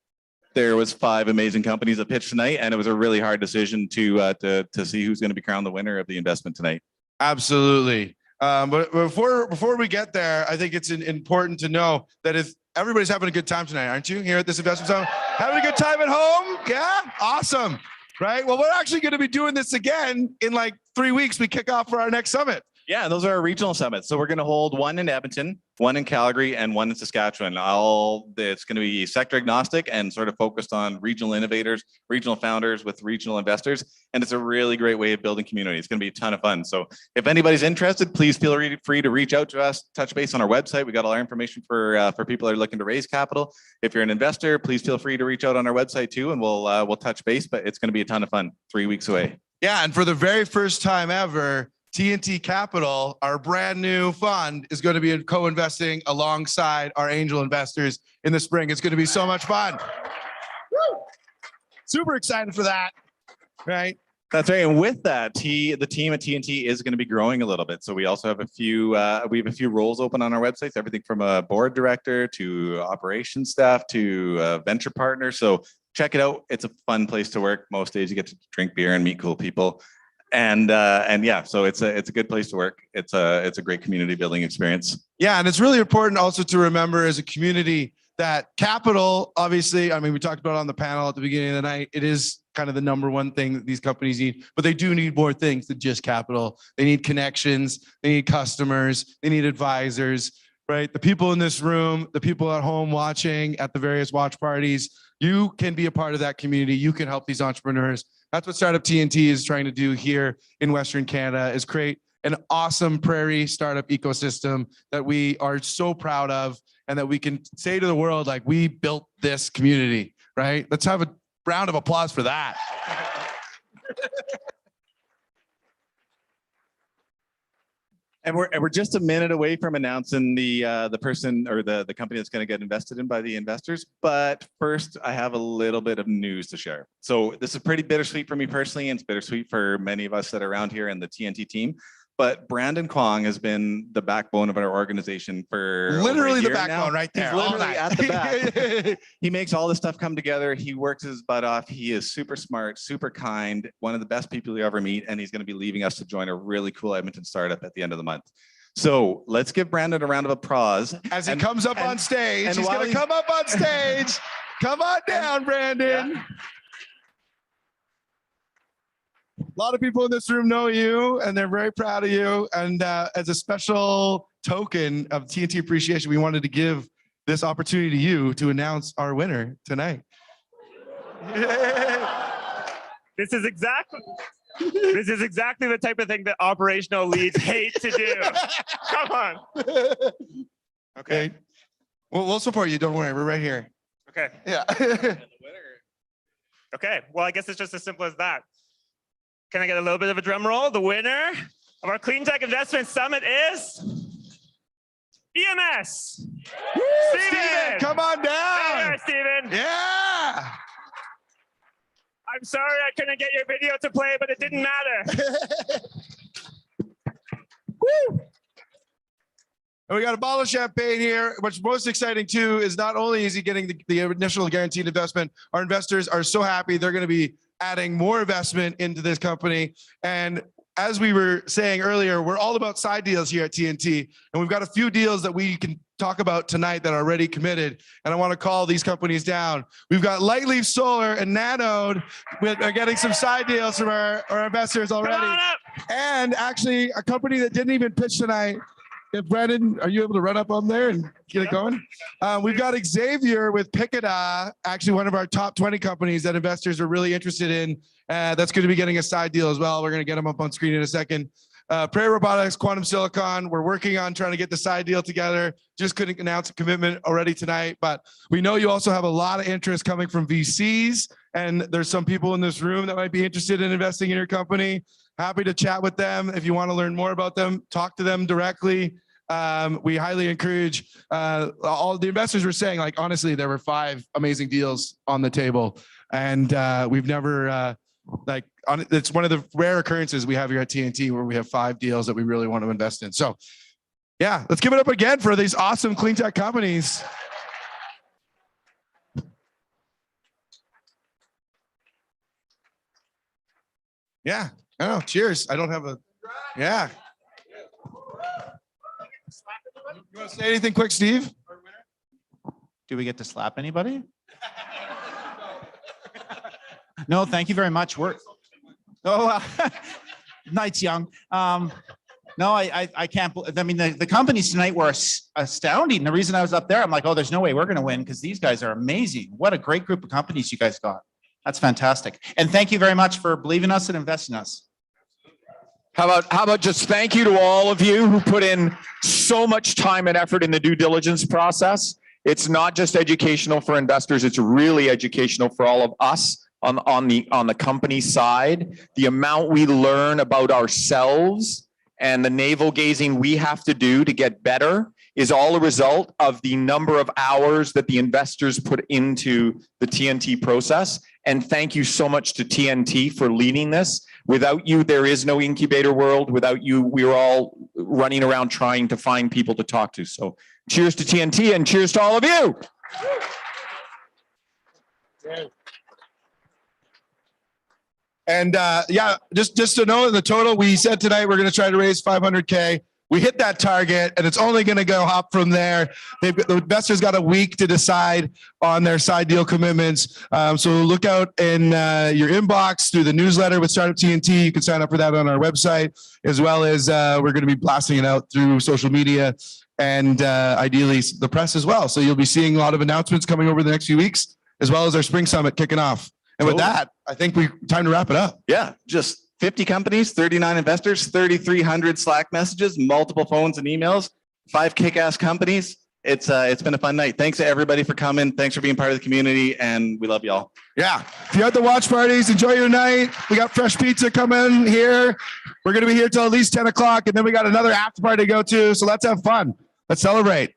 there was 5 amazing companies that pitched tonight, and it was a really hard decision to see who's going to be crowned the winner of the investment tonight. Absolutely. But before we get there, I think it's important to know that if everybody's having a good time tonight, aren't you? Here at this investment summit, having a good time at home? Yeah, awesome. Right. Well, we're actually going to be doing this again in like 3 weeks. We kick off for our next summit. Yeah, those are our regional summits. So we're going to hold one in Edmonton, one in Calgary, and one in Saskatchewan. It's going to be sector agnostic and sort of focused on regional innovators, regional founders with regional investors. And it's a really great way of building community. It's going to be a ton of fun. So if anybody's interested, please feel free to reach out to us, touch base on our website. We got all our information for people that are looking to raise capital. If you're an investor, please feel free to reach out on our website too, and we'll touch base. But it's going to be a ton of fun. 3 weeks away. Yeah, and for the very first time ever, TNT Capital, our brand new fund, is going to be co-investing alongside our angel investors in the spring. It's going to be so much fun. Woo! Super excited for that, right? That's right. And with that, the team at TNT is going to be growing a little bit. So we also have a few roles open on our websites, everything from a board director to operations staff to venture partner. So check it out. It's a fun place to work. Most days you get to drink beer and meet cool people. And yeah, so it's a good place to work. It's a great community building experience. Yeah, and it's really important also to remember as a community that capital, obviously, I mean, we talked about it on the panel at the beginning of the night. It is kind of the number one thing that these companies need, but they do need more things than just capital. They need connections, they need customers, they need advisors, right? The people in this room, the people at home watching at the various watch parties, you can be a part of that community. You can help these entrepreneurs. That's what Startup TNT is trying to do here in Western Canada, is create an awesome prairie startup ecosystem that we are so proud of and that we can say to the world, like, we built this community, right? Let's have a round of applause for that. And we're just a minute away from announcing the person or the company that's going to get invested in by the investors. But first, I have a little bit of news to share. So this is pretty bittersweet for me personally, and it's bittersweet for many of us that are around here in the TNT team. But Brandon Kwong has been the backbone of our organization for literally the now. backbone right there. He's literally at the back. He makes all this stuff come together. He works his butt off. He is super smart, super kind, one of the best people you ever meet. And he's going to be leaving us to join a really cool Edmonton startup at the end of the month. So let's give Brandon a round of applause. As he comes up on stage, he's going to come up on stage. Come on down, Brandon. Yeah. A lot of people in this room know you and they're very proud of you. And as a special token of TNT appreciation, we wanted to give this opportunity to you to announce our winner tonight. This is exactly the type of thing that operational leads hate to do. Come on. Okay. Well, we'll support you. Don't worry. We're right here. Okay. Yeah. Okay. Well, I guess it's just as simple as that. Can I get a little bit of a drum roll? The winner of our Cleantech Investment Summit is EMS. Woo, Steven, come on down. There, Steven. Yeah. I'm sorry I couldn't get your video to play, but it didn't matter. Woo. And we got a bottle of champagne here. What's most exciting too is not only is he getting the initial guaranteed investment, our investors are so happy they're going to be adding more investment into this company. And as we were saying earlier, we're all about side deals here at TNT. And we've got a few deals that we can talk about tonight that are already committed. And I want to call these companies down. We've got LightLeaf Solar and Nanode. We're getting some side deals from our investors already. And actually a company that didn't even pitch tonight. If Brandon, are you able to run up on there and get it going? We've got Xavier with Picada, actually one of our top 20 companies that investors are really interested in. That's going to be getting a side deal as well. We're going to get them up on screen in a second. Prairie Robotics, Quantum Silicon, we're working on trying to get the side deal together. Just couldn't announce a commitment already tonight, but we know you also have a lot of interest coming from VCs, and there's some people in this room that might be interested in investing in your company. Happy to chat with them. If you want to learn more about them, talk to them directly. We highly encourage all the investors were saying, like, honestly, there were 5 amazing deals on the table. And we've never, it's one of the rare occurrences we have here at TNT where we have 5 deals that we really want to invest in. So yeah, let's give it up again for these awesome clean tech companies. Yeah. Oh, cheers. I don't have a, yeah. You want to say anything quick, Steve? Do we get to slap anybody? No, thank you very much. Night's young. No, I can't. I mean, the companies tonight were astounding. The reason I was up there, I'm like, oh, there's no way we're going to win because these guys are amazing. What a great group of companies you guys got. That's fantastic. And thank you very much for believing us and investing in us. How about just thank you to all of you who put in so much time and effort in the due diligence process. It's not just educational for investors, it's really educational for all of us on the company side. The amount we learn about ourselves and the navel gazing we have to do to get better is all a result of the number of hours that the investors put into the TNT process. And thank you so much to TNT for leading this. Without you, there is no incubator world. Without you, we're all running around trying to find people to talk to. So cheers to TNT and cheers to all of you. And yeah, just to know the total, we said tonight we're going to try to raise 500K. We hit that target and it's only going to go up from there. The investors got a week to decide on their side deal commitments. So look out in your inbox through the newsletter with Startup TNT. You can sign up for that on our website, as well as we're going to be blasting it out through social media and ideally the press as well. So you'll be seeing a lot of announcements coming over the next few weeks, as well as our spring summit kicking off. And with that, I think time to wrap it up. Yeah, just 50 companies, 39 investors, 3,300 Slack messages, multiple phones and emails, 5 kick-ass companies. It's been a fun night. Thanks to everybody for coming. Thanks for being part of the community, and we love y'all. Yeah. If you had the watch parties, enjoy your night. We got fresh pizza coming here. We're going to be here till at least 10 o'clock, and then we got another after party to go to. So let's have fun. Let's celebrate.